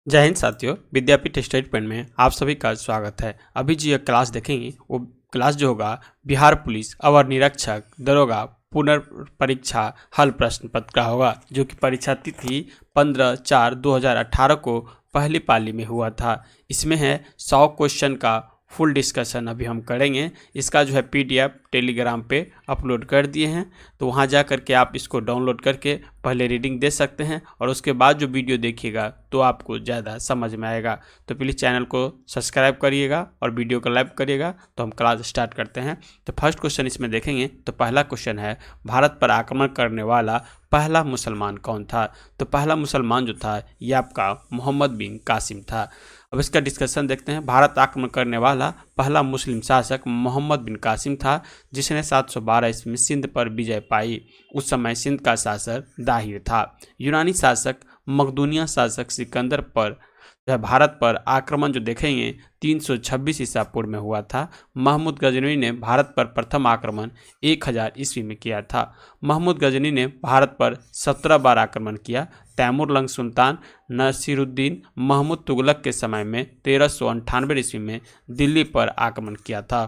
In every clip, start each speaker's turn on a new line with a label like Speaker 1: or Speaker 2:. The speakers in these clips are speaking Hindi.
Speaker 1: जय हिंद साथियों, विद्यापीठ स्टडी पॉइंट में आप सभी का स्वागत है। अभी जो ये क्लास देखेंगे वो क्लास जो होगा बिहार पुलिस अवर निरीक्षक दरोगा पुनर्परीक्षा हल प्रश्न पत्र का होगा, जो कि परीक्षा तिथि 15/4/2018 को पहली पाली में हुआ था। इसमें है 100 क्वेश्चन का फुल डिस्कशन अभी हम करेंगे। इसका जो है पीडीएफ टेलीग्राम पे अपलोड कर दिए हैं, तो वहाँ जा करके आप इसको डाउनलोड करके पहले रीडिंग दे सकते हैं और उसके बाद जो वीडियो देखिएगा तो आपको ज़्यादा समझ में आएगा। तो प्लीज़ चैनल को सब्सक्राइब करिएगा और वीडियो को लाइक करिएगा। तो हम क्लास स्टार्ट करते हैं। तो फर्स्ट क्वेश्चन इसमें देखेंगे तो पहला क्वेश्चन है, भारत पर आक्रमण करने वाला पहला मुसलमान कौन था? तो पहला मुसलमान जो था ये आपका मोहम्मद बिन कासिम था। अब इसका डिस्कशन देखते हैं। भारत आक्रमण करने वाला पहला मुस्लिम शासक मोहम्मद बिन कासिम था, जिसने 712 ईस्वी में सिंध पर विजय पाई। उस समय सिंध का शासक दाहिर था। यूनानी शासक मकदूनिया शासक सिकंदर पर भारत पर आक्रमण जो देखेंगे 326 ईसा पूर्व में हुआ था। महमूद गजनवी ने भारत पर प्रथम आक्रमण 1000 ईस्वी में किया था। महमूद गजनवी ने भारत पर 17 बार आक्रमण किया। तैमूर लंग सुल्तान नसीरुद्दीन महमूद तुगलक के समय में 1398 ईस्वी में दिल्ली पर आक्रमण किया था।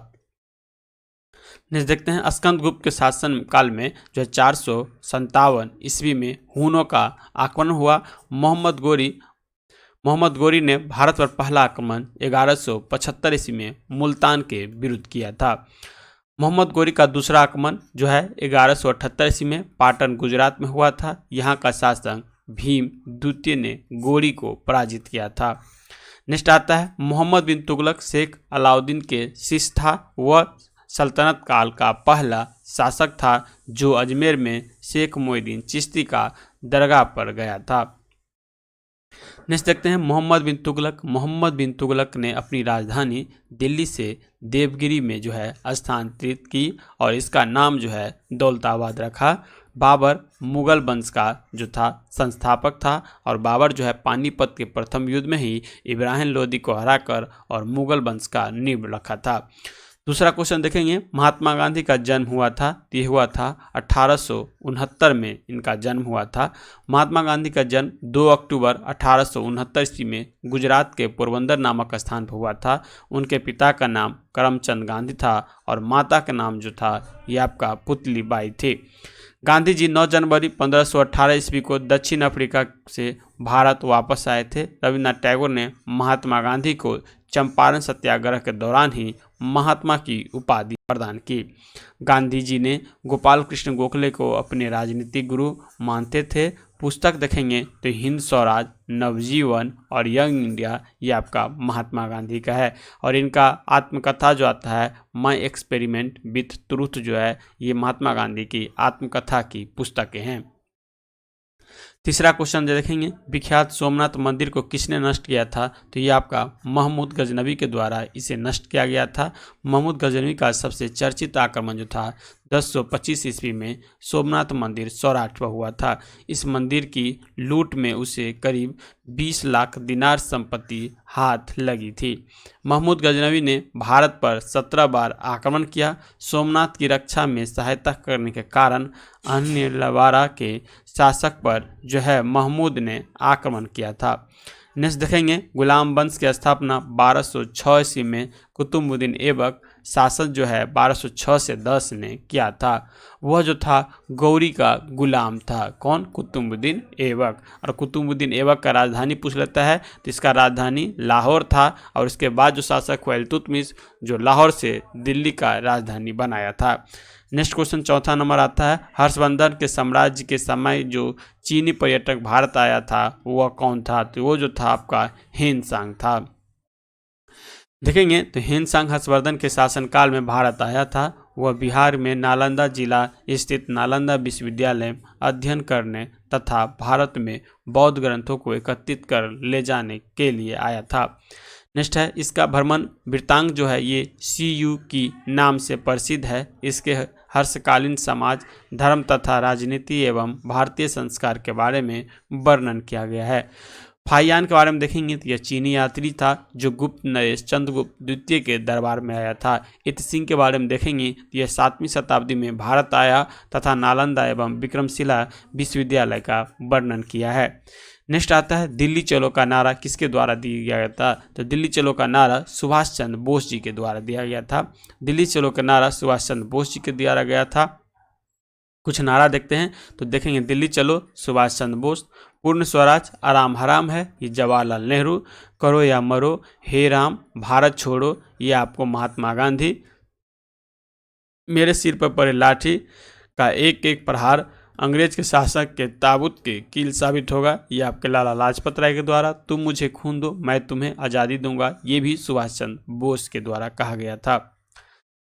Speaker 1: नेक्स्ट देखते हैं, स्कंदगुप्त के शासन काल में जो है 457 ईस्वी में हुनों का आक्रमण हुआ। मोहम्मद गोरी ने भारत पर पहला आक्रमण 1175 ईस्वी में मुल्तान के विरुद्ध किया था। मोहम्मद गोरी का दूसरा आक्रमण जो है 1178 ईस्वी में पाटन गुजरात में हुआ था। यहाँ का शासक भीम द्वितीय ने गोरी को पराजित किया था। नेक्स्ट आता है, मोहम्मद बिन तुगलक शेख अलाउद्दीन के शिष्य था। वह सल्तनत काल का पहला शासक था जो अजमेर में शेख मोइनुद्दीन चिश्ती का दरगाह पर गया था। नेक्स्ट देखते हैं, मोहम्मद बिन तुगलक ने अपनी राजधानी दिल्ली से देवगिरी में जो है स्थानांतरित की और इसका नाम जो है दौलताबाद रखा। बाबर मुगल वंश का जो था संस्थापक था और बाबर जो है पानीपत के प्रथम युद्ध में ही इब्राहिम लोदी को हराकर और मुगल वंश का नींव रखा था। दूसरा क्वेश्चन देखेंगे, महात्मा गांधी का जन्म हुआ था, ये हुआ था 1869 में इनका जन्म हुआ था। महात्मा गांधी का जन्म 2 अक्टूबर 1869 ईस्वी में गुजरात के पोरबंदर नामक स्थान पर हुआ था। उनके पिता का नाम करमचंद गांधी था और माता का नाम जो था ये आपका पुतली बाई थी। गांधी जी 9 जनवरी 1518 ईस्वी को दक्षिण अफ्रीका से भारत वापस आए थे। रविन्द्रनाथ टैगोर ने महात्मा गांधी को चंपारण सत्याग्रह के दौरान ही महात्मा की उपाधि प्रदान की। गांधी जी ने गोपाल कृष्ण गोखले को अपने राजनीतिक गुरु मानते थे। पुस्तक देखेंगे तो हिंद स्वराज, नवजीवन और यंग इंडिया ये आपका महात्मा गांधी का है। और इनका आत्मकथा जो आता है माई एक्सपेरिमेंट विथ ट्रूथ जो है ये महात्मा गांधी की आत्मकथा की पुस्तकें हैं। तीसरा क्वेश्चन देखेंगे, विख्यात सोमनाथ मंदिर को किसने नष्ट किया था? तो ये आपका महमूद गजनवी के द्वारा इसे नष्ट किया गया था। महमूद गजनवी का सबसे चर्चित आक्रमण जो था 1025 ईस्वी में सोमनाथ मंदिर सौराठ पर हुआ था। इस मंदिर की लूट में उसे करीब 20 लाख दिनार संपत्ति हाथ लगी थी। महमूद गजनवी ने भारत पर 17 बार आक्रमण किया। सोमनाथ की रक्षा में सहायता करने के कारण अन्य के शासक पर जो है महमूद ने आक्रमण किया था। नेक्स्ट देखेंगे, गुलाम वंश की स्थापना 1206 ईस्वी में कुतुबुद्दीन ऐबक शासक जो है 1206 से 10 ने किया था। वह जो था गौरी का गुलाम था। कौन? कुतुबुद्दीन ऐबक। और कुतुबुद्दीन ऐबक का राजधानी पूछ लेता है तो इसका राजधानी लाहौर था और इसके बाद जो शासक हुआ इल्तुतमिश जो लाहौर से दिल्ली का राजधानी बनाया था। नेक्स्ट क्वेश्चन चौथा नंबर आता है, हर्षवर्धन के साम्राज्य के समय जो चीनी पर्यटक भारत आया था वह कौन था? तो वो जो था आपका हेनसांग था। देखेंगे तो हेनसांग हर्षवर्धन के शासनकाल में भारत आया था। वह बिहार में नालंदा जिला स्थित नालंदा विश्वविद्यालय में अध्ययन करने तथा भारत में बौद्ध ग्रंथों को एकत्रित कर ले जाने के लिए आया था। नेक्स्ट है, इसका भ्रमण वृत्तांत जो है ये CU की नाम से प्रसिद्ध है। इसके हर्षकालीन समाज, धर्म तथा राजनीति एवं भारतीय संस्कार के बारे में वर्णन किया गया है। फाहियान के बारे में देखेंगे तो यह चीनी यात्री था जो गुप्त नरेश चंद्रगुप्त द्वितीय के दरबार में आया था। इत सिंह के बारे में देखेंगे तो यह 7वीं शताब्दी में भारत आया तथा नालंदा एवं विक्रमशिला विश्वविद्यालय का वर्णन किया है। नेक्स्ट आता है दिल्ली चलो का नारा किसके द्वारा दिया गया था? तो दिल्ली चलो का नारा सुभाष चंद्र बोस जी के द्वारा दिया गया था। दिल्ली चलो का नारा सुभाष चंद्र बोस जी के दिया गया था। कुछ नारा देखते हैं तो देखेंगे दिल्ली चलो सुभाष चंद्र बोस, पूर्ण स्वराज आराम हराम है ये जवाहरलाल नेहरू, करो या मरो हे राम भारत छोड़ो ये आपको महात्मा गांधी, मेरे सिर पर पड़े लाठी का एक एक प्रहार अंग्रेज के शासक के ताबूत के कील साबित होगा ये आपके लाला लाजपत राय के द्वारा, तुम मुझे खून दो मैं तुम्हें आज़ादी दूंगा ये भी सुभाष चंद्र बोस के द्वारा कहा गया था।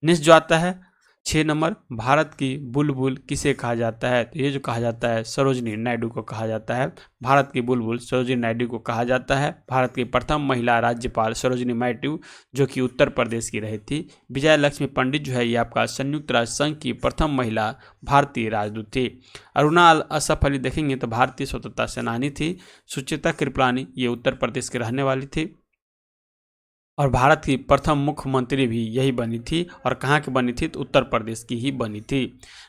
Speaker 1: नेक्स्ट जो आता है 6 नंबर, भारत की बुलबुल किसे कहा जाता है? तो ये जो कहा जाता है सरोजिनी नायडू को कहा जाता है। भारत की बुलबुल सरोजिनी नायडू को कहा जाता है। भारत की प्रथम महिला राज्यपाल सरोजिनी नायडू जो कि उत्तर प्रदेश की रही थी। विजया लक्ष्मी पंडित जो है ये आपका संयुक्त राष्ट्र संघ की प्रथम महिला भारतीय राजदूत थी। अरुणा असफ अली देखेंगे तो भारतीय स्वतंत्रता सेनानी थी। सुचेता कृपलानी ये उत्तर प्रदेश की रहने वाली थी और भारत की प्रथम मुख्यमंत्री भी यही बनी थी। और कहाँ की बनी थी? तो उत्तर प्रदेश की ही बनी थी।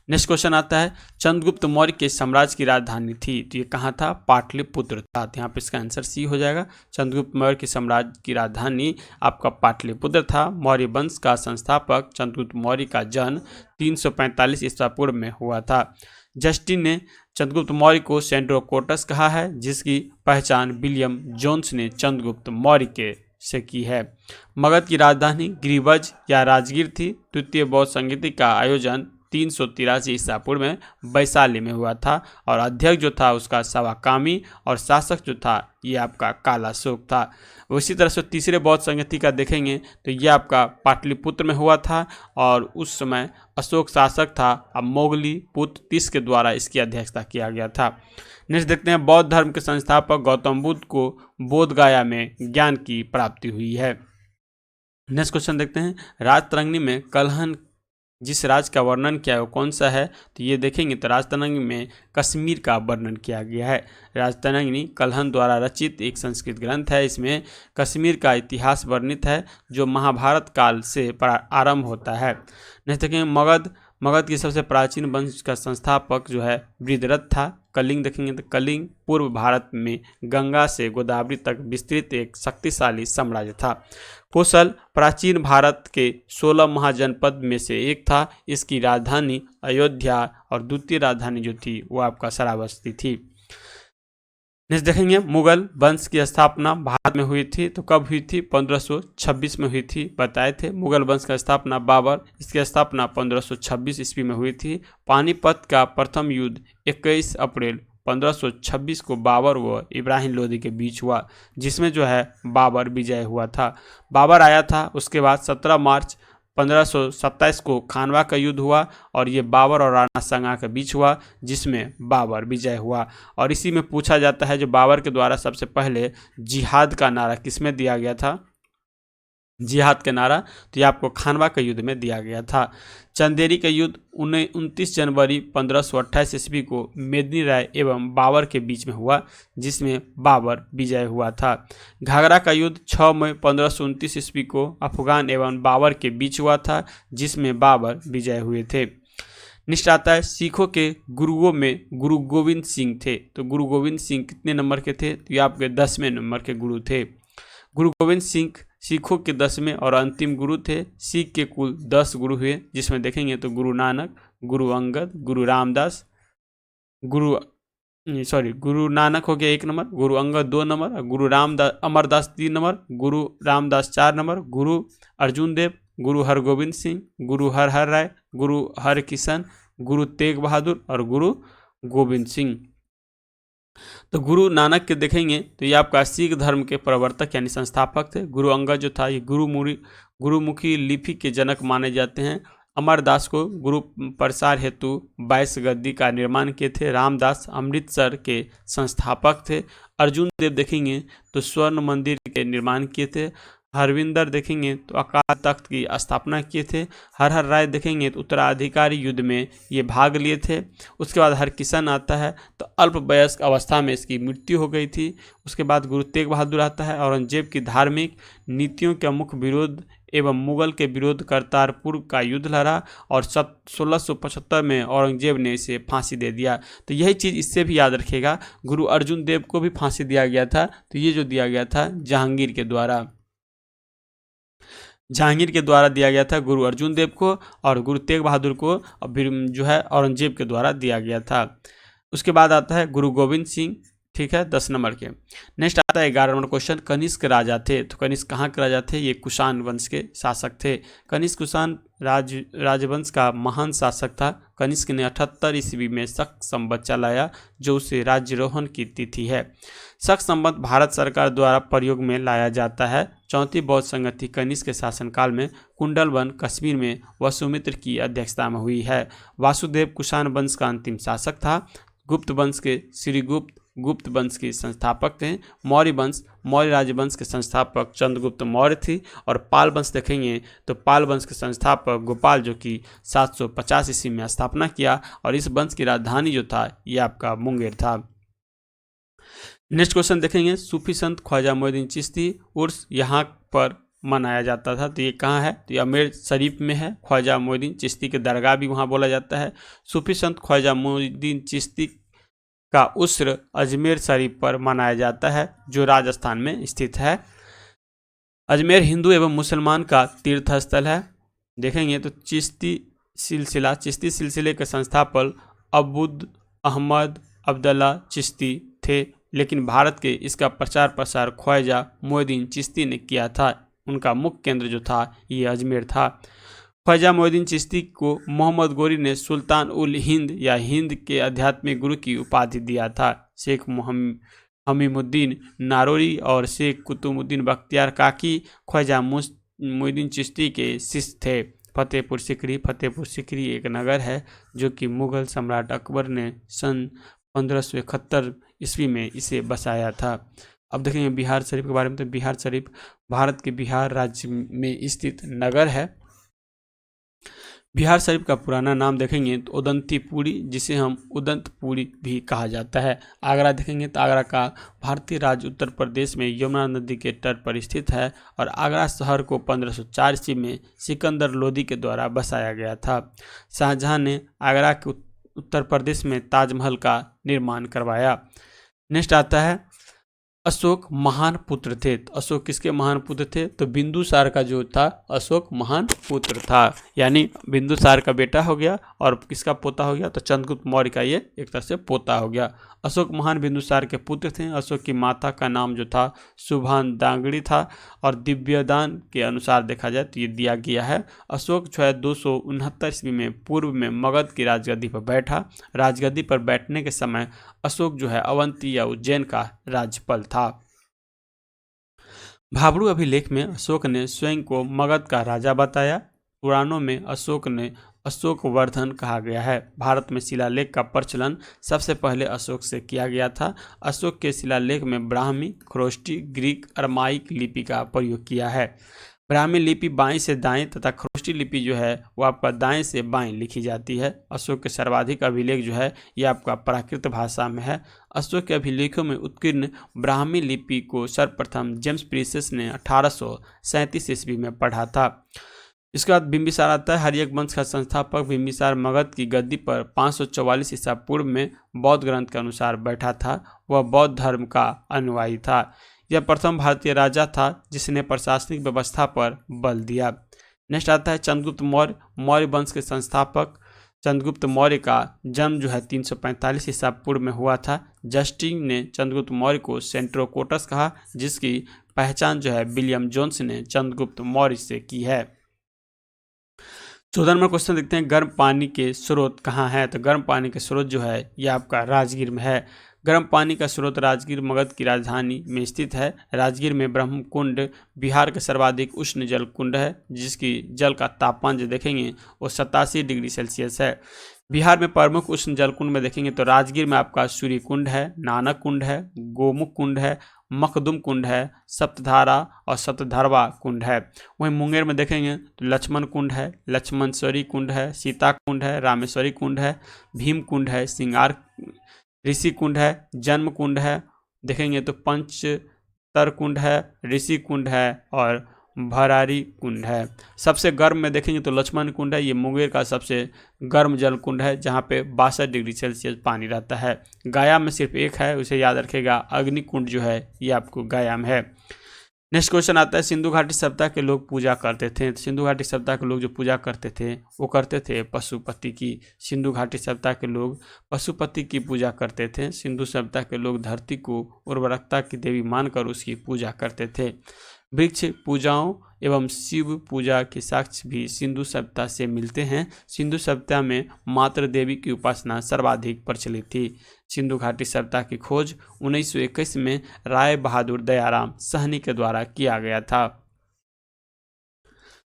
Speaker 1: नेक्स्ट क्वेश्चन आता है चंद्रगुप्त मौर्य के साम्राज्य की राजधानी थी तो ये कहाँ था? पाटलिपुत्र था। तो यहाँ पे इसका आंसर सी हो जाएगा। चंद्रगुप्त मौर्य के साम्राज्य की राजधानी आपका पाटलिपुत्र था। मौर्य वंश का संस्थापक चंद्रगुप्त मौर्य का जन्म 345 ईसा पूर्व में हुआ था। जस्टिन ने चंद्रगुप्त मौर्य को सेंड्रोकोटस कहा है जिसकी पहचान विलियम जोन्स ने चंद्रगुप्त मौर्य के से की है। मगध की राजधानी गिरिवज या राजगीर थी। द्वितीय बौद्ध संगीति का आयोजन 383 ईसा पूर्व में वैशाली में हुआ था और अध्यक्ष जो था उसका सवाकामी और शासक जो था ये आपका कालाशोक था। उसी तरह से तीसरे बौद्ध संगीति का देखेंगे तो ये आपका पाटलिपुत्र में हुआ था और उस समय अशोक शासक था। अब मोगली पुत्र तीस के द्वारा इसकी अध्यक्षता किया गया था। नेक्स्ट देखते हैं बौद्ध धर्म के संस्थापक गौतम बुद्ध को बोध गया में ज्ञान की प्राप्ति हुई है। नेक्स्ट क्वेश्चन देखते हैं राजतरंगिणी में कल्हण जिस राज का वर्णन किया है वो कौन सा है? तो ये देखेंगे तो राजतरंगिणी में कश्मीर का वर्णन किया गया है। राजतरंगिणी कल्हण द्वारा रचित एक संस्कृत ग्रंथ है। इसमें कश्मीर का इतिहास वर्णित है जो महाभारत काल से आरंभ होता है। नेक्स्ट देखेंगे मगध की सबसे प्राचीन वंश का संस्थापक जो है वृद्धरथ था। कलिंग देखेंगे तो कलिंग पूर्व भारत में गंगा से गोदावरी तक विस्तृत एक शक्तिशाली साम्राज्य था। कोसल प्राचीन भारत के 16 महाजनपद में से एक था। इसकी राजधानी अयोध्या और द्वितीय राजधानी जो थी वो आपका श्रावस्ती थी। नेक्स्ट देखेंगे मुगल वंश की स्थापना भारत में हुई थी तो कब हुई थी? 1526 में हुई थी। बताए थे मुगल वंश का स्थापना बाबर, इसकी स्थापना 1526 ईस्वी में हुई थी। पानीपत का प्रथम युद्ध 21 अप्रैल 1526 को बाबर व इब्राहिम लोदी के बीच हुआ जिसमें जो है बाबर विजय हुआ था। बाबर आया था। उसके बाद 17 मार्च 1527 को खानवा का युद्ध हुआ और ये बाबर और राणा सांगा के बीच हुआ जिसमें बाबर विजय हुआ। और इसी में पूछा जाता है जो बाबर के द्वारा सबसे पहले जिहाद का नारा किसमें दिया गया था? जिहाद का नारा तो ये आपको खानवा के युद्ध में दिया गया था। चंदेरी का युद्ध 29 जनवरी 1528 ईस्वी को मेदिनी राय एवं बाबर के बीच में हुआ जिसमें बाबर विजय हुआ था। घाघरा का युद्ध 6 मई 1529 ईस्वी को अफगान एवं बाबर के बीच हुआ था जिसमें बाबर विजय हुए थे। नेक्स्ट आता है सिखों के गुरुओं में गुरु गोविंद सिंह थे। तो गुरु गोविंद सिंह कितने नंबर के थे? तो ये आपके 10वें नंबर के गुरु थे। गुरु गोविंद सिंह सिखों के 10वें और अंतिम गुरु थे। सिख के कुल 10 गुरु हुए जिसमें देखेंगे तो गुरु नानक, गुरु अंगद, गुरु रामदास, गुरु नानक हो गया 1 नंबर, गुरु अंगद 2 नंबर, गुरु रामदास अमरदास 3 नंबर, गुरु रामदास 4 नंबर, गुरु अर्जुन देव, गुरु हरगोविंद सिंह, गुरु हर राय, गुरु हरकिशन, गुरु तेग बहादुर और गुरु गोविंद सिंह। तो गुरु नानक के देखेंगे तो ये आपका सिख धर्म के प्रवर्तक यानी संस्थापक थे। गुरु अंगद जो था ये गुरुमुखी लिपि के जनक माने जाते हैं। अमरदास को गुरु प्रसार हेतु 22 गद्दी का निर्माण किए थे। रामदास अमृतसर के संस्थापक थे। अर्जुन देव देखेंगे तो स्वर्ण मंदिर के निर्माण किए थे। हरविंदर देखेंगे तो अकाल तख्त की स्थापना किए थे। हर राय देखेंगे तो उत्तराधिकारी युद्ध में ये भाग लिए थे। उसके बाद हरकिशन आता है तो अल्प वयस्क अवस्था में इसकी मृत्यु हो गई थी। उसके बाद गुरु तेग बहादुर आता है। औरंगजेब की धार्मिक नीतियों का मुख्य विरोध एवं मुगल के विरुद्ध करतारपुर का युद्ध लड़ा और 1675 में औरंगजेब ने इसे फांसी दे दिया। तो यही चीज़ इससे भी याद रखिएगा, गुरु अर्जुन देव को भी फांसी दिया गया था, तो ये जो दिया गया था जहांगीर के द्वारा दिया गया था गुरु अर्जुन देव को, और गुरु तेग बहादुर को जो है औरंगजेब के द्वारा दिया गया था। उसके बाद आता है गुरु गोविंद सिंह, ठीक है, 10 नंबर के। नेक्स्ट आता है 11 नंबर क्वेश्चन, कनिष्क राजा थे। तो कनिष्क कहाँ के राजा थे? ये कुषाण वंश के शासक थे। कनिष्क कुषाण राजवंश का महान शासक था। कनिष्क ने 78 ईस्वी में शक संवत चलाया, जो उसे राज्यरोहण की तिथि है। शक संवत भारत सरकार द्वारा प्रयोग में लाया जाता है। चौथी बौद्ध संगति कनिष्क के शासनकाल में कुंडलवन कश्मीर में वसुमित्र की अध्यक्षता में हुई है। वासुदेव कुषाण वंश का अंतिम शासक था। गुप्त वंश के श्रीगुप्त गुप्त वंश के संस्थापक थे। मौर्य वंश मौर्य राजवंश के संस्थापक चंद्रगुप्त मौर्य थी। और पाल वंश देखेंगे तो पाल वंश के संस्थापक गोपाल, जो कि 750 ईस्वी में स्थापना किया, और इस वंश की राजधानी जो था ये आपका मुंगेर था। नेक्स्ट क्वेश्चन देखेंगे, सूफी संत ख्वाजा मोइनुद्दीन चिश्ती उर्स यहाँ पर मनाया जाता था। तो ये कहाँ है? तो ये अजमेर शरीफ में है। ख्वाजा मोइनुद्दीन चिश्ती के दरगाह भी वहाँ बोला जाता है। सूफी संत ख्वाजा मोइनुद्दीन चिश्ती का उर्स अजमेर शरीफ पर मनाया जाता है, जो राजस्थान में स्थित है। अजमेर हिंदू एवं मुसलमान का तीर्थ स्थल है। देखेंगे तो चिश्ती सिलसिले के संस्थापक अब्दुल अहमद अब्दुल्ला चिश्ती थे, लेकिन भारत के इसका प्रचार प्रसार ख्वाजा मोइनुद्दीन चिश्ती ने किया था। उनका मुख्य केंद्र जो था ये अजमेर था। ख्वाजा मोइनुद्दीन चिश्ती को मोहम्मद गोरी ने सुल्तान उल हिंद या हिंद के आध्यात्मिक गुरु की उपाधि दिया था। शेख हमीमुद्दीन नारोरी और शेख कुतुबुद्दीन बख्तियार काकी ख्वाजा मोइनुद्दीन चिश्ती के शिष्य थे। फतेहपुर सिकरी एक नगर है जो कि मुगल सम्राट अकबर ने सन 1571 ईस्वी में इसे बसाया था। अब देखेंगे बिहार शरीफ के बारे में। तो बिहार शरीफ भारत के बिहार राज्य में स्थित नगर है। बिहार शरीफ का पुराना नाम देखेंगे तो उदंतीपुरी, जिसे हम उदंतपुरी भी कहा जाता है। आगरा देखेंगे तो आगरा का भारतीय राज्य उत्तर प्रदेश में यमुना नदी के तट पर स्थित है, और आगरा शहर को 1504 ईस्वी में सिकंदर लोदी के द्वारा बसाया गया था। शाहजहां ने आगरा के उत्तर प्रदेश में ताजमहल का निर्माण करवाया। नेक्स्ट आता है अशोक महान पुत्र थे। तो अशोक किसके महान पुत्र थे? तो बिंदुसार का जो था अशोक महान पुत्र था, यानी बिंदुसार का बेटा हो गया और किसका पोता हो गया? तो चंद्रगुप्त मौर्य का ये एक तरह से पोता हो गया। अशोक महान बिंदुसार के पुत्र थे। अशोक की माता का नाम जो था शुभांदांगड़ी था, और दिव्यदान के अनुसार देखा जाए तो ये दिया गया है। अशोक जो है 269 ईस्वी में पूर्व में मगध की राजगद्दी पर बैठा। राजगद्दी पर बैठने के समय अशोक जो है अवंती या उज्जैन का राज्यपाल था। भाब्रू अभिलेख में अशोक ने स्वयं को मगध का राजा बताया। पुराणों में अशोक ने अशोकवर्धन कहा गया है। भारत में शिलालेख का प्रचलन सबसे पहले अशोक से किया गया था। अशोक के शिलालेख में ब्राह्मी, खरोष्टी, ग्रीक, अरमाइक लिपि का प्रयोग किया है। ब्राह्मी लिपि बाएं से दाएं तथा खरोष्टी लिपि जो है वो आपका दाएं से बाएं लिखी जाती है। अशोक के सर्वाधिक अभिलेख जो है ये आपका प्राकृत भाषा में है। अशोक के अभिलेखों में उत्कीर्ण ब्राह्मी लिपि को सर्वप्रथम जेम्स प्रीसेस ने 1837 ईस्वी में पढ़ा था। इसके बाद बिंबिसार आता है। हर्यक वंश का संस्थापक बिंबिसार मगध की गद्दी पर 544 ईसा पूर्व में बौद्ध ग्रंथ के अनुसार बैठा था। वह बौद्ध धर्म का अनुयायी था। यह प्रथम भारतीय राजा था जिसने प्रशासनिक व्यवस्था पर बल दिया। नेक्स्ट आता है चंद्रगुप्त मौर्य। मौर्य वंश के संस्थापक चंद्रगुप्त मौर्य का जन्म जो है 345 ईसा पूर्व में हुआ था। जस्टिन ने चंद्रगुप्त मौर्य को सेंट्रोकोटस कहा, जिसकी पहचान जो है विलियम जोन्स ने चंद्रगुप्त मौर्य से की है। 14 नंबर क्वेश्चन देखते हैं, गर्म पानी के स्रोत कहाँ है? तो गर्म पानी के स्रोत जो है ये आपका राजगीर में है। गर्म पानी का स्रोत राजगीर मगध की राजधानी में स्थित है। राजगीर में ब्रह्म कुंड बिहार के सर्वाधिक उष्ण जल कुंड है, जिसकी जल का तापमान जो देखेंगे वो 87 डिग्री सेल्सियस है। बिहार में प्रमुख उष्ण जल कुंड में देखेंगे तो राजगीर में आपका सूर्य कुंड है, नानक कुंड है, गोमुख कुंड है, मखदुम कुंड है, सप्तधारा और सप्तधरवा कुंड है। वहीं मुंगेर में देखेंगे तो लक्ष्मण कुंड है, लक्ष्मणेश्वरी कुंड है, सीता कुंड है, रामेश्वरी कुंड है, भीम कुंड है, सिंगार ऋषि कुंड है, जन्म कुंड है। देखेंगे तो पंचतर कुंड है, ऋषि कुंड है और भरारी कुंड है। सबसे गर्म में देखेंगे तो लक्ष्मण कुंड है, ये मुंगेर का सबसे गर्म जल कुंड है जहाँ पे 62 डिग्री सेल्सियस पानी रहता है। गया में सिर्फ एक है, उसे याद रखेगा, अग्नि कुंड जो है ये आपको गया में है। नेक्स्ट क्वेश्चन आता है, सिंधु घाटी सभ्यता के लोग पूजा करते थे। सिंधु घाटी सभ्यता के लोग जो पूजा करते थे वो करते थे पशुपति की। सिंधु घाटी सभ्यता के लोग पशुपति की पूजा करते थे। सिंधु सभ्यता के लोग धरती को उर्वरकता की देवी मानकर उसकी पूजा करते थे। वृक्ष पूजाओं एवं शिव पूजा के साक्ष्य भी सिंधु सभ्यता से मिलते हैं। सिंधु सभ्यता में मातृ देवी की उपासना सर्वाधिक प्रचलित थी। सिंधु घाटी सभ्यता की खोज 1921 में राय बहादुर दयाराम सहनी के द्वारा किया गया था।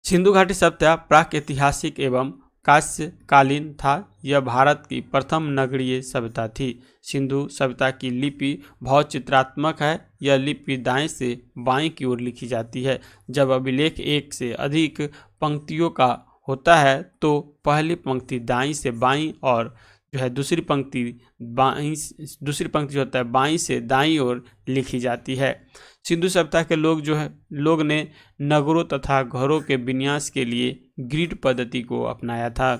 Speaker 1: सिंधु घाटी सभ्यता प्राक-ऐतिहासिक एवं कांस्यकालीन था। यह भारत की प्रथम नगरीय सभ्यता थी। सिंधु सभ्यता की लिपि बहुत चित्रात्मक है। यह लिपि दाएं से बाएं की ओर लिखी जाती है। जब अभिलेख एक से अधिक पंक्तियों का होता है तो पहली पंक्ति दाईं से बाईं और जो है दूसरी पंक्ति जो होता है बाईं से दाईं ओर लिखी जाती है। सिंधु सभ्यता के लोग ने नगरों तथा घरों के विन्यास के लिए ग्रिड पद्धति को अपनाया था।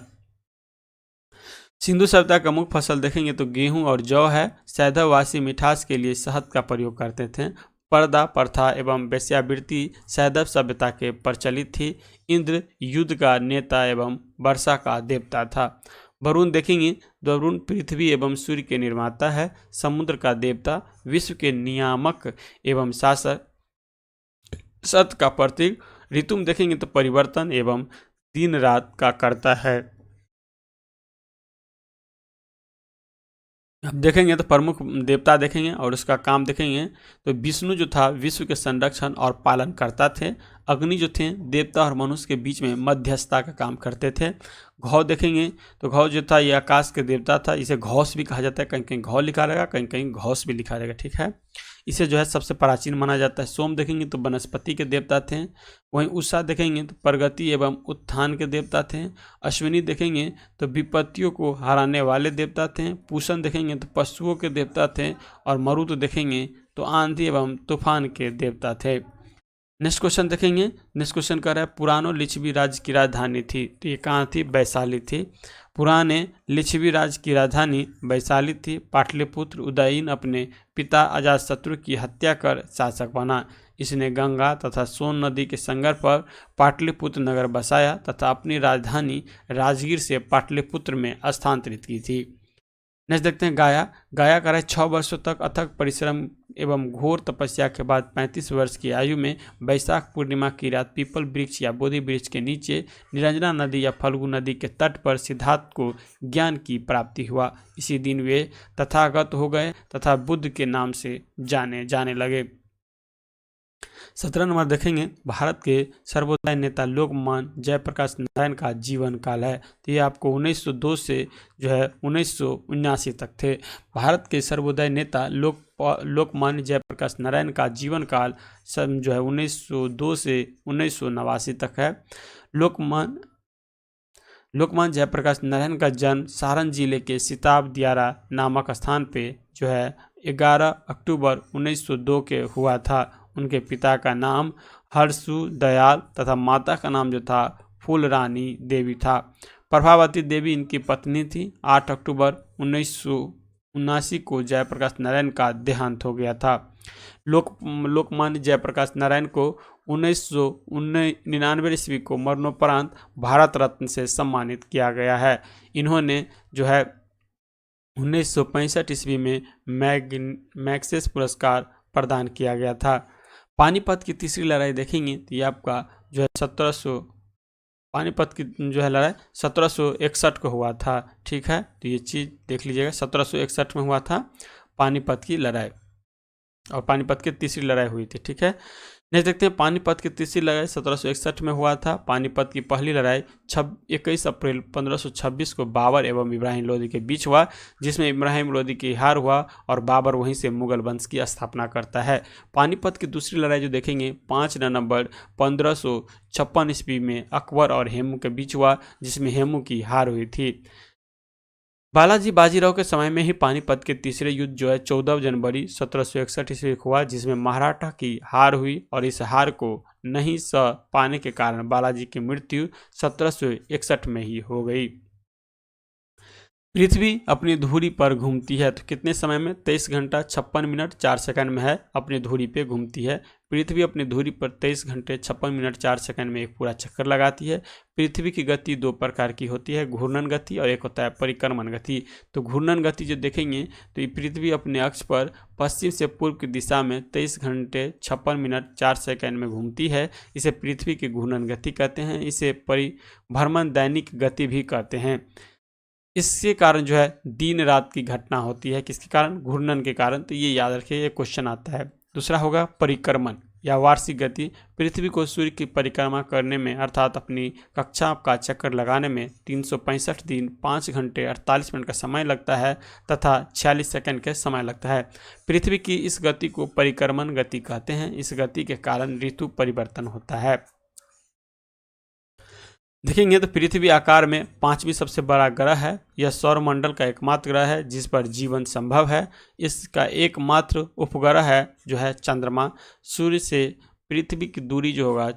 Speaker 1: सिंधु सभ्यता का मुख्य फसल देखेंगे तो गेहूं और जौ है। सैंधववासी मिठास के लिए शहद का प्रयोग करते थे। पर्दा प्रथा एवं वेश्यावृत्ति सैंधव सभ्यता के प्रचलित थी। इंद्र युद्ध का नेता एवं वर्षा का देवता था। वरुण देखेंगे, वरुण पृथ्वी एवं सूर्य के निर्माता है। समुद्र का देवता, विश्व के नियामक एवं शासक, सत्य का प्रतीक। ऋतु में देखेंगे तो परिवर्तन एवं दिन रात का करता है। अब देखेंगे तो प्रमुख देवता देखेंगे और उसका काम देखेंगे तो विष्णु जो था विश्व के संरक्षण और पालन करता थे। अग्नि जो थे देवता और मनुष्य के बीच में मध्यस्थता का काम करते थे। घौ देखेंगे तो घौ जो था ये आकाश के देवता था। इसे घौस भी कहा जाता है, कहीं कहीं घौ लिखा रहेगा, कहीं कहीं घौस भी लिखा रहेगा, ठीक है। इसे जो है सबसे प्राचीन माना जाता है। सोम देखेंगे तो वनस्पति के देवता थे। वहीं उषा देखेंगे तो प्रगति एवं उत्थान के देवता थे। अश्विनी देखेंगे तो विपत्तियों को हराने वाले देवता थे। पूषण देखेंगे तो पशुओं के देवता थे। और मरुत देखेंगे तो आंधी एवं तूफान के देवता थे। नेक्स्ट क्वेश्चन देखेंगे। नेक्स्ट क्वेश्चन कह रहा है पुरानो लिच्छवी राज्य की राजधानी थी। तो ये कहाँ थी? वैशाली थी। पुराने लिच्छवी राज्य की राजधानी वैशाली थी। पाटलिपुत्र उदयीन अपने पिता अजातशत्रु की हत्या कर शासक बना। इसने गंगा तथा सोन नदी के संगम पर पाटलिपुत्र नगर बसाया तथा अपनी राजधानी राजगीर से पाटलिपुत्र में स्थानांतरित की थी। नेक्स्ट देखते हैं गाया। गाया का 6 वर्षों तक अथक परिश्रम एवं घोर तपस्या के बाद 35 वर्ष की आयु में वैशाख पूर्णिमा की रात पीपल वृक्ष या बोधि वृक्ष के नीचे निरंजना नदी या फल्गु नदी के तट पर सिद्धार्थ को ज्ञान की प्राप्ति हुआ। इसी दिन वे तथागत हो गए तथा बुद्ध के नाम से जाने लगे। 17 नंबर देखेंगे। भारत के सर्वोदय नेता लोकमान्य जयप्रकाश नारायण का जीवन काल है। तो ये आपको 1902 से जो है 1979 तक थे। भारत के सर्वोदय नेता लोकमान्य जयप्रकाश नारायण का जीवन काल जो है 1902 से 1989 तक है। लोकमान्य जयप्रकाश नारायण का जन्म सारण जिले के सिताब दियारा नामक स्थान पे जो है 11 अक्टूबर 1902 के हुआ था। उनके पिता का नाम हर्षु दयाल तथा माता का नाम जो था फूलरानी देवी था। प्रभावती देवी इनकी पत्नी थी। 8 अक्टूबर 1979 को जयप्रकाश नारायण का देहांत हो गया था। लोकमान्य जयप्रकाश नारायण को 1999 ईस्वी को मरणोपरांत भारत रत्न से सम्मानित किया गया है। इन्होंने जो है 1965 ईस्वी में मैग्सेस पुरस्कार प्रदान किया गया था। पानीपत की तीसरी लड़ाई देखेंगे तो ये आपका जो है पानीपत की जो है लड़ाई 1761 को हुआ था, ठीक है। तो ये चीज़ देख लीजिएगा, 1761 में हुआ था पानीपत की लड़ाई और पानीपत की तीसरी लड़ाई हुई थी, ठीक है। नेक्स्ट देखते हैं। पानीपत की तीसरी लड़ाई 1761 में हुआ था। पानीपत की पहली लड़ाई 21 अप्रैल 1526 को बाबर एवं इब्राहिम लोदी के बीच हुआ, जिसमें इब्राहिम लोदी की हार हुआ और बाबर वहीं से मुगल वंश की स्थापना करता है। पानीपत की दूसरी लड़ाई जो देखेंगे 5 नवंबर 1556 ईस्वी में अकबर और हेमू के बीच हुआ, जिसमें हेमू की हार हुई थी। बालाजी बाजीराव के समय में ही पानीपत के तीसरे युद्ध जो है 14 जनवरी 1761 ईस्वी को हुआ, जिसमें मराठा की हार हुई और इस हार को नहीं सह पाने के कारण बालाजी की मृत्यु 1761 में ही हो गई। पृथ्वी अपनी धुरी पर घूमती है तो कितने समय में? 23 घंटा 56 मिनट 4 सेकंड में है अपनी धुरी पे घूमती है। पृथ्वी अपनी धुरी पर 23 घंटे 56 मिनट 4 सेकंड में एक पूरा चक्कर लगाती है। पृथ्वी की गति दो प्रकार की होती है, घूर्णन गति और एक होता है परिक्रमण गति। तो घूर्णन गति जो देखेंगे तो ये पृथ्वी अपने अक्ष पर पश्चिम से पूर्व की दिशा में 23 घंटे 56 मिनट 4 सेकंड में घूमती है। इसे पृथ्वी की घूर्णन गति कहते हैं। इसे परिभ्रमण दैनिक गति भी कहते हैं। इसके कारण जो है दिन रात की घटना होती है, किसके कारण? घूर्णन के कारण। तो ये याद रखिए, ये क्वेश्चन आता है। दूसरा होगा परिक्रमण या वार्षिक गति। पृथ्वी को सूर्य की परिक्रमा करने में अर्थात अपनी कक्षा का चक्कर लगाने में 365 दिन 5 घंटे 48 मिनट का समय लगता है तथा 46 सेकंड का समय लगता है। पृथ्वी की इस गति को परिक्रमण गति कहते हैं। इस गति के कारण ऋतु परिवर्तन होता है। देखेंगे तो पृथ्वी आकार में 5वीं सबसे बड़ा ग्रह है। यह सौरमंडल का एकमात्र ग्रह है जिस पर जीवन संभव है। इसका एकमात्र उपग्रह है जो है चंद्रमा। सूर्य से पृथ्वी की दूरी जो होगा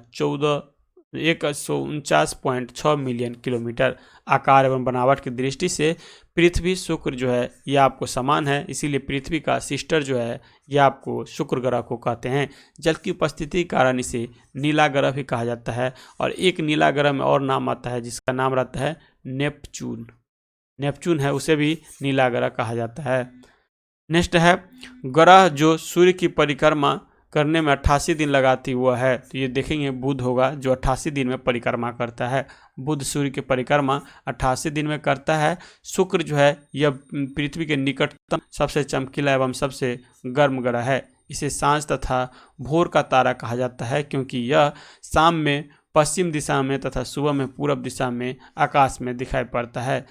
Speaker 1: 149.6 मिलियन किलोमीटर। आकार एवं बनावट की दृष्टि से पृथ्वी शुक्र जो है यह आपको समान है, इसीलिए पृथ्वी का सिस्टर जो है यह आपको शुक्र ग्रह को कहते हैं। जल की उपस्थिति के कारण इसे नीला ग्रह भी कहा जाता है। और एक नीला ग्रह में और नाम आता है जिसका नाम रहता है नेपच्यून। नेपच्यून है, उसे भी नीला ग्रह कहा जाता है। नेक्स्ट है ग्रह जो सूर्य की परिक्रमा करने में 88 दिन लगाती हुआ है। तो ये देखेंगे बुध होगा जो 88 दिन में परिक्रमा करता है। बुध सूर्य की परिक्रमा 88 दिन में करता है। शुक्र जो है यह पृथ्वी के निकटतम सबसे चमकीला एवं सबसे गर्म ग्रह है। इसे सांझ तथा भोर का तारा कहा जाता है क्योंकि यह शाम में पश्चिम दिशा में तथा सुबह में पूर्व दिशा में आकाश में दिखाई पड़ता है।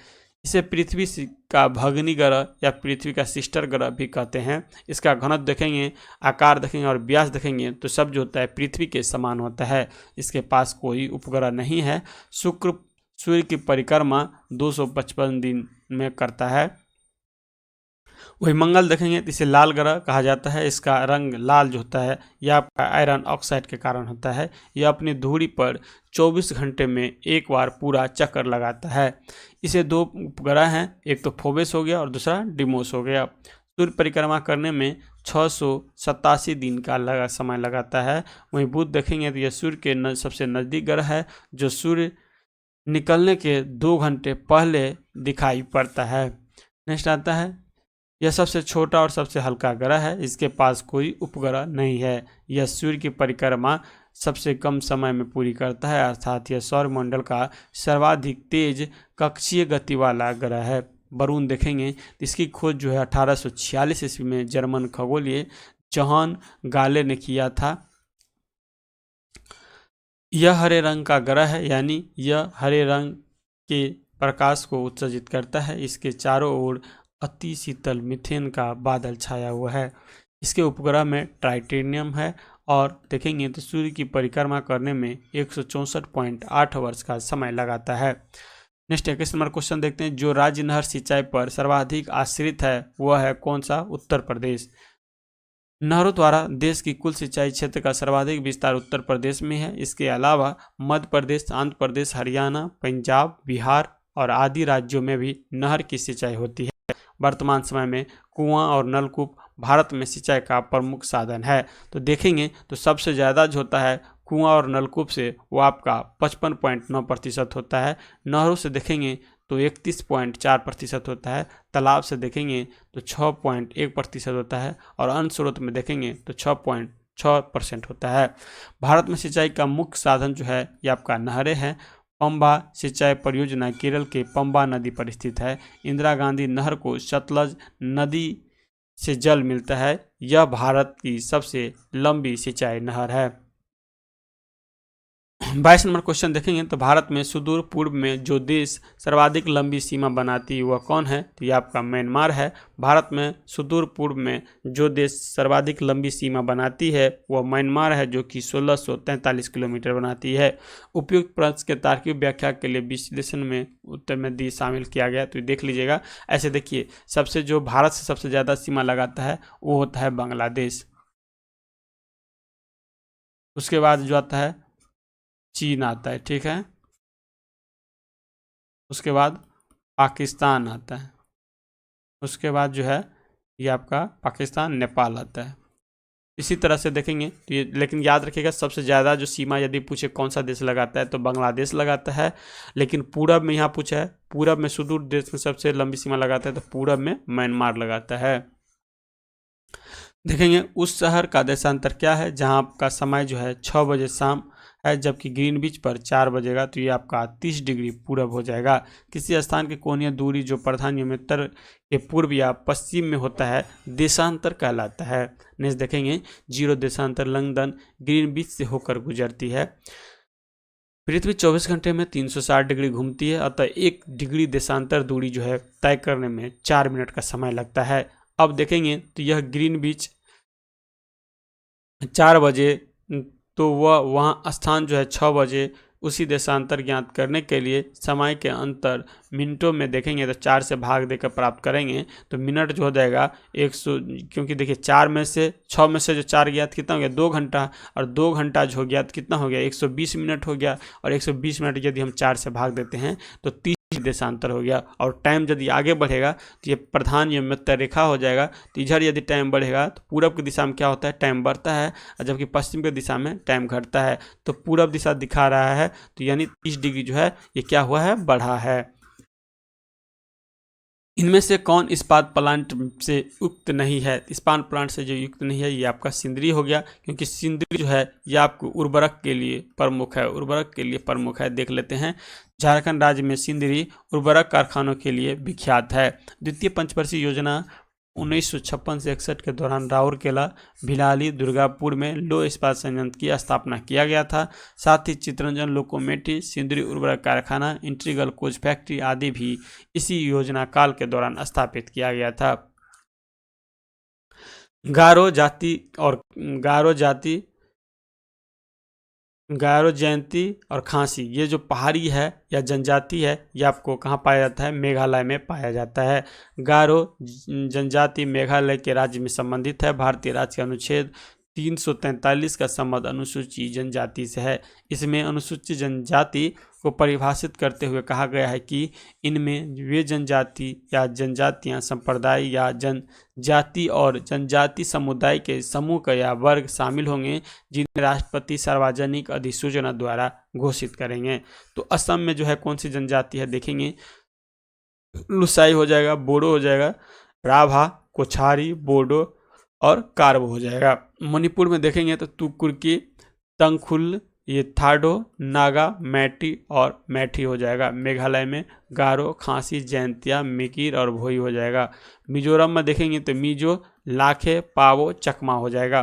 Speaker 1: इसे पृथ्वी का भगनी ग्रह या पृथ्वी का सिस्टर ग्रह भी कहते हैं। इसका घनत्व देखेंगे, आकार देखेंगे और व्यास देखेंगे तो सब जो होता है पृथ्वी के समान होता है। इसके पास कोई उपग्रह नहीं है। शुक्र सूर्य की परिक्रमा 255 दिन में करता है। वही मंगल देखेंगे तो इसे लाल ग्रह कहा जाता है। इसका रंग लाल जो होता है यह आपका आयरन ऑक्साइड के कारण होता है। यह अपनी धुरी पर 24 घंटे में एक बार पूरा चक्कर लगाता है। इसे दो उपग्रह हैं, एक तो फोबेस हो गया और दूसरा डिमोस हो गया। सूर्य परिक्रमा करने में 687 दिन का समय लगाता है। वहीं बुध देखेंगे तो यह सूर्य के सबसे नज़दीक ग्रह है जो सूर्य निकलने के 2 घंटे पहले दिखाई पड़ता है। नेक्स्ट आता है यह सबसे छोटा और सबसे हल्का ग्रह है। इसके पास कोई उपग्रह नहीं है। यह सूर्य की परिक्रमा सबसे कम समय में पूरी करता है, अर्थात यह सौरमंडल का सर्वाधिक तेज कक्षीय गति वाला ग्रह है। वरुण देखेंगे इसकी खोज जो है 1846 ईस्वी में जर्मन खगोलीय जॉन गाले ने किया था। यह हरे रंग का ग्रह है, यानी यह हरे रंग के प्रकाश को उत्सर्जित करता है। इसके चारों ओर अति शीतल मीथेन का बादल छाया हुआ है। इसके उपग्रह में टाइटेनियम है और देखेंगे तो सूर्य की परिक्रमा करने में 164.8 वर्ष का समय लगाता है। नेक्स्ट 21 नंबर क्वेश्चन देखते हैं। जो राज्य नहर सिंचाई पर सर्वाधिक आश्रित है वह है कौन सा? उत्तर प्रदेश। नहरों द्वारा देश की कुल सिंचाई क्षेत्र का सर्वाधिक विस्तार उत्तर प्रदेश में है। इसके अलावा मध्य प्रदेश, आंध्र प्रदेश, हरियाणा, पंजाब, बिहार और आदि राज्यों में भी नहर की सिंचाई होती है। वर्तमान समय में कुआं और नलकूप भारत में सिंचाई का प्रमुख साधन है। तो देखेंगे तो सबसे ज़्यादा जो होता है कुआं और नलकूप से वो आपका 55.9% होता है। नहरों से देखेंगे तो 31.4% होता है। तालाब से देखेंगे तो 6.1% होता है और अन्य स्रोत में देखेंगे तो 6.6% होता है। भारत में सिंचाई का मुख्य साधन जो है ये आपका नहरें हैं। पंबा सिंचाई परियोजना केरल के पंबा नदी पर स्थित है। इंदिरा गांधी नहर को सतलज नदी से जल मिलता है। यह भारत की सबसे लंबी सिंचाई नहर है। 22 नंबर क्वेश्चन देखेंगे तो भारत में सुदूर पूर्व में जो देश सर्वाधिक लंबी सीमा बनाती है वह कौन है? तो ये आपका म्यांमार है। भारत में सुदूर पूर्व में जो देश सर्वाधिक लंबी सीमा बनाती है वह म्यांमार है, जो कि 1643 किलोमीटर बनाती है। उपयुक्त प्रश्न के तार्किक व्याख्या के लिए विश्लेषण में उत्तर में दी शामिल किया गया, तो देख लीजिएगा। ऐसे देखिए, सबसे जो भारत से सबसे ज़्यादा सीमा लगाता है वो होता है बांग्लादेश। उसके बाद जो आता है चीन आता है, ठीक है। उसके बाद पाकिस्तान आता है। उसके बाद जो है ये आपका पाकिस्तान, नेपाल आता है। इसी तरह से देखेंगे तो ये, लेकिन याद रखिएगा सबसे ज़्यादा जो सीमा यदि पूछे कौन सा देश लगाता है तो बांग्लादेश लगाता है। लेकिन पूरब में यहाँ पूछा है, पूरब में सुदूर देश में सबसे लंबी सीमा लगाता है तो पूरब में म्यांमार लगाता है। देखेंगे उस शहर का देशांतर क्या है जहाँ आपका समय जो है 6 बजे शाम है, जबकि ग्रीनविच पर 4 बजेगा, तो ये आपका 30 डिग्री पूरब हो जाएगा। किसी स्थान की कोणीय दूरी जो प्रधान में उत्तर के पूर्व या पश्चिम में होता है देशांतर कहलाता है। नेक्स्ट देखेंगे जीरो देशांतर लंदन ग्रीनविच से होकर गुजरती है। पृथ्वी 24 घंटे में 360 डिग्री घूमती है, अतः 1 डिग्री देशांतर दूरी जो है तय करने में 4 मिनट का समय लगता है। अब देखेंगे तो यह ग्रीनविच 4 बजे, तो वह वहाँ स्थान जो है 6 बजे, उसी देशांतर ज्ञात करने के लिए समय के अंतर मिनटों में देखेंगे तो 4 से भाग देकर प्राप्त करेंगे, तो मिनट जो हो जाएगा 100, क्योंकि देखिए 4 में से 6 में से जो 4 गया तो कितना हो गया 2 घंटा, और 2 घंटा जो हो गया तो कितना हो गया 120 मिनट हो गया, और 120 मिनट यदि हम 4 से भाग देते हैं तो 30 देशांतर हो गया। और टाइम यदि आगे बढ़ेगा तो ये प्रधान यमत्तर रेखा हो जाएगा। तो इधर यदि टाइम बढ़ेगा तो पूरब की दिशा में क्या होता है टाइम बढ़ता है, और जबकि पश्चिम की दिशा में टाइम घटता है। तो पूरब दिशा दिखा रहा है, तो यानी 30 डिग्री जो है ये क्या हुआ है बढ़ा है। इनमें से कौन इस्पात प्लांट से युक्त नहीं है? इस्पात प्लांट से जो युक्त नहीं है ये आपका सिंदरी हो गया, क्योंकि सिंदरी जो है ये आपको उर्वरक के लिए प्रमुख है, उर्वरक के लिए प्रमुख है। देख लेते हैं, झारखंड राज्य में सिंदरी उर्वरक कारखानों के लिए विख्यात है। द्वितीय पंचवर्षीय योजना 1956 से 61 के दौरान राउरकेला, भिलाली, दुर्गापुर में लौह इस्पात संयंत्र की स्थापना किया गया था। साथ ही चितरंजन लोकोमेटिव, सिंदरी उर्वरक कारखाना, इंटीग्रल कोच फैक्ट्री आदि भी इसी योजना काल के दौरान स्थापित किया गया था। गारो जयंती और खांसी, ये जो पहाड़ी है या जनजाति है ये आपको कहाँ पाया जाता है? मेघालय में पाया जाता है। गारो जनजाति मेघालय के राज्य में संबंधित है। भारतीय राज्य के अनुच्छेद 343 का संबंध अनुसूचित जनजाति से है। इसमें अनुसूचित जनजाति को परिभाषित करते हुए कहा गया है कि इनमें वे जनजाति या जनजातियां, संप्रदाय या जनजाति और जनजाति समुदाय के समूह का या वर्ग शामिल होंगे जिन्हें राष्ट्रपति सार्वजनिक अधिसूचना द्वारा घोषित करेंगे। तो असम में जो है कौन सी जनजाति है देखेंगे, लुसाई हो जाएगा, बोडो हो जाएगा, राभा, कोछारी, बोडो और कारबो हो जाएगा। मणिपुर में देखेंगे तो तुकुर्की, तंगखुल, ये थाडो, नागा, मैटी और मैठी हो जाएगा। मेघालय में गारो, खासी, जैंतिया, मिकिर और भोई हो जाएगा। मिजोरम में देखेंगे तो मिजो, लाखे, पावो, चकमा हो जाएगा।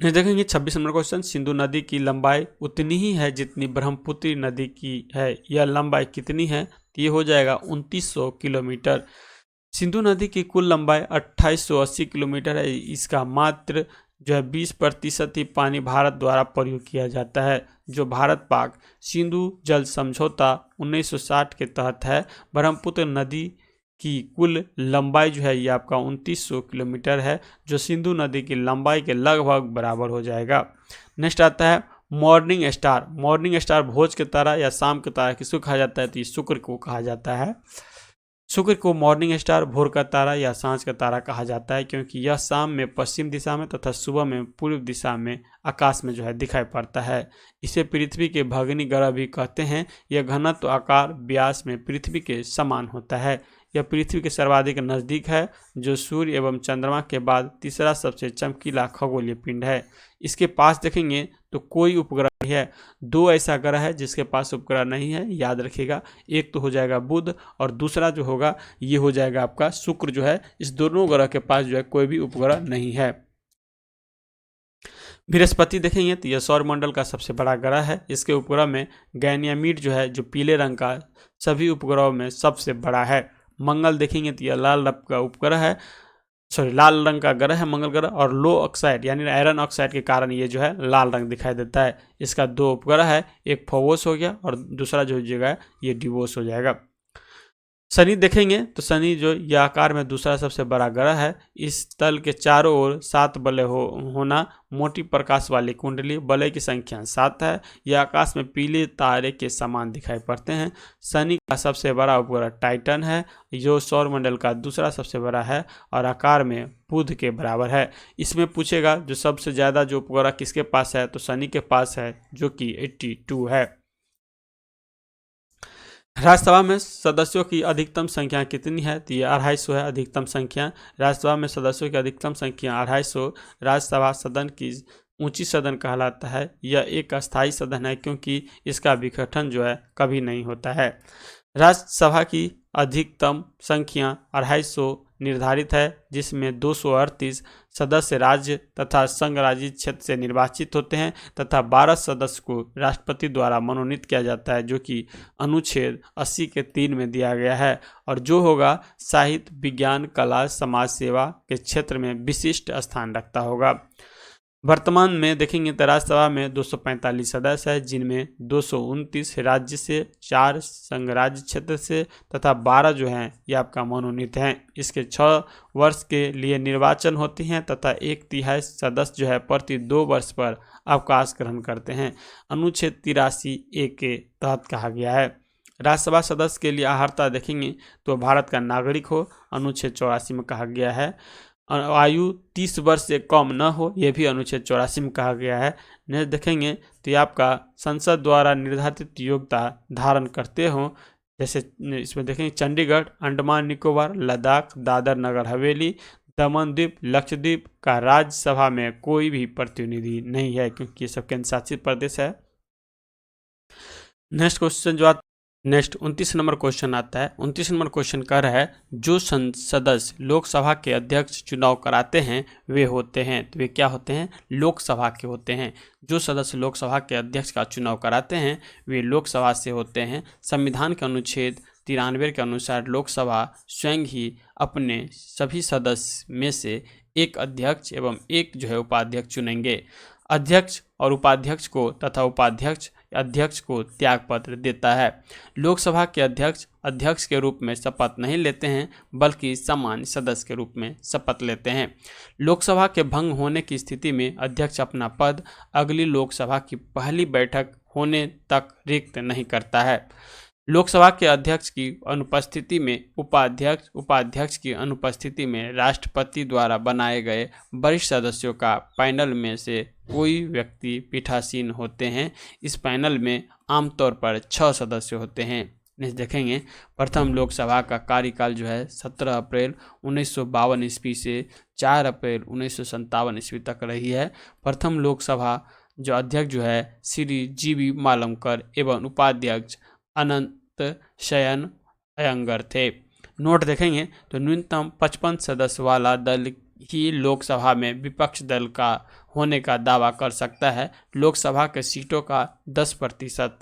Speaker 1: देखेंगे 26 नंबर क्वेश्चन, सिंधु नदी की लंबाई उतनी ही है जितनी ब्रह्मपुत्र नदी की है, यह लंबाई कितनी है? तो ये हो जाएगा 2900 किलोमीटर। सिंधु नदी की कुल लंबाई 2880 किलोमीटर है। इसका मात्र जो है 20% ही पानी भारत द्वारा प्रयोग किया जाता है। जो भारत पाक सिंधु जल समझौता 1960 के तहत है। ब्रह्मपुत्र नदी की कुल लंबाई जो है ये आपका 2900 किलोमीटर है, जो सिंधु नदी की लंबाई के लगभग बराबर हो जाएगा। नेक्स्ट आता है मॉर्निंग स्टार। मॉर्निंग स्टार भोज के तारा या शाम के तारा किसको कहा जाता है? तो ये शुक्र को कहा जाता है। शुक्र को मॉर्निंग स्टार, भोर का तारा या सांझ का तारा कहा जाता है, क्योंकि यह शाम में पश्चिम दिशा में तथा सुबह में पूर्व दिशा में आकाश में जो है दिखाई पड़ता है। इसे पृथ्वी के भगिनी ग्रह भी कहते हैं। यह घनत्व, आकार, व्यास में पृथ्वी के समान होता है। यह पृथ्वी के सर्वाधिक नज़दीक है, जो सूर्य एवं चंद्रमा के बाद तीसरा सबसे चमकीला खगोलीय पिंड है। इसके पास देखेंगे तो कोई उपग्रह नहीं है। 2 ऐसा ग्रह है जिसके पास उपग्रह नहीं है, याद रखिएगा। एक तो हो जाएगा बुध और दूसरा जो होगा ये हो जाएगा आपका शुक्र जो है। इस दोनों ग्रह के पास जो है कोई भी उपग्रह नहीं है। बृहस्पति देखेंगे तो यह सौरमंडल का सबसे बड़ा ग्रह है। इसके उपग्रह में गैनियामीड जो है, जो पीले रंग का सभी उपग्रहों में सबसे बड़ा है। मंगल देखेंगे तो यह लाल रंग का उपग्रह है, लाल रंग का ग्रह है मंगल ग्रह, और लो ऑक्साइड यानी आयरन ऑक्साइड के कारण ये जो है लाल रंग दिखाई देता है। इसका 2 उपग्रह है, एक फोबोस हो गया और दूसरा जो जगह ये डिवोस हो जाएगा। शनि देखेंगे तो शनि जो यह आकार में दूसरा सबसे बड़ा ग्रह है। इस तल के चारों ओर 7 वलय होना, मोटी प्रकाश वाली कुंडली, वलय की संख्या 7 है। यह आकाश में पीले तारे के समान दिखाई पड़ते हैं। शनि का सबसे बड़ा उपग्रह टाइटन है, जो सौरमंडल का दूसरा सबसे बड़ा है और आकार में बुध के बराबर है। इसमें पूछेगा जो सबसे ज़्यादा जो उपग्रह किसके पास है, तो शनि के पास है, जो कि 82 है। राज्यसभा में सदस्यों की अधिकतम संख्या कितनी है, तो ये 250 है अधिकतम संख्या। राज्यसभा में सदस्यों की अधिकतम संख्या 250। राज्यसभा सदन की ऊंची सदन कहलाता है। यह एक अस्थायी सदन है क्योंकि इसका विघटन जो है कभी नहीं होता है। राज्यसभा की अधिकतम संख्या 250 निर्धारित है, जिसमें 238 सदस्य राज्य तथा संघ राज्य क्षेत्र से निर्वाचित होते हैं तथा 12 सदस्य को राष्ट्रपति द्वारा मनोनीत किया जाता है, जो कि अनुच्छेद 80 के 3 में दिया गया है, और जो होगा साहित्य, विज्ञान, कला, समाज सेवा के क्षेत्र में विशिष्ट स्थान रखता होगा। वर्तमान में देखेंगे तो राज्यसभा में 245 सदस्य है, जिनमें 229 राज्य से, 4 संघ राज्य क्षेत्र से तथा 12 जो हैं ये आपका मनोनीत हैं। इसके 6 वर्ष के लिए निर्वाचन होती हैं तथा 1/3 सदस्य जो है प्रति 2 वर्ष पर अवकाश ग्रहण करते हैं। अनुच्छेद 83A के तहत कहा गया है। राज्यसभा सदस्य के लिए अर्हता देखेंगे तो भारत का नागरिक हो, अनुच्छेद 84 में कहा गया है। आयु 30 वर्ष से कम न हो, यह भी अनुच्छेद 84 में कहा गया है। नेक्स्ट देखेंगे तो ये आपका संसद द्वारा निर्धारित योग्यता धारण करते हो, जैसे इसमें देखेंगे चंडीगढ़, अंडमान निकोबार, लद्दाख, दादर नगर हवेली, दमन द्वीप, लक्षद्वीप का राज्यसभा में कोई भी प्रतिनिधि नहीं है, क्योंकि ये सब केंद्र शासित प्रदेश है। नेक्स्ट क्वेश्चन जो नेक्स्ट 29 नंबर क्वेश्चन आता है। 29 नंबर क्वेश्चन कह रहा है जो सदस्य लोकसभा के अध्यक्ष चुनाव कराते हैं वे होते हैं, तो वे क्या होते हैं, लोकसभा के होते हैं। जो सदस्य लोकसभा के अध्यक्ष का चुनाव कराते हैं वे लोकसभा से होते हैं। संविधान के अनुच्छेद 93 के अनुसार लोकसभा स्वयं ही अपने सभी सदस्य में से एक अध्यक्ष एवं एक जो है उपाध्यक्ष चुनेंगे। अध्यक्ष और उपाध्यक्ष को तथा उपाध्यक्ष अध्यक्ष को त्यागपत्र देता है। लोकसभा के अध्यक्ष के रूप में शपथ नहीं लेते हैं, बल्कि सामान्य सदस्य के रूप में शपथ लेते हैं। लोकसभा के भंग होने की स्थिति में अध्यक्ष अपना पद अगली लोकसभा की पहली बैठक होने तक रिक्त नहीं करता है। लोकसभा के अध्यक्ष की अनुपस्थिति में उपाध्यक्ष की अनुपस्थिति में राष्ट्रपति द्वारा बनाए गए वरिष्ठ सदस्यों का पैनल में से कोई व्यक्ति पीठासीन होते हैं। इस पैनल में आमतौर पर 6 सदस्य होते हैं। नेक्स्ट देखेंगे प्रथम लोकसभा का कार्यकाल जो है 17 अप्रैल 1952 ईस्वी से 4 अप्रैल 1957 ईस्वी तक रही है। प्रथम लोकसभा जो अध्यक्ष जो है श्री GV मालमकर एवं उपाध्यक्ष अनंत शयन अयंगर थे। नोट देखेंगे तो न्यूनतम 55 सदस्य वाला दल ही लोकसभा में विपक्ष दल का होने का दावा कर सकता है। लोकसभा के सीटों का 10%।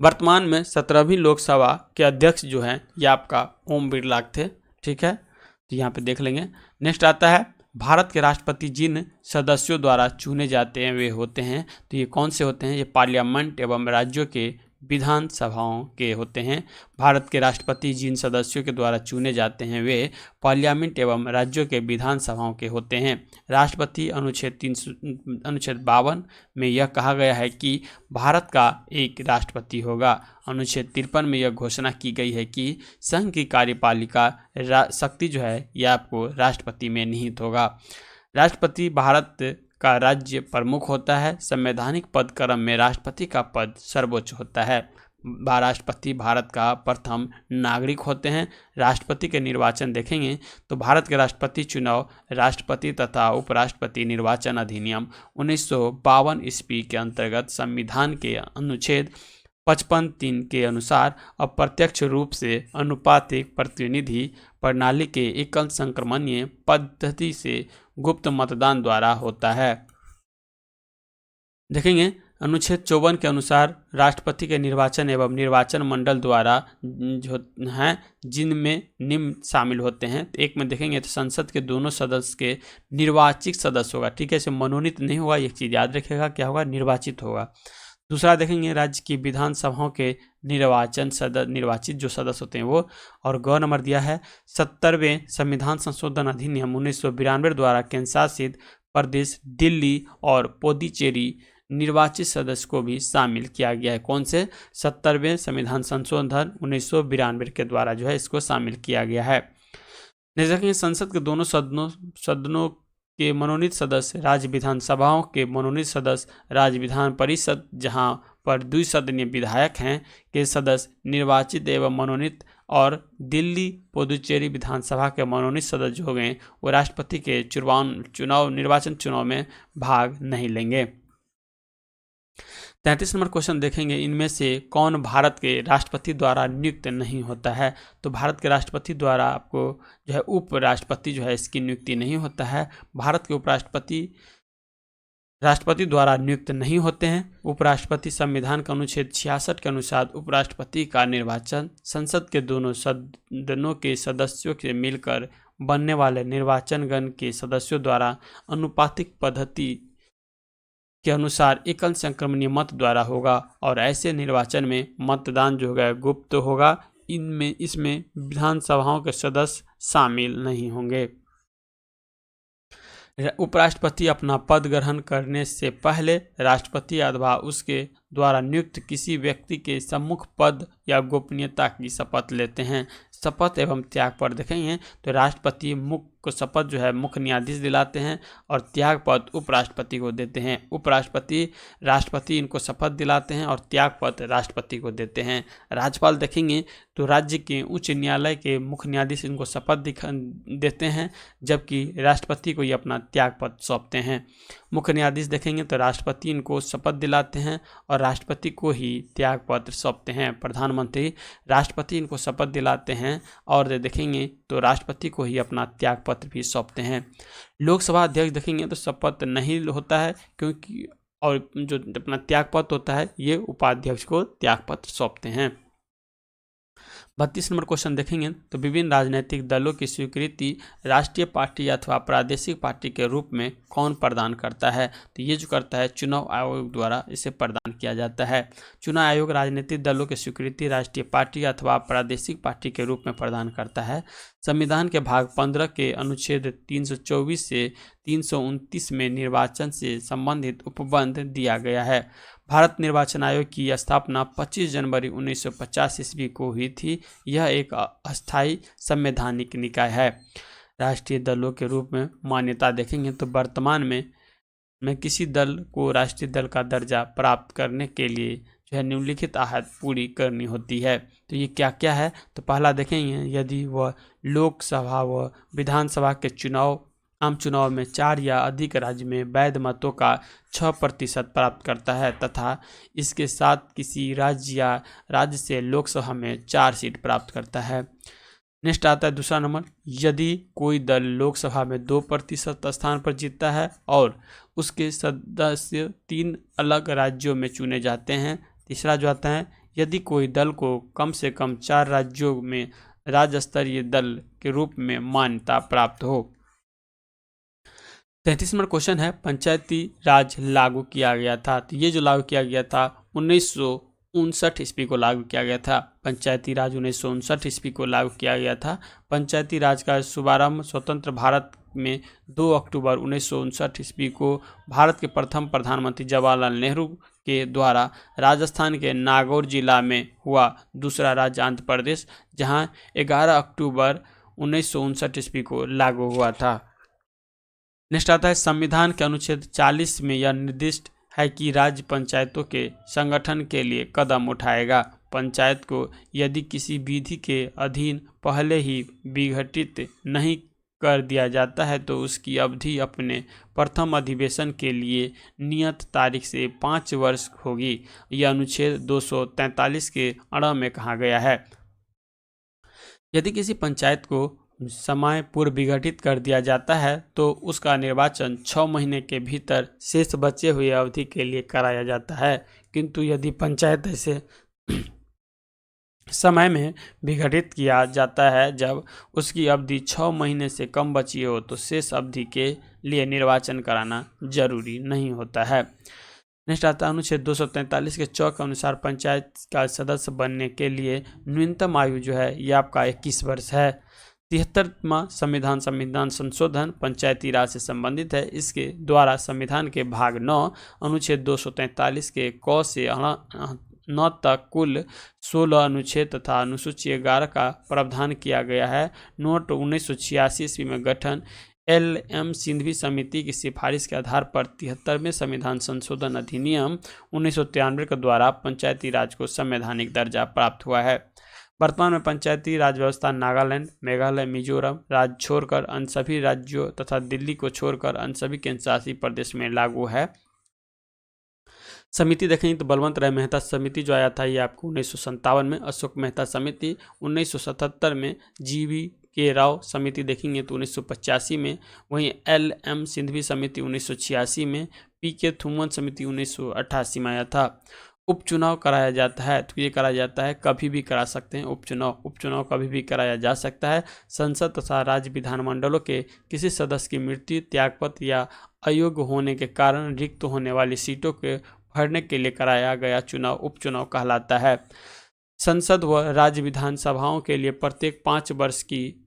Speaker 1: वर्तमान में 17वीं लोकसभा के अध्यक्ष जो हैं ये आपका ओम बिरला थे। ठीक है, तो यहाँ पे देख लेंगे। नेक्स्ट आता है भारत के राष्ट्रपति जिन सदस्यों द्वारा चुने जाते हैं वे होते हैं, तो ये कौन से होते हैं, ये पार्लियामेंट एवं राज्यों के विधानसभाओं के होते हैं। भारत के राष्ट्रपति जिन सदस्यों के द्वारा चुने जाते हैं वे पार्लियामेंट एवं राज्यों के विधानसभाओं के होते हैं। राष्ट्रपति अनुच्छेद 52 में यह कहा गया है कि भारत का एक राष्ट्रपति होगा। अनुच्छेद 53 में यह घोषणा की गई है कि संघ की कार्यपालिका शक्ति जो है यह आपको राष्ट्रपति में निहित होगा। राष्ट्रपति भारत का राज्य प्रमुख होता है। संवैधानिक पद क्रम में राष्ट्रपति का पद सर्वोच्च होता है। राष्ट्रपति भारत का प्रथम नागरिक होते हैं। राष्ट्रपति के निर्वाचन देखेंगे तो भारत के राष्ट्रपति चुनाव राष्ट्रपति तथा उपराष्ट्रपति निर्वाचन अधिनियम 1952 ईस्वी के अंतर्गत संविधान के अनुच्छेद 55(3) के अनुसार अप्रत्यक्ष रूप से अनुपातिक प्रतिनिधि प्रणाली के एकल संक्रमणीय पद्धति से गुप्त मतदान द्वारा होता है। देखेंगे अनुच्छेद 54 के अनुसार राष्ट्रपति के निर्वाचन एवं निर्वाचन मंडल द्वारा जो हैं जिनमें निम्न शामिल होते हैं। एक में देखेंगे तो संसद के दोनों सदस्य के निर्वाचित सदस्य होगा, ठीक है, इसे मनोनीत नहीं होगा, एक चीज याद रखिएगा, क्या होगा, निर्वाचित होगा। दूसरा देखेंगे राज्य की विधानसभाओं के निर्वाचित जो सदस्य होते हैं वो। और ग नंबर दिया है 70वें संविधान संशोधन अधिनियम 1992 द्वारा केंद्र शासित प्रदेश दिल्ली और पुडुचेरी निर्वाचित सदस्य को भी शामिल किया गया है। कौन से? 70वें संविधान संशोधन 1992 के द्वारा जो है इसको शामिल किया गया है। देखेंगे संसद के दोनों सदनों के मनोनीत सदस्य, राज्य विधानसभाओं के मनोनीत सदस्य, राज्य विधान परिषद जहां पर द्विसदनीय विधायक हैं के सदस्य निर्वाचित एवं मनोनीत, और दिल्ली पुडुचेरी विधानसभा के मनोनीत सदस्य जो हो गए वो राष्ट्रपति के निर्वाचन चुनाव में भाग नहीं लेंगे। 33 नंबर क्वेश्चन देखेंगे, इनमें से कौन भारत के राष्ट्रपति द्वारा नियुक्त नहीं होता है? तो भारत के राष्ट्रपति द्वारा आपको जो है उपराष्ट्रपति जो है इसकी नियुक्ति नहीं होता है। भारत के उपराष्ट्रपति राष्ट्रपति द्वारा नियुक्त नहीं होते हैं। उपराष्ट्रपति संविधान का अनुच्छेद 66 के अनुसार उपराष्ट्रपति का निर्वाचन संसद के दोनों सदनों के सदस्यों से मिलकर बनने वाले निर्वाचनगण के सदस्यों द्वारा अनुपातिक पद्धति के अनुसार एकल संक्रमणीय मत द्वारा होगा, और ऐसे निर्वाचन में मतदान जो होगा गुप्त होगा। इसमें विधानसभाओं के सदस्य शामिल नहीं होंगे। उपराष्ट्रपति अपना पद ग्रहण करने से पहले राष्ट्रपति अथवा उसके द्वारा नियुक्त किसी व्यक्ति के सम्मुख पद या गोपनीयता की शपथ लेते हैं। शपथ एवं त्याग पर देखेंगे तो राष्ट्रपति मुख्य शपथ जो है मुख्य न्यायाधीश दिलाते हैं और त्याग पद उपराष्ट्रपति को देते हैं। राष्ट्रपति इनको शपथ दिलाते हैं और त्याग पद राष्ट्रपति को देते हैं। राज्यपाल देखेंगे तो राज्य के उच्च न्यायालय के मुख्य न्यायाधीश इनको शपथ देते हैं, जबकि राष्ट्रपति को ये अपना त्याग पद सौंपते हैं। मुख्य न्यायाधीश देखेंगे तो राष्ट्रपति इनको शपथ दिलाते हैं और राष्ट्रपति को ही त्याग पत्र सौंपते हैं। प्रधानमंत्री राष्ट्रपति इनको शपथ दिलाते हैं और देखेंगे तो राष्ट्रपति को ही अपना त्याग पत्र भी सौंपते हैं। लोकसभा अध्यक्ष देखेंगे तो शपथ नहीं होता है, क्योंकि और जो अपना त्याग पत्र होता है ये उपाध्यक्ष को त्याग पत्र सौंपते हैं। 32 नंबर क्वेश्चन देखेंगे तो विभिन्न राजनीतिक दलों की स्वीकृति राष्ट्रीय पार्टी अथवा प्रादेशिक पार्टी के रूप में कौन प्रदान करता है? तो ये जो करता है चुनाव आयोग द्वारा इसे प्रदान किया जाता है। चुनाव आयोग राजनीतिक दलों की स्वीकृति राष्ट्रीय पार्टी अथवा प्रादेशिक पार्टी के रूप में प्रदान करता है। संविधान के भाग 15 के अनुच्छेद 324 से 329 में निर्वाचन से संबंधित उपबंध दिया गया है। भारत निर्वाचन आयोग की स्थापना 25 जनवरी 1950 ईस्वी को हुई थी। यह एक अस्थायी संवैधानिक निकाय है। राष्ट्रीय दलों के रूप में मान्यता देखेंगे तो वर्तमान में किसी दल को राष्ट्रीय दल का दर्जा प्राप्त करने के लिए जो है निम्नलिखित आहत पूरी करनी होती है। तो ये क्या क्या है? तो पहला देखेंगे, यदि वह लोकसभा व विधानसभा के आम चुनाव में 4 या अधिक राज्य में वैध मतों का 6% प्राप्त करता है तथा इसके साथ किसी राज्य या राज्य से लोकसभा में 4 सीट प्राप्त करता है। नेक्स्ट आता है दूसरा नंबर, यदि कोई दल लोकसभा में 2% स्थान पर जीतता है और उसके सदस्य 3 अलग राज्यों में चुने जाते हैं। तीसरा जो आता है, यदि कोई दल को कम से कम 4 राज्यों में राज्य स्तरीय दल के रूप में मान्यता प्राप्त हो। 33 नंबर क्वेश्चन है, पंचायती राज लागू किया गया था। तो ये जो लागू किया गया था 1959 ईस्वी को लागू किया गया था। पंचायती राज 1959 ईस्वी को लागू किया गया था। पंचायती राज का शुभारंभ स्वतंत्र भारत में 2 अक्टूबर 1959 ईस्वी को भारत के प्रथम प्रधानमंत्री जवाहरलाल नेहरू के द्वारा राजस्थान के नागौर जिला में हुआ। दूसरा राज्य आंध्र प्रदेश, जहां 11 अक्टूबर 1959 ईस्वी को लागू हुआ था। नेक्स्ट आता है, संविधान के अनुच्छेद 40 में यह निर्दिष्ट है कि राज्य पंचायतों के संगठन के लिए कदम उठाएगा। पंचायत को यदि किसी विधि के अधीन पहले ही विघटित नहीं कर दिया जाता है तो उसकी अवधि अपने प्रथम अधिवेशन के लिए नियत तारीख से 5 वर्ष होगी। यह अनुच्छेद 243 के 8 में कहा गया है। यदि किसी पंचायत को समय पूर्व विघटित कर दिया जाता है तो उसका निर्वाचन 6 महीने के भीतर शेष बचे हुए अवधि के लिए कराया जाता है। किंतु यदि पंचायत ऐसे समय में विघटित किया जाता है जब उसकी अवधि 6 महीने से कम बची हो तो शेष अवधि के लिए निर्वाचन कराना जरूरी नहीं होता है। नेक्स्ट आता है अनुच्छेद 243 के 4 के अनुसार पंचायत का सदस्य बनने के लिए न्यूनतम आयु जो है ये आपका 21 वर्ष है। 73वां संविधान संशोधन पंचायती राज से संबंधित है। इसके द्वारा संविधान के भाग 9 अनुच्छेद 243 के क से 9 तक कुल 16 अनुच्छेद तथा अनुसूची 11 का प्रावधान किया गया है। नोट 1986 ईस्वी में गठन LM सिंघवी समिति की सिफारिश के आधार पर 73वें संविधान संशोधन अधिनियम 1993 के द्वारा पंचायती राज को संवैधानिक दर्जा प्राप्त हुआ है। वर्तमान में पंचायती राज व्यवस्था नागालैंड, मेघालय, मिजोरम राज्य छोड़कर अन्य सभी राज्यों तथा दिल्ली को छोड़कर अन्य सभी केंद्र शासित प्रदेश में लागू है। समिति देखेंगे तो बलवंत राय मेहता समिति जो आया था ये आपको 1957 में, अशोक मेहता समिति 1977 में, GV के राव समिति देखेंगे तो 1985 में, वहीं LM सिंघवी समिति 1986 में, PK थुमन समिति 1988 में आया था। उपचुनाव कराया जाता है तो ये कराया जाता है, कभी भी करा सकते हैं उपचुनाव कभी भी कराया जा सकता है। संसद तथा राज्य विधानमंडलों के किसी सदस्य की मृत्यु, त्यागपत्र या अयोग्य होने के कारण रिक्त होने वाली सीटों के भरने के लिए कराया गया चुनाव उपचुनाव कहलाता है। संसद व राज्य विधानसभाओं के लिए प्रत्येक 5 वर्ष की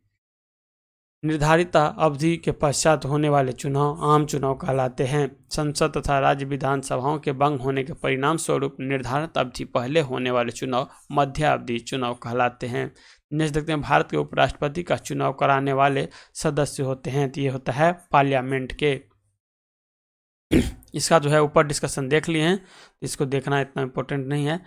Speaker 1: निर्धारित अवधि के पश्चात होने वाले चुनाव आम चुनाव कहलाते हैं। संसद तथा राज्य विधानसभाओं के भंग होने के परिणाम स्वरूप निर्धारित अवधि पहले होने वाले चुनाव मध्यावधि चुनाव कहलाते हैं। नेक्स्ट देखते हैं भारत के उपराष्ट्रपति का चुनाव कराने वाले सदस्य होते हैं तो ये होता है पार्लियामेंट के। इसका जो है ऊपर डिस्कशन देख लिए हैं, इसको देखना इतना इम्पोर्टेंट नहीं है।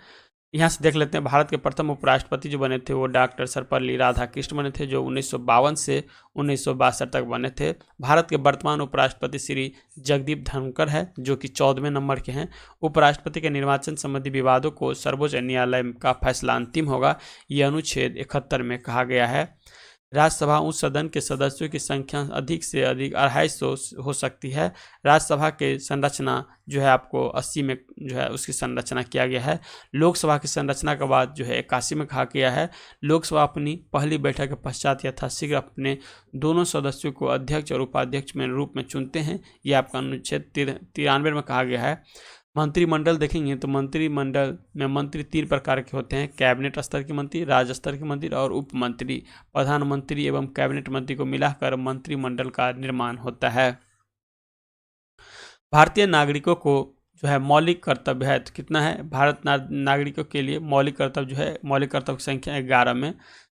Speaker 1: यहाँ से देख लेते हैं भारत के प्रथम उपराष्ट्रपति जो बने थे वो डॉक्टर सर्वपल्ली राधाकृष्ण बने थे जो 1952 से 1962 तक बने थे। भारत के वर्तमान उपराष्ट्रपति श्री जगदीप धनखड़ है जो कि 14वें नंबर के हैं। उपराष्ट्रपति के निर्वाचन संबंधी विवादों को सर्वोच्च न्यायालय का फैसला अंतिम होगा, ये अनुच्छेद 71 में कहा गया है। राज्यसभा उस सदन के सदस्यों की संख्या अधिक से अधिक 250 हो सकती है। राज्यसभा के संरचना जो है आपको 80 में जो है उसकी संरचना किया गया है। लोकसभा की संरचना के बाद जो है 81 में कहा गया है। लोकसभा अपनी पहली बैठक के पश्चात यथाशीघ्र अपने दोनों सदस्यों को अध्यक्ष और उपाध्यक्ष में रूप में चुनते हैं, ये आपका अनुच्छेद 93 में कहा गया है। मंत्रिमंडल देखेंगे तो मंत्रिमंडल में मंत्री 3 प्रकार के होते हैं, कैबिनेट स्तर के मंत्री, राज्य स्तर के मंत्री और उप मंत्री। प्रधानमंत्री एवं कैबिनेट मंत्री को मिलाकर मंत्रिमंडल का निर्माण होता है। भारतीय नागरिकों को जो है मौलिक कर्तव्य है तो कितना है, भारत नागरिकों के लिए मौलिक कर्तव्य जो है, मौलिक कर्तव्य की संख्या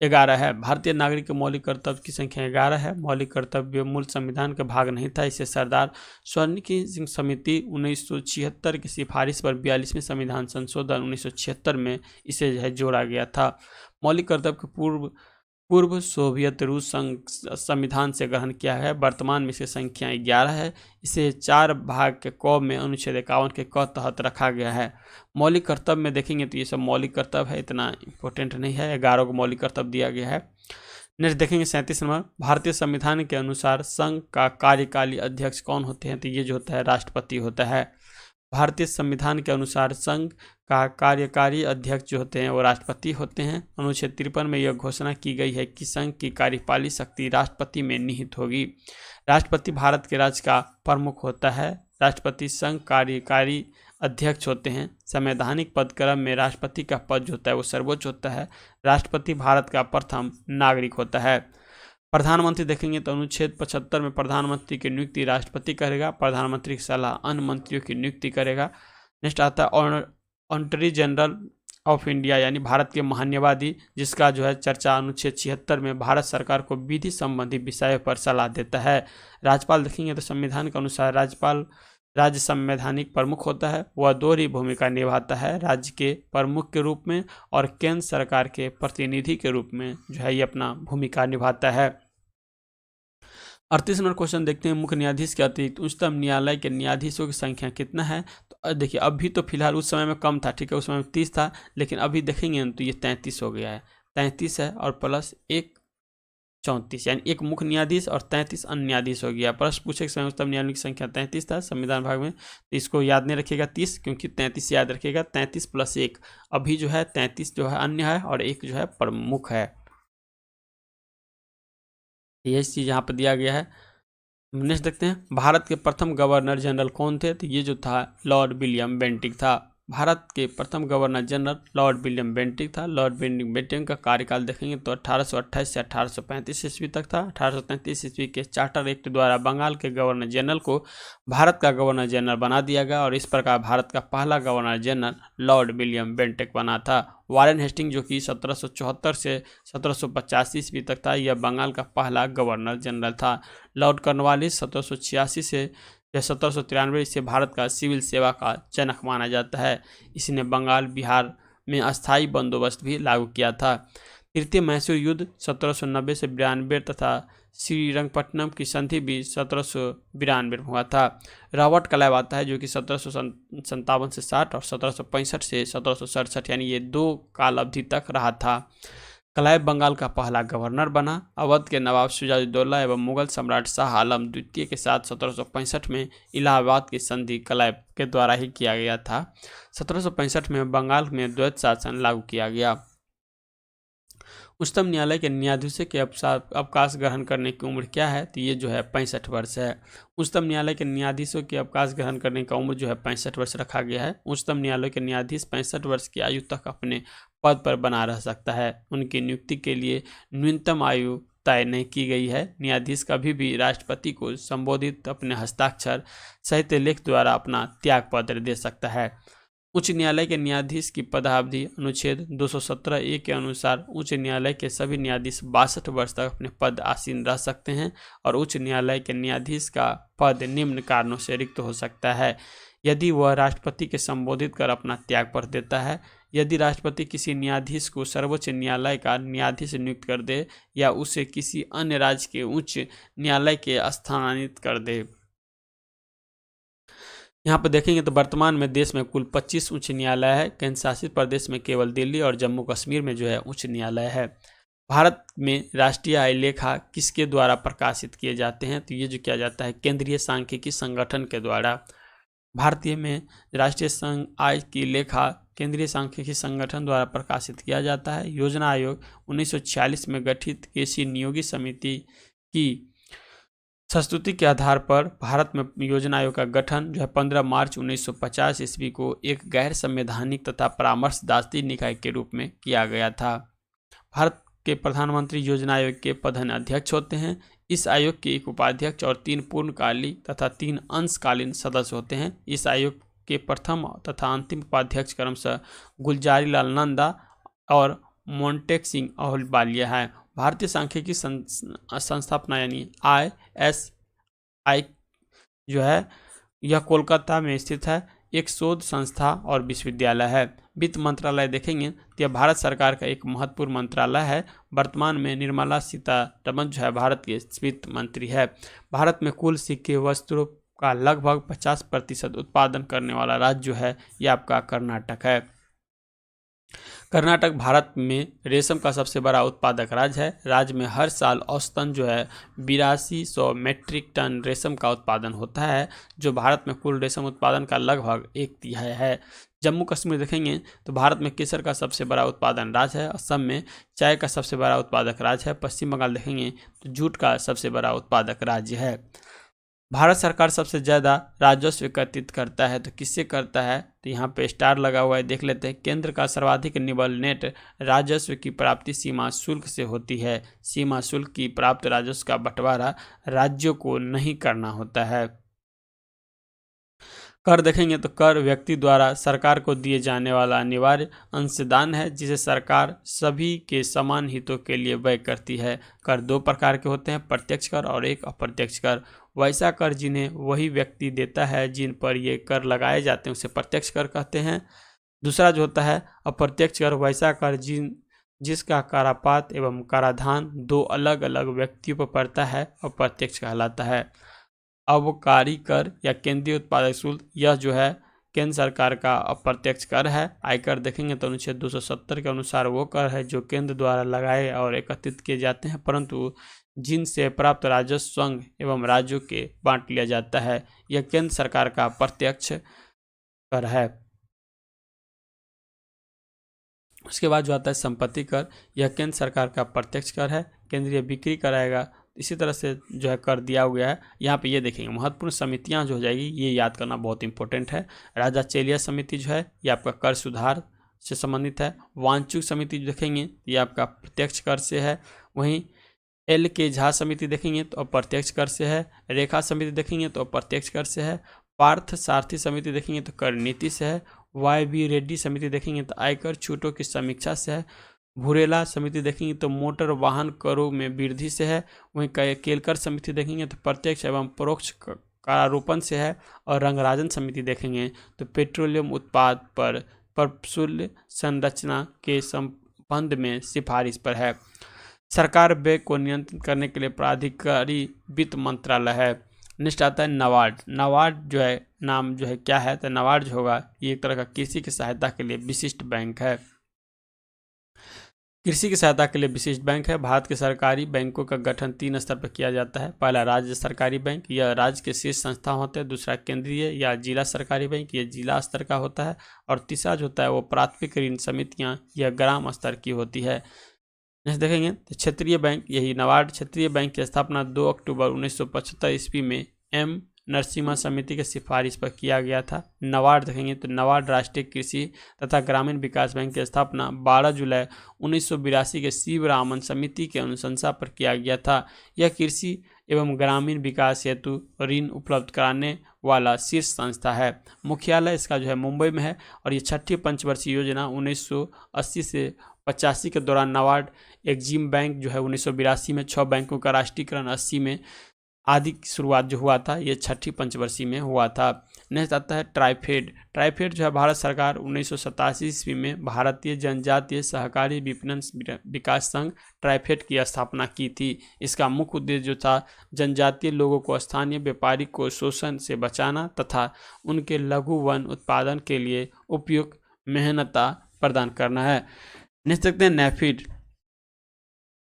Speaker 1: 11 है। भारतीय नागरिक के मौलिक कर्तव्य की संख्या 11 है। मौलिक कर्तव्य मूल संविधान का भाग नहीं था, इसे सरदार स्वर्णिकी सिंह समिति 1976 की सिफारिश पर 42वें संविधान संशोधन 1976 में इसे जो है जोड़ा गया था। मौलिक कर्तव्य के पूर्व सोवियत रूस संविधान से ग्रहण किया है। वर्तमान में इसकी संख्या 11 है। इसे 4 भाग के क में अनुच्छेद 51 के क तहत रखा गया है। मौलिक कर्तव्य में देखेंगे तो ये सब मौलिक कर्तव्य है, इतना इम्पोर्टेंट नहीं है। 11 को मौलिक कर्तव्य दिया गया है। नेक्स्ट देखेंगे 37 नंबर, भारतीय संविधान के अनुसार संघ का कार्यकारी अध्यक्ष कौन होते हैं तो ये जो होता है राष्ट्रपति होता है। भारतीय संविधान के अनुसार संघ का कार्यकारी अध्यक्ष जो होते हैं वो राष्ट्रपति होते हैं। अनुच्छेद 53 में यह घोषणा की गई है कि संघ की कार्यपालिक शक्ति राष्ट्रपति में निहित होगी। राष्ट्रपति भारत के राज्य का प्रमुख होता है। राष्ट्रपति संघ कार्यकारी अध्यक्ष होते हैं। संवैधानिक पदक्रम में राष्ट्रपति का पद जो होता है वो सर्वोच्च होता है। राष्ट्रपति भारत का प्रथम नागरिक होता है। प्रधानमंत्री देखेंगे तो अनुच्छेद 75 में प्रधानमंत्री की नियुक्ति राष्ट्रपति करेगा, प्रधानमंत्री की सलाह अन्य मंत्रियों की नियुक्ति करेगा। नेक्स्ट आता है ऑनरेटरी जनरल ऑफ इंडिया यानी भारत के महान्यवादी, जिसका जो है चर्चा अनुच्छेद 76 में भारत सरकार को विधि संबंधी विषयों पर सलाह देता है। राज्यपाल देखेंगे तो संविधान के अनुसार राज्यपाल राज्य संवैधानिक प्रमुख होता है। वह दोहरी भूमिका निभाता है, राज्य के प्रमुख के रूप में और केंद्र सरकार के प्रतिनिधि के रूप में जो है ये अपना भूमिका निभाता है। 38 नंबर क्वेश्चन देखते हैं, मुख्य न्यायाधीश के अतिरिक्त उच्चतम न्यायालय के न्यायाधीशों की संख्या कितना है। तो देखिए अभी तो फिलहाल उस समय में कम था, ठीक है, उस समय में 30 था, लेकिन अभी देखेंगे तो ये 33 हो गया है। 33 है और प्लस 1 34, यानी एक मुख्य न्यायाधीश और 33 अन्य न्यायाधीश हो गया। प्रश्न पूछे स्वयं उच्चतम न्यायालय की संख्या 33 था संविधान भाग में, तो इसको याद नहीं रखिएगा 30, क्योंकि 33 याद रखिएगा। 33 + 1 अभी जो है 33 जो है अन्य है और एक जो है प्रमुख है। यही चीज यहाँ पर दिया गया है। नेक्स्ट देखते हैं, भारत के प्रथम गवर्नर जनरल कौन थे? तो ये जो था लॉर्ड विलियम बेंटिक था। भारत के प्रथम governor general Lord William Bentinck था। लॉर्ड विलियम बेंटिक का कार्यकाल देखेंगे तो 1828 से 1835 ईस्वी तक था। 1833 ईस्वी के चार्टर एक्ट द्वारा बंगाल के गवर्नर जनरल को भारत का गवर्नर जनरल बना दिया गया और इस प्रकार भारत का पहला governor general Lord William Bentinck बना था। वारेन हेस्टिंग जो कि 1774 से 1785 ईस्वी तक था, यह बंगाल का पहला गवर्नर जनरल था। लॉर्ड कॉर्नवालिस 1786 से 1793 से भारत का सिविल सेवा का जनक माना जाता है। इसने बंगाल बिहार में अस्थायी बंदोबस्त भी लागू किया था। तृतीय मैसूर युद्ध 1790 से 92 तथा श्रीरंगपट्टनम की संधि भी 1792 में हुआ था। रॉबर्ट क्लाइव आता है जो कि 1757 से 60 और 1765 से 1767 यानी ये 2 काल अवधि तक रहा था। क्लाइव बंगाल का पहला गवर्नर बना। अवध के नवाब सिराजुद्दौला एवं मुगल सम्राट शाह आलम द्वितीय के साथ 1765 में इलाहाबाद की संधि क्लाइव के द्वारा ही किया गया था। 1765 में बंगाल में द्वैत शासन लागू किया गया। उच्चतम न्यायालय के न्यायाधीशों के अवकाश ग्रहण करने की उम्र क्या है? तो ये जो है 65 वर्ष है। उच्चतम न्यायालय के न्यायाधीशों के अवकाश ग्रहण करने का उम्र जो है 65 वर्ष रखा गया है। उच्चतम न्यायालय के न्यायाधीश 65 वर्ष की आयु तक अपने पद पर बना रह सकता है। उनकी नियुक्ति के लिए न्यूनतम आयु तय नहीं की गई है। न्यायाधीश कभी भी राष्ट्रपति को संबोधित अपने हस्ताक्षर सहित लेख द्वारा अपना त्यागपत्र दे सकता है। उच्च न्यायालय के न्यायाधीश की पदावधि अनुच्छेद 217A के अनुसार उच्च न्यायालय के सभी न्यायाधीश 62 वर्ष तक अपने पद आसीन रह सकते हैं और उच्च न्यायालय के न्यायाधीश का पद निम्न कारणों से रिक्त हो सकता है: यदि वह राष्ट्रपति के संबोधित कर अपना त्यागपत्र देता है, यदि राष्ट्रपति किसी न्यायाधीश को सर्वोच्च न्यायालय का न्यायाधीश नियुक्त कर दे या उसे किसी अन्य राज्य के उच्च न्यायालय के स्थानांतरित कर दे। यहाँ पर देखेंगे तो वर्तमान में देश में कुल 25 उच्च न्यायालय है। केंद्र शासित प्रदेश में केवल दिल्ली और जम्मू कश्मीर में जो है उच्च न्यायालय है। भारत में राष्ट्रीय आय लेखा किसके द्वारा प्रकाशित किए जाते हैं? तो ये जो किया जाता है केंद्रीय सांख्यिकी संगठन के द्वारा। भारतीय में राष्ट्रीय आय की लेखा केंद्रीय सांख्यिकी संगठन द्वारा प्रकाशित किया जाता है। योजना आयोग 1946 में गठित केसी नियोगी समिति की संस्तुति के आधार पर भारत में योजना आयोग का गठन जो है 15 मार्च 1950 ईस्वी को एक गैर संवैधानिक तथा परामर्शदात्री निकाय के रूप में किया गया था। भारत के प्रधानमंत्री योजना आयोग के प्रधान अध्यक्ष होते हैं। इस आयोग के एक उपाध्यक्ष और 3 पूर्णकालिक तथा 3 अंशकालीन सदस्य होते हैं। इस आयोग के प्रथम तथा अंतिम उपाध्यक्ष क्रमशः गुलजारी लाल नंदा और मोंटेक सिंह अहलुवालिया है। भारतीय सांख्यिकी संस्थापना यानी ISI जो है यह कोलकाता में स्थित है। एक शोध संस्था और विश्वविद्यालय है। वित्त मंत्रालय देखेंगे तो यह भारत सरकार का एक महत्वपूर्ण मंत्रालय है। वर्तमान में निर्मला सीतारमण जो है भारत के वित्त मंत्री है। भारत में कुल सिक्के वस्त्रों का लगभग 50% उत्पादन करने वाला राज्य जो है यह आपका कर्नाटक है। कर्नाटक भारत में रेशम का सबसे बड़ा उत्पादक राज्य है। राज्य में हर साल औसतन जो है 8200 मीट्रिक टन रेशम का उत्पादन होता है, जो भारत में कुल रेशम उत्पादन का लगभग 1/3 है। जम्मू कश्मीर देखेंगे तो भारत में केसर का सबसे बड़ा उत्पादन राज्य है। असम में चाय का सबसे बड़ा उत्पादक राज्य है। पश्चिम बंगाल देखेंगे तो जूट का सबसे बड़ा उत्पादक राज्य है। भारत सरकार सबसे ज़्यादा राजस्व एकत्रित करता है तो किससे करता है? तो यहाँ पे स्टार लगा हुआ है, देख लेते हैं। केंद्र का सर्वाधिक निबल नेट राजस्व की प्राप्ति सीमा शुल्क से होती है। सीमा शुल्क की प्राप्त राजस्व का बंटवारा राज्यों को नहीं करना होता है। कर देखेंगे तो कर व्यक्ति द्वारा सरकार को दिए जाने वाला अनिवार्य अंशदान है, जिसे सरकार सभी के समान हितों के लिए व्यय करती है। कर 2 प्रकार के होते हैं, प्रत्यक्ष कर और एक अप्रत्यक्ष कर। वैसा कर जिन्हें वही व्यक्ति देता है जिन पर ये कर लगाए जाते हैं उसे प्रत्यक्ष कर कहते हैं। दूसरा जो होता है अप्रत्यक्ष कर, वैसा कर जिसका करापात एवं कराधान 2 अलग अलग व्यक्तियों पर पड़ता है, अप्रत्यक्ष कहलाता है। अबकारी कर या केंद्रीय उत्पादक शुल्क, यह जो है केंद्र सरकार का अप्रत्यक्ष कर है। आयकर देखेंगे तो अनुच्छेद 270 के अनुसार वो कर है जो केंद्र द्वारा लगाए और एकत्रित किए जाते हैं, परंतु जिनसे प्राप्त राजस्व संघ एवं राज्यों के बांट लिया जाता है। यह केंद्र सरकार का प्रत्यक्ष कर है। उसके बाद जो आता है संपत्ति कर, यह केंद्र सरकार का प्रत्यक्ष कर है, केंद्रीय बिक्री कराएगा। इसी तरह से जो है कर दिया गया है। यहाँ पे ये देखेंगे महत्वपूर्ण समितियाँ जो हो जाएगी, ये याद करना बहुत इंपॉर्टेंट है। राजा चेलिया समिति जो है ये आपका कर सुधार से संबंधित है। वांचुक समिति जो देखेंगे ये आपका प्रत्यक्ष कर से है। वहीं एल के झा समिति देखेंगे तो अप्रत्यक्ष कर से है। रेखा समिति देखेंगे तो अप्रत्यक्ष कर से है। पार्थ सारथी समिति देखेंगे तो कर नीति से है। वाई बी रेड्डी समिति देखेंगे तो आयकर छूटों की समीक्षा से है। भूरेला समिति देखेंगे तो मोटर वाहन करों में वृद्धि से है। वहीं केलकर समिति देखेंगे तो प्रत्यक्ष एवं परोक्ष करारोपण से है। और रंगराजन समिति देखेंगे तो पेट्रोलियम उत्पाद पर प्रशुल्क संरचना के संबंध में सिफारिश पर है। सरकार व्यय को नियंत्रित करने के लिए प्राधिकारी वित्त मंत्रालय है। नेक्स्ट आता है नाबार्ड। नाबार्ड जो है नाम जो है क्या है, तो नाबार्ड जो होगा ये एक तरह का कृषि की सहायता के लिए विशिष्ट बैंक है। कृषि की सहायता के लिए विशिष्ट बैंक है। भारत के सरकारी बैंकों का गठन 3 स्तर पर किया जाता है। पहला राज्य सरकारी बैंक, यह राज्य के शीर्ष संस्था होते हैं। दूसरा केंद्रीय या जिला सरकारी बैंक, यह जिला स्तर का होता है। और तीसरा जो होता है वो प्राथमिक ऋण समितियाँ, यह ग्राम स्तर की होती है। नेक्स्ट देखेंगे तो क्षेत्रीय बैंक, यही नाबार्ड क्षेत्रीय बैंक की स्थापना 2 अक्टूबर 1975 ईस्वी में एम नरसिम्हा समिति के सिफारिश पर किया गया था। नाबार्ड देखेंगे तो नाबार्ड राष्ट्रीय कृषि तथा ग्रामीण विकास बैंक की स्थापना 12 जुलाई 1982 के शिवरामन समिति के अनुशंसा पर किया गया था। यह कृषि एवं ग्रामीण विकास हेतु ऋण उपलब्ध कराने वाला शीर्ष संस्था है। मुख्यालय इसका जो है मुंबई में है। और ये 6ठी पंचवर्षीय योजना 1980 से 85 के दौरान नाबार्ड एग्जिम बैंक जो है 1982 में, 6 बैंकों का राष्ट्रीयकरण 80 में आदि की शुरुआत जो हुआ था, ये 6ठी पंचवर्षीय में हुआ था। नेक्स्ट आता है ट्राइफेड। ट्राइफेड जो है भारत सरकार 1987 ईस्वी में भारतीय जनजातीय सहकारी विपणन विकास संघ ट्राइफेड की स्थापना की थी। इसका मुख्य उद्देश्य जो था जनजातीय लोगों को स्थानीय व्यापारी को शोषण से बचाना तथा उनके लघु वन उत्पादन के लिए उपयुक्त मेहनता प्रदान करना है। नेक्स्ट देखते हैं नेफीड।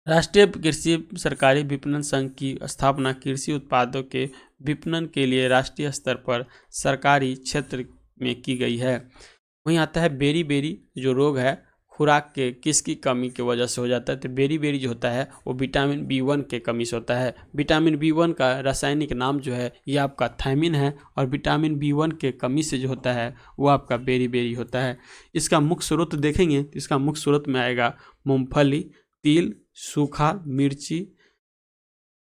Speaker 1: राष्ट्रीय कृषि सरकारी विपणन संघ की स्थापना कृषि उत्पादों के विपणन के लिए राष्ट्रीय स्तर पर सरकारी क्षेत्र में की गई है। वहीं आता है बेरी बेरी जो रोग है खुराक के किसकी कमी की वजह से हो जाता है, तो बेरी बेरी जो होता है वो विटामिन B1 के कमी से होता है। विटामिन B1 का रासायनिक नाम जो है ये आपका थायमिन है। और विटामिन B1 के कमी से जो होता है वो आपका बेरी बेरी होता है। इसका मुख्य स्रोत देखेंगे तो इसका मुख्य स्रोत में आएगा मूंगफली, तिल, सूखा मिर्ची,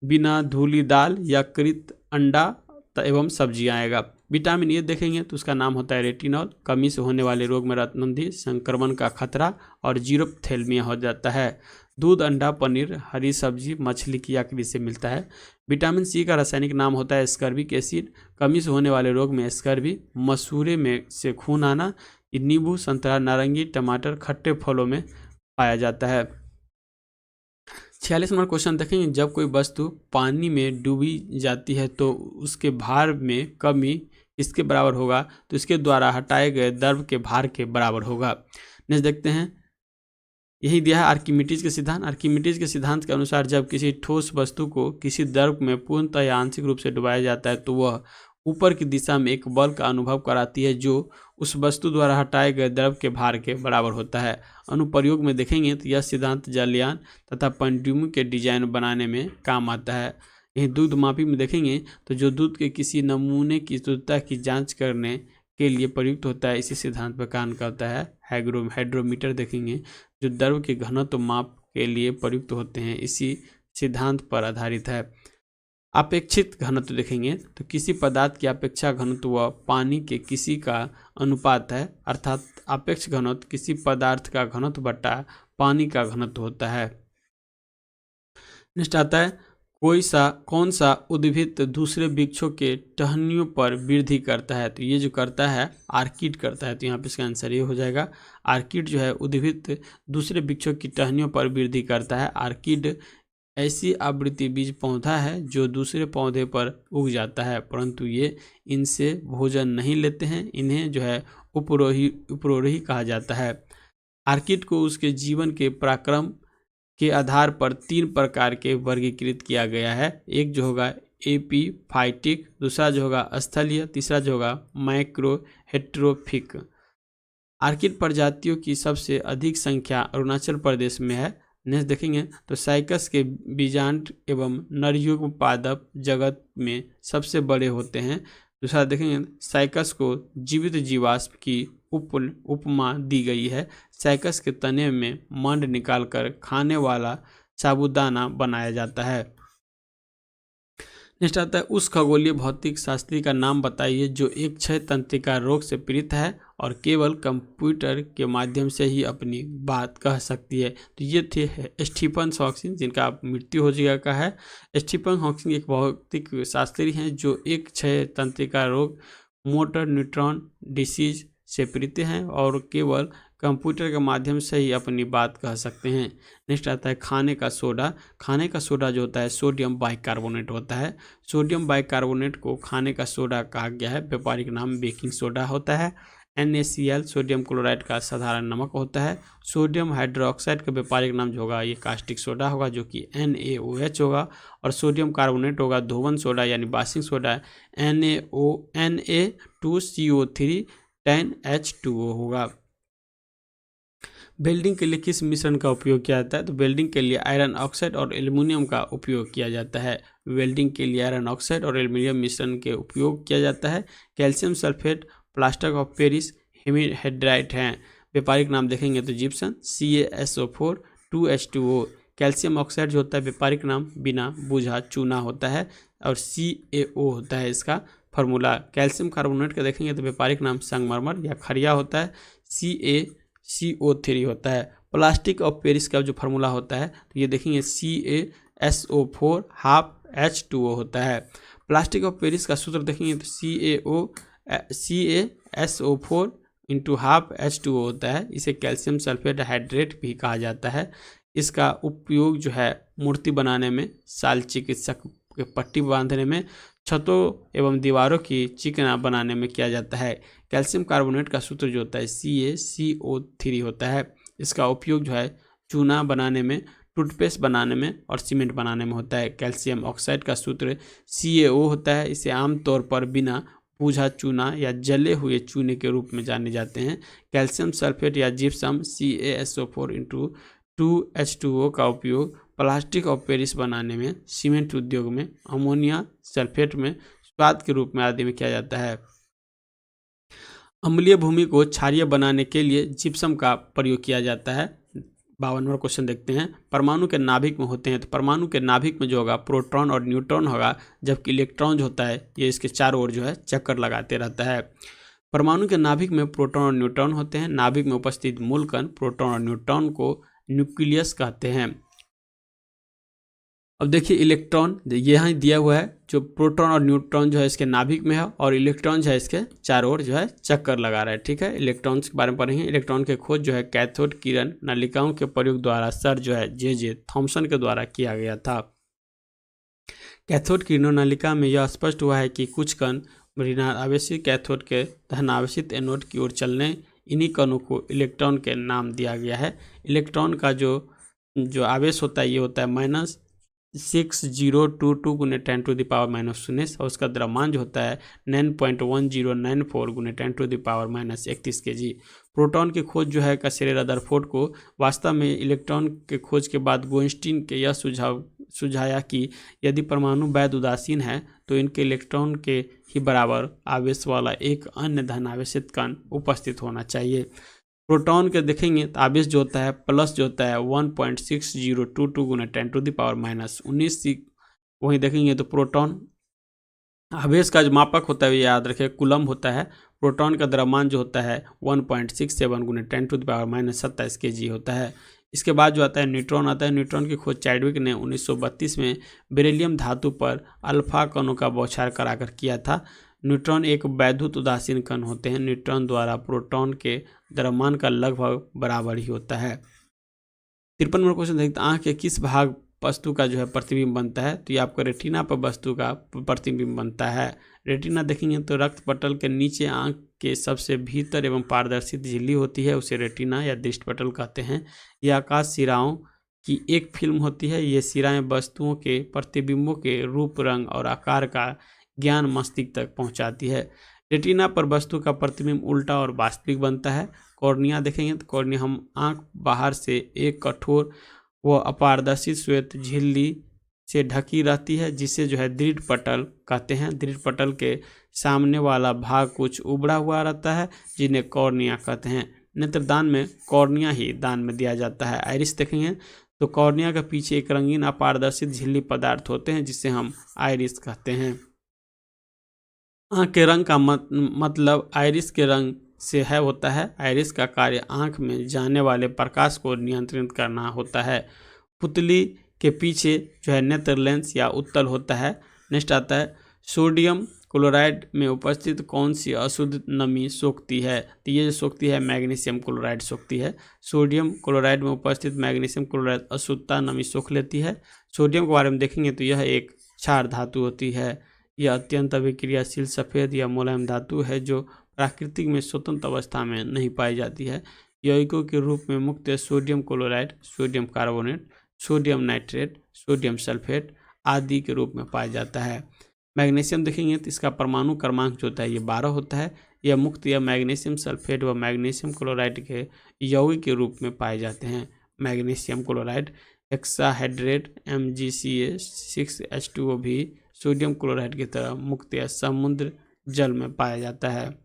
Speaker 1: बिना धुली दाल, यकृत, अंडा एवं सब्जियां आएगा। विटामिन ए देखेंगे तो उसका नाम होता है रेटिनॉल। कमी से होने वाले रोग में रत्नंधी संक्रमण का खतरा और जीरोप्थेल्मिया हो जाता है। दूध, अंडा, पनीर, हरी सब्जी, मछली की आकृति से मिलता है। विटामिन सी का रासायनिक नाम होता है स्कर्बिक एसिड। कमी से होने वाले रोग में स्कर्बी, मसूरे में से खून आना, नींबू, संतरा, नारंगी, टमाटर, खट्टे फलों में पाया जाता है। 46 नंबर क्वेश्चन देखेंगे। जब कोई वस्तु पानी में डूबी जाती है तो उसके भार में कमी किसके बराबर होगा, तो इसके द्वारा हटाए गए द्रव के भार के बराबर होगा। नेक्स्ट देखते हैं, यही दिया है आर्किमिडीज के सिद्धांत। आर्किमिडीज के सिद्धांत के अनुसार जब किसी ठोस वस्तु को किसी द्रव में पूर्णतः या आंशिक रूप से डुबाया जाता है तो वह ऊपर की दिशा में एक बल का अनुभव कराती है जो उस वस्तु द्वारा हटाए गए द्रव के भार के बराबर होता है। अनुप्रयोग में देखेंगे तो यह सिद्धांत जलयान तथा पनडुब्बी के डिजाइन बनाने में काम आता है। यही दूध मापी में देखेंगे तो जो दूध के किसी नमूने की शुद्धता की जांच करने के लिए प्रयुक्त होता है, इसी सिद्धांत पर काम करता है। हाइड्रोमीटर देखेंगे जो द्रव के घनत्व माप के लिए प्रयुक्त होते हैं, इसी सिद्धांत पर आधारित है। अपेक्षित घनत्व देखेंगे तो किसी पदार्थ की अपेक्षा घनत्व व पानी के किसी का अनुपात है, अर्थात अपेक्ष घनत्व किसी पदार्थ का घनत्व बटा पानी का घनत्व होता है। नेक्स्ट आता है कौन सा उद्भिद दूसरे वृक्षों के टहनियों पर वृद्धि करता है, तो ये जो करता है आर्किड करता है। तो यहाँ पे इसका आंसर ये हो जाएगा। आर्किड जो है उद्भिद दूसरे वृक्षों की टहनियों पर वृद्धि करता है। आर्किड ऐसी आवृत्ति बीज पौधा है जो दूसरे पौधे पर उग जाता है, परंतु ये इनसे भोजन नहीं लेते हैं। इन्हें जो है उपरोही कहा जाता है। आर्किड को उसके जीवन के पराक्रम के आधार पर 3 प्रकार के वर्गीकृत किया गया है। एक जो होगा एपीफाइटिक, दूसरा जो होगा स्थलीय, तीसरा जो होगा माइक्रो हेट्रोफिक। आर्किड प्रजातियों की सबसे अधिक संख्या अरुणाचल प्रदेश में है। नेक्स्ट देखेंगे तो साइकस के बीजांड एवं नरयुग्म पादप जगत में सबसे बड़े होते हैं। दूसरा देखेंगे साइकस को जीवित जीवाश्म की उपमा दी गई है। साइकस के तने में मंड निकालकर खाने वाला साबूदाना बनाया जाता है। नेक्स्ट आता है उस खगोलीय भौतिक शास्त्री का नाम बताइए जो एक क्षय तंत्रिका रोग से पीड़ित है और केवल कंप्यूटर के माध्यम से ही अपनी बात कह सकती है। तो ये थे स्टीफन हॉकिंग, जिनका मृत्यु हो चुका है। स्टीफन हॉकिंग एक भौतिक शास्त्री हैं जो एक क्षय तंत्रिका रोग मोटर न्यूट्रॉन डिसीज से पीड़ित हैं और केवल कंप्यूटर के माध्यम से ही अपनी बात कह सकते हैं। नेक्स्ट आता है खाने का सोडा। खाने का सोडा जो होता है सोडियम बाइकार्बोनेट होता है। सोडियम बाइकार्बोनेट को खाने का सोडा कहा गया है। व्यापारिक नाम बेकिंग सोडा होता है। NaCl सोडियम क्लोराइड का साधारण नमक होता है। सोडियम हाइड्रोक्साइड का व्यापारिक नाम जो होगा ये कास्टिक सोडा होगा जो कि NaOH होगा। और सोडियम कार्बोनेट होगा धोवन सोडा यानी बासिंग सोडा Na2CO3 10H2O होगा। वेल्डिंग के लिए किस मिश्रण का उपयोग किया जाता है? तो वेल्डिंग के लिए आयरन ऑक्साइड और एल्युमिनियम का उपयोग किया जाता है। वेल्डिंग के लिए आयरन ऑक्साइड और एल्युमिनियम मिश्रण के उपयोग किया जाता है। Calcium sulphate, plaster of Paris, hemihydrate हैं। व्यापारिक नाम देखेंगे तो gypsum, CaSO4 2H2O। Calcium oxide जो होता है व्यापारिक नाम बिना बूझा चूना होता है और CaO होता है इसका फार्मूला। कैल्शियम कार्बोनेट का देखेंगे तो व्यापारिक नाम संगमरमर या खरिया होता है। CaCO3 होता है। प्लास्टिक ऑफ पेरिस का जो फार्मूला होता है तो ये देखेंगे CaSO4 ½ H2O होता है। प्लास्टिक ऑफ पेरिस का सूत्र देखेंगे तो CaSO4 × ½ H2O होता है। इसे कैल्शियम सल्फेट हाइड्रेट भी कहा जाता है। इसका उपयोग जो है मूर्ति बनाने में, शाल चिकित्सक के पट्टी बांधने में, छतों एवं दीवारों की चिकना बनाने में किया जाता है। कैल्शियम कार्बोनेट का सूत्र जो होता है CaCO3 होता है। इसका उपयोग जो है चूना बनाने में, टूथपेस्ट बनाने में और सीमेंट बनाने में होता है। कैल्शियम ऑक्साइड का सूत्र CaO होता है। इसे आमतौर पर बिना बूझा चूना या जले हुए चूने के रूप में जाने जाते हैं। कैल्शियम सल्फेट या जिप्सम CaSO4 × 2H2O का उपयोग प्लास्टिक ऑफ पेरिस बनाने में, सीमेंट उद्योग में, अमोनिया सल्फेट में, स्वाद के रूप में आदि में किया जाता है। अम्लीय भूमि को क्षारीय बनाने के लिए जिप्सम का प्रयोग किया जाता है। 52वां क्वेश्चन देखते हैं। परमाणु के नाभिक में होते हैं तो परमाणु के नाभिक में जो होगा प्रोटॉन और न्यूट्रॉन होगा, जबकि इलेक्ट्रॉन जो होता है ये इसके चारों ओर जो है चक्कर लगाते रहता है। परमाणु के नाभिक में प्रोटॉन और न्यूट्रॉन होते हैं। नाभिक में उपस्थित मूल कण प्रोटॉन और न्यूट्रॉन को न्यूक्लियस कहते हैं। अब देखिए इलेक्ट्रॉन यहाँ दिया हुआ है, जो प्रोटॉन और न्यूट्रॉन जो है इसके नाभिक में है और इलेक्ट्रॉन जो है इसके चारों ओर जो है चक्कर लगा रहा है। ठीक है, इलेक्ट्रॉन्स के बारे में पढ़ेंगे। इलेक्ट्रॉन के खोज जो है कैथोड किरण नलिकाओं के प्रयोग द्वारा सर जो है J.J. थॉमसन के द्वारा किया गया था। कैथोड किरणों नलिका में यह स्पष्ट हुआ है कि कुछ कण ऋणात्मक आवेशित कैथोड के धनावेशित एनोड की ओर चलने, इन्हीं कणों को इलेक्ट्रॉन के नाम दिया गया है। इलेक्ट्रॉन का जो आवेश होता है ये होता है -6022 × 10⁻⁻⁰ और उसका द्रव्यमान जो होता है 9.1094 × 10⁻31 kg। प्रोटॉन की खोज जो है कसेरे रदरफोर्ड को वास्तव में इलेक्ट्रॉन के खोज के बाद गोइंस्टीन के यह सुझाया कि यदि परमाणु वैध उदासीन है तो इनके इलेक्ट्रॉन के ही बराबर आवेश वाला एक अन्य धनावेशित कण उपस्थित होना चाहिए। प्रोटॉन के देखेंगे तो आवेश जो होता है प्लस जो होता है 1.6022 × 10⁻⁻19। वहीं देखेंगे तो प्रोटॉन आवेश का जो मापक होता है याद रखें कूलम होता है। प्रोटॉन का द्रव्यमान जो होता है 1.67 × 10⁻⁻27 kg होता है। इसके बाद जो आता है न्यूट्रॉन आता है। न्यूट्रॉन की खोज चैडविक ने 1932 में बेरिलियम धातु पर अल्फा कणों का बौछार कराकर किया था। न्यूट्रॉन एक वैद्युत उदासीन कण होते हैं। न्यूट्रॉन द्वारा प्रोटॉन के द्रव्यमान का लगभग बराबर ही होता है। 53वां क्वेश्चन देखते हैं। आंख के किस भाग वस्तु का जो है प्रतिबिंब बनता है, तो ये आपको रेटिना पर वस्तु का प्रतिबिंब बनता है। रेटिना देखेंगे तो रक्त पटल के नीचे आंख के सबसे भीतर एवं पारदर्शी झिल्ली होती है, उसे रेटिना या दृष्टि पटल कहते हैं। यह आकाश सिराओं की एक फिल्म होती है। ये सिराएं वस्तुओं के प्रतिबिंबों के रूप, रंग और आकार का ज्ञान मस्तिष्क तक पहुंचाती है। रेटिना पर वस्तु का प्रतिबिंब उल्टा और वास्तविक बनता है। कॉर्निया देखेंगे तो कॉर्निया हम आंख बाहर से एक कठोर व अपारदर्शी श्वेत झिल्ली से ढकी रहती है, जिसे जो है दृढ़ पटल कहते हैं। दृढ़ पटल के सामने वाला भाग कुछ उबड़ा हुआ रहता है, जिन्हें कॉर्निया कहते हैं। नेत्रदान में कॉर्निया ही दान में दिया जाता है। आइरिस देखेंगे तो कॉर्निया के पीछे एक रंगीन अपारदर्शी झिल्ली पदार्थ होते हैं, जिसे हम आइरिस कहते हैं। आंख के रंग का मतलब आइरिस के रंग से है होता है। आइरिस का कार्य आंख में जाने वाले प्रकाश को नियंत्रित करना होता है। पुतली के पीछे जो है नेत्र लेंस या उत्तल होता है। नेक्स्ट आता है सोडियम क्लोराइड में उपस्थित कौन सी अशुद्ध नमी सोखती है, तो ये जो सोखती है मैग्नीशियम क्लोराइड सोखती है। सोडियम क्लोराइड में उपस्थित मैग्नीशियम क्लोराइड अशुद्धता नमी सोख लेती है। सोडियम के बारे में देखेंगे तो यह एक क्षार धातु होती है। यह अत्यंत अभिक्रियाशील सफ़ेद या मुलायम धातु है, जो प्राकृतिक में स्वतंत्र अवस्था में नहीं पाई जाती है। यौगिकों के रूप में मुख्य sodium chloride, sodium carbonate, sodium nitrate, sodium sulphate आदि के रूप में पाया जाता है। मैग्नीशियम देखेंगे तो इसका परमाणु क्रमांक जो होता है ये 12 होता है। यह मुक्त या मैग्नीशियम सल्फेट व मैग्नीशियम क्लोराइड के यौगिक के रूप में पाए जाते हैं। मैग्नीशियम क्लोराइड हेक्साहेड्रेट MgCa6H2O भी सोडियम क्लोराइड की तरह मुक्त या समुद्र जल में पाया जाता है।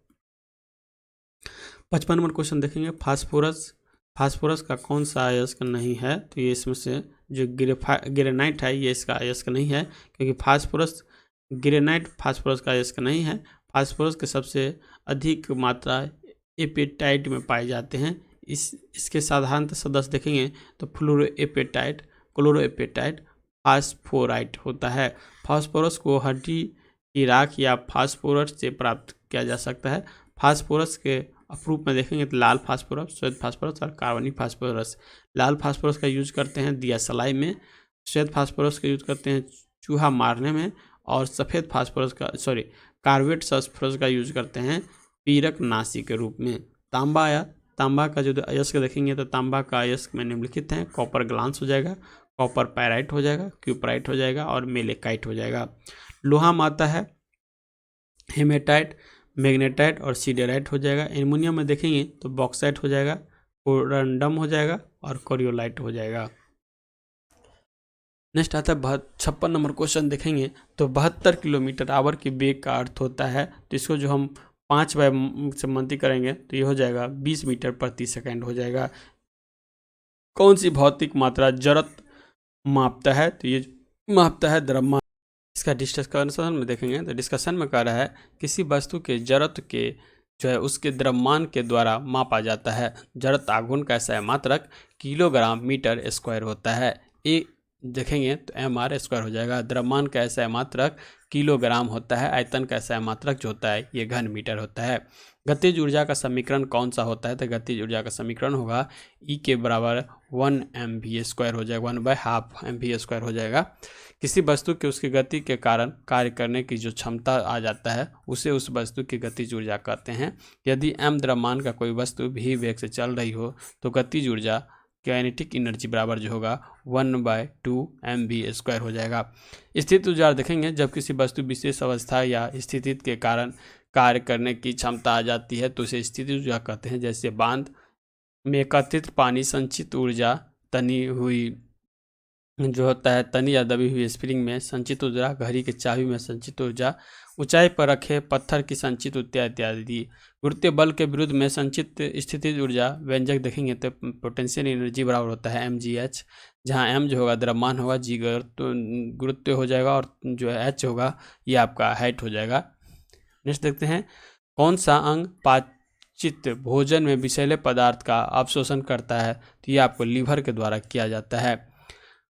Speaker 1: 55 नंबर क्वेश्चन देखेंगे फास्फोरस का कौन सा अयस्क नहीं है, तो ये इसमें से जो ग्रेनाइट है ये इसका अयस्क नहीं है, क्योंकि ग्रेनाइट फास्फोरस का अयस्क नहीं है। फास्फोरस के सबसे अधिक मात्रा एपेटाइट में पाए जाते हैं। इसके साधारणतः सदस्य देखेंगे तो फ्लोरोएपेटाइट, क्लोरोएपेटाइट, फास्फोराइट होता है। फास्फोरस को हड्डी की राख या फास्फोरस से प्राप्त किया जा सकता है। फास्फोरस के अप्रूप में देखेंगे तो लाल फास्फोरस, श्वेत फास्फोरस और कार्बनिक फास्फोरस। लाल फास्फोरस का यूज करते हैं दिया सलाई में, श्वेत फास्फोरस का यूज करते हैं चूहा मारने में, और सफ़ेद फास्फोरस का कार्बेट फास्फोरस का यूज करते हैं पीरक नाशी के रूप में। तांबा का जो अयस्क देखेंगे तो तांबा का अयस्क में निम्नलिखित हैं। कॉपर ग्लांस हो जाएगा, कॉपर पायराइट हो जाएगा, क्यूपराइट हो जाएगा और मेलेकाइट हो जाएगा। लोहा में आता है हेमेटाइट, मैग्नेटाइट और सीडेराइट हो जाएगा। एल्युमिनियम में देखेंगे तो बॉक्साइट हो जाएगा, कोरंडम हो जाएगा और कोरियोलाइट हो जाएगा। नेक्स्ट आता है 56 नंबर क्वेश्चन देखेंगे तो 72 किलोमीटर आवर की वेग का अर्थ होता है, तो इसको जो हम 5 बाय से मल्टी करेंगे तो ये हो जाएगा 20 मीटर प्रति सेकंड हो जाएगा। कौन सी भौतिक मात्रा जड़त्व मापता है, तो ये मापता है द्रव्यमान। इसका डिस्कशन में देखेंगे तो डिस्कशन में कह रहा है किसी वस्तु के जड़त्व के जो है उसके द्रव्यमान के द्वारा मापा जाता है। जड़त्व आघूर्ण का ऐसा मात्रक किलोग्राम मीटर स्क्वायर होता है। ए देखेंगे तो mr² हो जाएगा। द्रव्यमान का ऐसा मात्रक किलोग्राम होता है। आयतन का ऐसा मात्रक जो होता है ये घन मीटर होता है। गतिज ऊर्जा का समीकरण कौन सा होता है, तो गतिज ऊर्जा का समीकरण होगा E के बराबर 1 mv² हो जाएगा, 1/2 mv² हो जाएगा। किसी वस्तु के उसकी गति के कारण कार्य करने की जो क्षमता आ जाता है उसे उस वस्तु की गतिज ऊर्जा कहते हैं। यदि m द्रव्यमान का कोई वस्तु भी वेग से चल रही हो तो गतिज ऊर्जा काइनेटिक एनर्जी बराबर जो होगा 1/2 mv² हो जाएगा। स्थित ऊर्जा देखेंगे जब किसी वस्तु विशेष अवस्था या स्थिति के कारण कार्य करने की क्षमता आ जाती है तो उसे स्थिति ऊर्जा कहते हैं। जैसे बांध में एकत्रित पानी संचित ऊर्जा, तनी हुई जो होता है तनी या दबी हुई स्प्रिंग में संचित ऊर्जा, घड़ी के चाबी में संचित ऊर्जा, ऊंचाई पर रखे पत्थर की संचित ऊर्जा इत्यादि। गुरुत्वीय बल के विरुद्ध में संचित स्थितिज ऊर्जा व्यंजक देखेंगे तो पोटेंशियल एनर्जी बराबर होता है mgh, जहां m जो होगा द्रव्यमान होगा, g गुरुत्व हो जाएगा और जो है h होगा ये आपका हाइट हो जाएगा। नेक्स्ट देखते हैं कौन सा अंग पाचित भोजन में विषैले पदार्थ का अवशोषण करता है, तो ये आपको लीवर के द्वारा किया जाता है।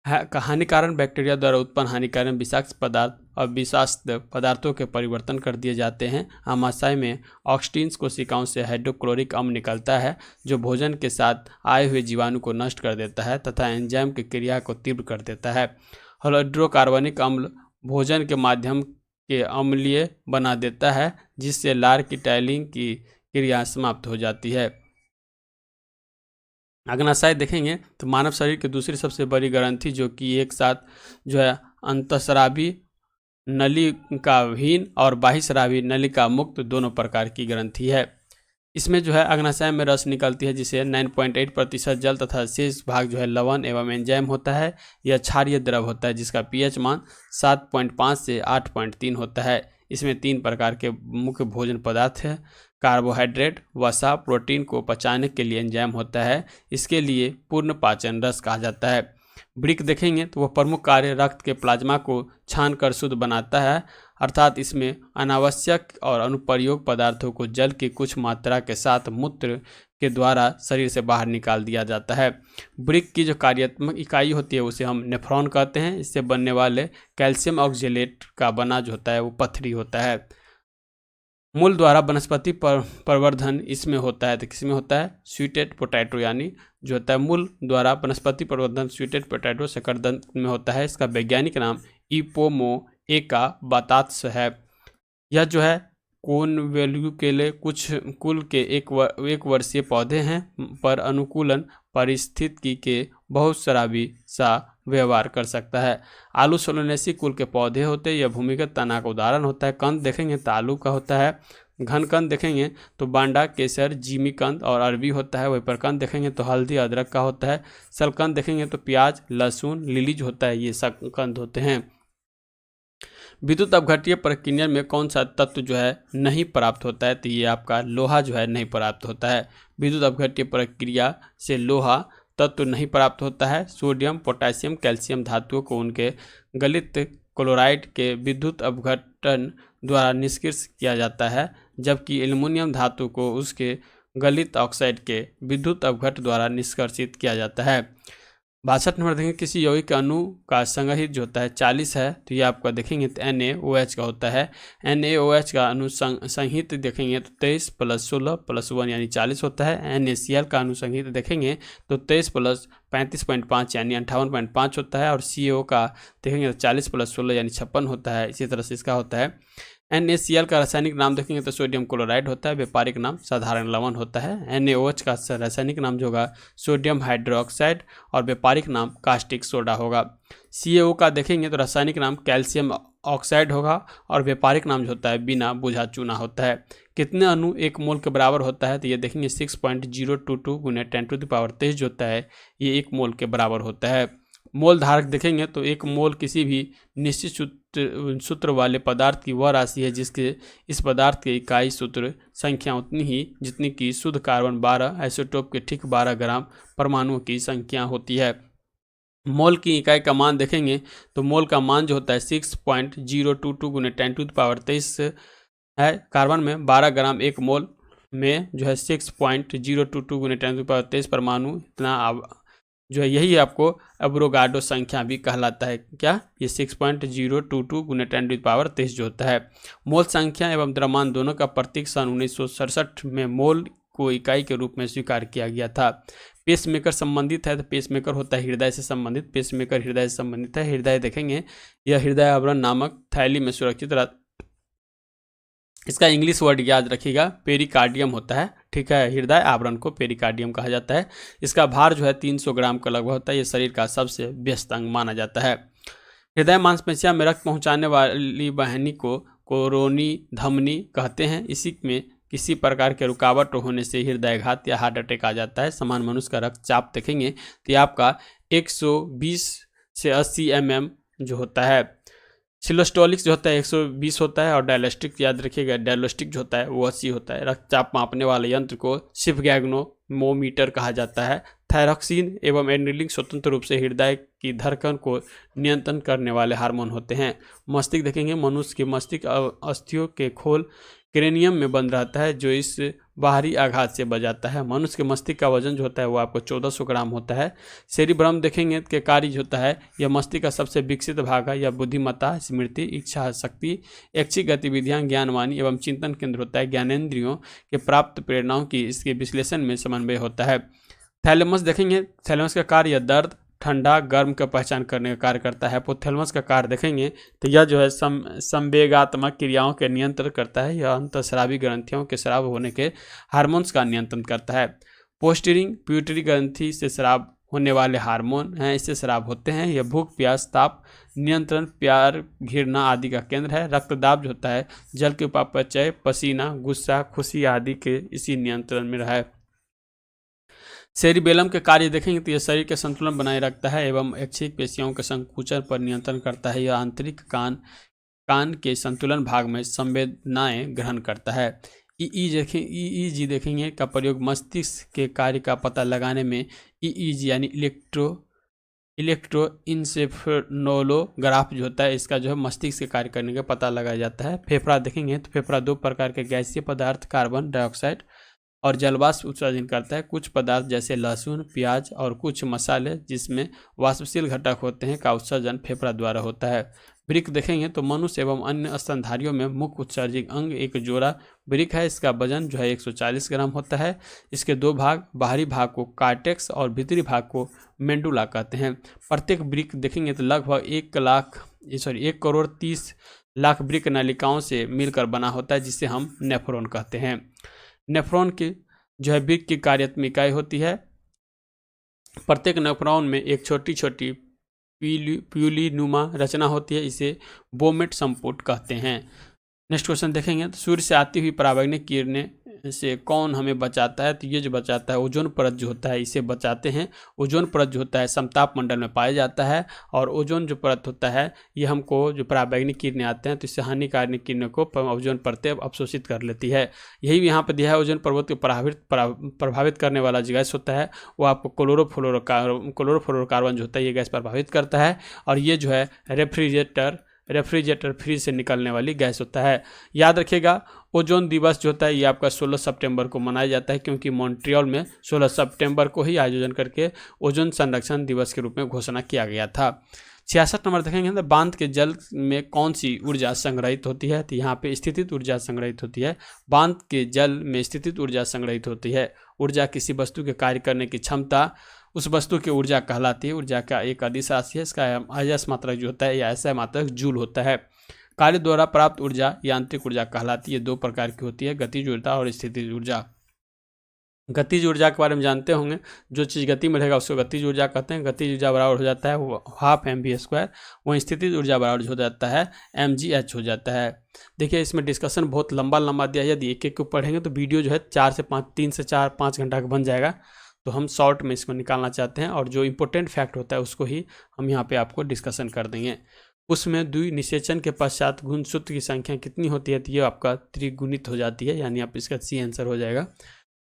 Speaker 1: हानिकारक बैक्टीरिया द्वारा उत्पन्न हानिकारक विषाक्त पदार्थ और विषाक्त पदार्थों के परिवर्तन कर दिए जाते हैं। आमाशय में ऑक्सीन्स कोशिकाओं से हाइड्रोक्लोरिक अम्ल निकलता है जो भोजन के साथ आए हुए जीवाणु को नष्ट कर देता है तथा एंजाइम की क्रिया को तीव्र कर देता है। हाइड्रोकार्बनिक अम्ल भोजन के माध्यम के अम्लीय बना देता है जिससे लार की टाइलिंग की क्रिया समाप्त हो जाती है। अग्नाशय देखेंगे तो मानव शरीर की दूसरी सबसे बड़ी ग्रंथि जो कि एक साथ जो है अंतःस्रावी नलिकाहीन और बाह्यस्रावी नलिका मुक्त दोनों प्रकार की ग्रंथि है। इसमें जो है अग्नाशय में रस निकलती है जिसे 9.8% जल तथा शेष भाग जो है लवण एवं एंजाइम होता है। यह क्षारीय द्रव होता है जिसका पीएच मान 7.5 से 8.3 होता है। इसमें 3 प्रकार के मुख्य भोजन पदार्थ है। कार्बोहाइड्रेट, वसा, प्रोटीन को पचाने के लिए एंजाइम होता है। इसके लिए पूर्ण पाचन रस कहा जाता है। वृक्क देखेंगे तो वह प्रमुख कार्य रक्त के प्लाज्मा को छान कर शुद्ध बनाता है, अर्थात इसमें अनावश्यक और अनुप्रयोग पदार्थों को जल की कुछ मात्रा के साथ मूत्र के द्वारा शरीर से बाहर निकाल दिया जाता है। वृक्क की जो कार्यात्मक इकाई होती है उसे हम नेफ्रॉन कहते हैं। इससे बनने वाले कैल्शियम ऑक्जेलेट का बना जो होता है वो पथरी होता है। मूल द्वारा वनस्पति प्रवर्धन इसमें होता है। तो किसमें होता है? स्वीटेड पोटैटो, यानी जो होता है मूल द्वारा वनस्पति प्रवर्धन स्वीटेड पोटैटो शकरकंद में होता है। इसका वैज्ञानिक नाम इपोमोएका बातात्स है। यह जो है कोनवोल्यूकेले कुछ कुल के एक वर्षीय पौधे हैं पर अनुकूलन परिस्थिति के बहुत शराबी सा व्यवहार कर सकता है। आलू सोलोनेसी कुल के पौधे होते हैं। यह भूमिगत तना का उदाहरण होता है। कंद देखेंगे तो आलू का होता है। घन कंद देखेंगे तो बांडा, केसर, जिमी कंद और अरबी होता है। वही पर कंद देखेंगे तो हल्दी, अदरक का होता है। सलकंद देखेंगे तो प्याज, लहसुन, लिलीज होता है। ये सब कंद होते हैं। विद्युत अपघट्य प्रक्रिया में कौन सा तत्व जो है नहीं प्राप्त होता है? तो ये आपका लोहा जो है नहीं प्राप्त होता है। विद्युत अपघट्य प्रक्रिया से लोहा तत्व नहीं प्राप्त होता है। सोडियम, पोटेशियम, कैल्शियम धातुओं को उनके गलित क्लोराइड के विद्युत अपघटन द्वारा निष्क्रिय किया जाता है, जबकि एल्युमिनियम धातु को उसके गलित ऑक्साइड के विद्युत अपघट द्वारा निष्कर्षित किया जाता है। 62 नंबर देखेंगे किसी यौगिक अणु का संग्रहित जो होता है 40 है। तो ये आपका देखेंगे तो NaOH का होता है। NaOH का अणु संहित देखेंगे तो 23 + 16 + 1 यानी 40 होता है। NaCl का अणु संहित देखेंगे तो 23 + 35.5 यानी 58.5 होता है। और CO का देखेंगे तो 40 + 16 यानी 56 होता है। इसी तरह से इसका होता है। NaCl का रासायनिक नाम देखेंगे तो सोडियम क्लोराइड होता है। व्यापारिक नाम साधारण लवण होता है। NaOH का रासायनिक नाम जो होगा सोडियम हाइड्रोक्साइड और व्यापारिक नाम कास्टिक सोडा होगा। CaO का देखेंगे तो रासायनिक नाम कैल्शियम ऑक्साइड होगा और व्यापारिक नाम जो होता है बिना बुझा चूना होता है। कितने अणु 1 मोल के बराबर होता है? तो ये देखेंगे 6.022 × 10⁻23 जो होता है ये 1 मोल के बराबर होता है। मोल धारक देखेंगे तो 1 मोल किसी भी निश्चित सूत्र वाले पदार्थ की वह राशि है जिसके इस पदार्थ के इकाई सूत्र संख्या उतनी ही जितनी कि शुद्ध कार्बन 12 आइसोटोप के ठीक 12 ग्राम परमाणुओं की संख्या होती है। मोल की इकाई का मान देखेंगे तो मोल का मान जो होता है 6.022 × 10⁻23 है। कार्बन में 12 ग्राम 1 मोल में जो है 6.022 × 10⁻23 परमाणु इतना जो है यही आपको एवोगाड्रो संख्या भी कहलाता है। क्या? ये 6.022 × 10⁻23 जो होता है। मोल संख्या एवं द्रव्यमान दोनों का प्रतीक सन 1967 में मोल को इकाई के रूप में स्वीकार किया गया था। पेसमेकर संबंधित है तो पेसमेकर होता है हृदय से संबंधित। पेसमेकर हृदय से संबंधित है। हृदय देखेंगे यह हृदय आवरण नामक थैली में सुरक्षित रहता। इसका इंग्लिश वर्ड याद रखिएगा, पेरिकार्डियम होता है। ठीक है, हृदय आवरण को पेरिकार्डियम कहा जाता है। इसका भार जो है 300 ग्राम का लगभग होता है। यह शरीर का सबसे व्यस्त अंग माना जाता है। हृदय मांसपेशियां में रक्त पहुंचाने वाली वाहिनी को कोरोनी धमनी कहते हैं। इसी में किसी प्रकार के रुकावट होने से हृदयघात या हार्ट अटैक आ जाता है। सामान्य मनुष्य का रक्तचाप देखेंगे तो आपका 120 से 80 mm जो होता है। सिलोस्टोलिक जो होता है 120 होता है। और डायलिस्टिक याद रखिएगा, डायलिस्टिक जो होता है वो 80 होता है। रक्तचाप मापने वाले यंत्र को स्फिगैग्नोमोमीटर कहा जाता है। थायरॉक्सिन एवं एड्रेनलिन स्वतंत्र रूप से हृदय की धड़कन को नियंत्रण करने वाले हार्मोन होते हैं। मस्तिष्क देखेंगे, मनुष्य के मस्तिष्क अस्थियों के खोल क्रेनियम में बंद रहता है जो इस बाहरी आघात से बच जाता है। मनुष्य के मस्तिष्क का वजन जो होता है वो आपको 1400 ग्राम होता है। सेरिब्रम देखेंगे कि कार्य जो होता है यह मस्तिष्क का सबसे विकसित भाग है। यह बुद्धिमत्ता, स्मृति, इच्छा शक्ति, ऐच्छिक गतिविधियां, ज्ञानवाणी एवं चिंतन केंद्र होता है। ज्ञानेंद्रियों के प्राप्त प्रेरणाओं की इसके विश्लेषण में समन्वय होता है। थैलेमस देखेंगे, थैलेमस का कार्य दर्द, ठंडा, गर्म का पहचान करने का कार्य करता है। हाइपोथैलेमस का कार्य देखेंगे तो यह जो है संवेगात्मक क्रियाओं के नियंत्रण करता है। यह अंतःस्रावी ग्रंथियों के स्राव होने के हार्मोन्स का नियंत्रण करता है। पोस्टीरिंग प्यूटरी ग्रंथि से स्राव होने वाले हार्मोन हैं, इससे स्राव होते हैं। यह भूख, प्यास, ताप नियंत्रण, प्यार, घृणा आदि का केंद्र है। रक्तदाब जो होता है जल के उपापचय, पसीना, गुस्सा, खुशी आदि के इसी नियंत्रण में रहा है। सेरिबेलम के कार्य देखेंगे तो यह शरीर के संतुलन बनाए रखता है एवं ऐच्छिक पेशियों के संकुचन पर नियंत्रण करता है। यह आंतरिक कान के संतुलन भाग में संवेदनाएं ग्रहण करता है। ईईजी देखेंगे का प्रयोग मस्तिष्क के कार्य का पता लगाने में ईईजी यानी इलेक्ट्रोइंसेफेलोग्राफ जो होता है इसका जो है मस्तिष्क के कार्य करने का पता लगाया जाता है। फेफड़ा देखेंगे तो फेफड़ा 2 प्रकार के गैसीय पदार्थ कार्बन डाइऑक्साइड और जलवाष्प उत्सर्जन करता है। कुछ पदार्थ जैसे लहसुन, प्याज और कुछ मसाले जिसमें वाष्पशील घटक होते हैं का उत्सर्जन फेफड़ा द्वारा होता है। वृक्क देखेंगे तो मनुष्य एवं अन्य स्तनधारियों में मुख्य उत्सर्जक अंग एक जोड़ा वृक्क है। इसका वजन जो है 140 ग्राम होता है। इसके 2 भाग, बाहरी भाग को कार्टेक्स और भीतरी भाग को मेंडुला कहते हैं। प्रत्येक वृक्क देखेंगे तो लगभग 1,30,00,000 वृक्क नलिकाओं से मिलकर बना होता है जिसे हम नेफ्रॉन कहते हैं। नेफ्रॉन की जो है वृक्क की कार्यात्मक इकाई होती है। प्रत्येक नेफ्रॉन में एक छोटी छोटी प्यूलीनुमा रचना होती है, इसे बोमेट संपुट कहते हैं। नेक्स्ट क्वेश्चन देखेंगे तो सूर्य से आती हुई पराबैंगनी किरणें से कौन हमें बचाता है? तो ये जो बचाता है ओजोन परत जो होता है इसे बचाते हैं। ओजोन परत जो होता है समताप मंडल में पाया जाता है और ओजोन जो परत होता है ये हमको जो पराबैंगनी किरणें आते हैं तो इससे हानिकारक किरणों को ओजोन परतें अवशोषित कर लेती है। यही यहाँ पर दिया है ओजोन परत को प्रभावित करने वाला जो गैस होता है वो आपको क्लोरोफ्लोरोकार्बन जो होता है ये गैस प्रभावित करता है और ये जो है रेफ्रिजरेटर फ्रिज से निकलने वाली गैस होता है। याद रखिएगा ओजोन दिवस जो होता है ये आपका 16 सितंबर को मनाया जाता है क्योंकि मॉन्ट्रियल में 16 सितंबर को ही आयोजन करके ओजोन संरक्षण दिवस के रूप में घोषणा किया गया था। 66 नंबर देखेंगे तो बांध के जल में कौन सी ऊर्जा संग्रहित होती है? तो यहाँ पे स्थितिज ऊर्जा संग्रहित होती है। बांध के जल में स्थितिज ऊर्जा संग्रहित होती है। ऊर्जा किसी वस्तु के कार्य करने की क्षमता उस वस्तु की ऊर्जा कहलाती है। ऊर्जा का एक अदिश राशि है, इसका अयस्क मात्रक जो होता है या ऐसा मात्रक जूल होता है। कार्य द्वारा प्राप्त ऊर्जा यांत्रिक ऊर्जा कहलाती है। 2 प्रकार की होती है, गतिज ऊर्जा और स्थितिज ऊर्जा। गतिज ऊर्जा के बारे में जानते होंगे, जो चीज़ गति में रहेगा उसको गतिज ऊर्जा कहते हैं। गतिज ऊर्जा बराबर हो जाता है वो 12 mv²। वहीं स्थितिज ऊर्जा बराबर हो जाता है mgh हो जाता है। देखिए इसमें डिस्कशन बहुत लंबा दिया है। यदि एक एक को पढ़ेंगे तो वीडियो जो है 3 से 5 घंटा का बन जाएगा, तो हम शॉर्ट में इसको निकालना चाहते हैं और जो इम्पोर्टेंट फैक्ट होता है उसको ही हम यहाँ पे आपको डिस्कशन कर देंगे। उसमें द्विनिषेचन के पश्चात गुणसूत्र की संख्या कितनी होती है? तो ये आपका त्रिगुणित हो जाती है, यानी आप इसका सी आंसर हो जाएगा।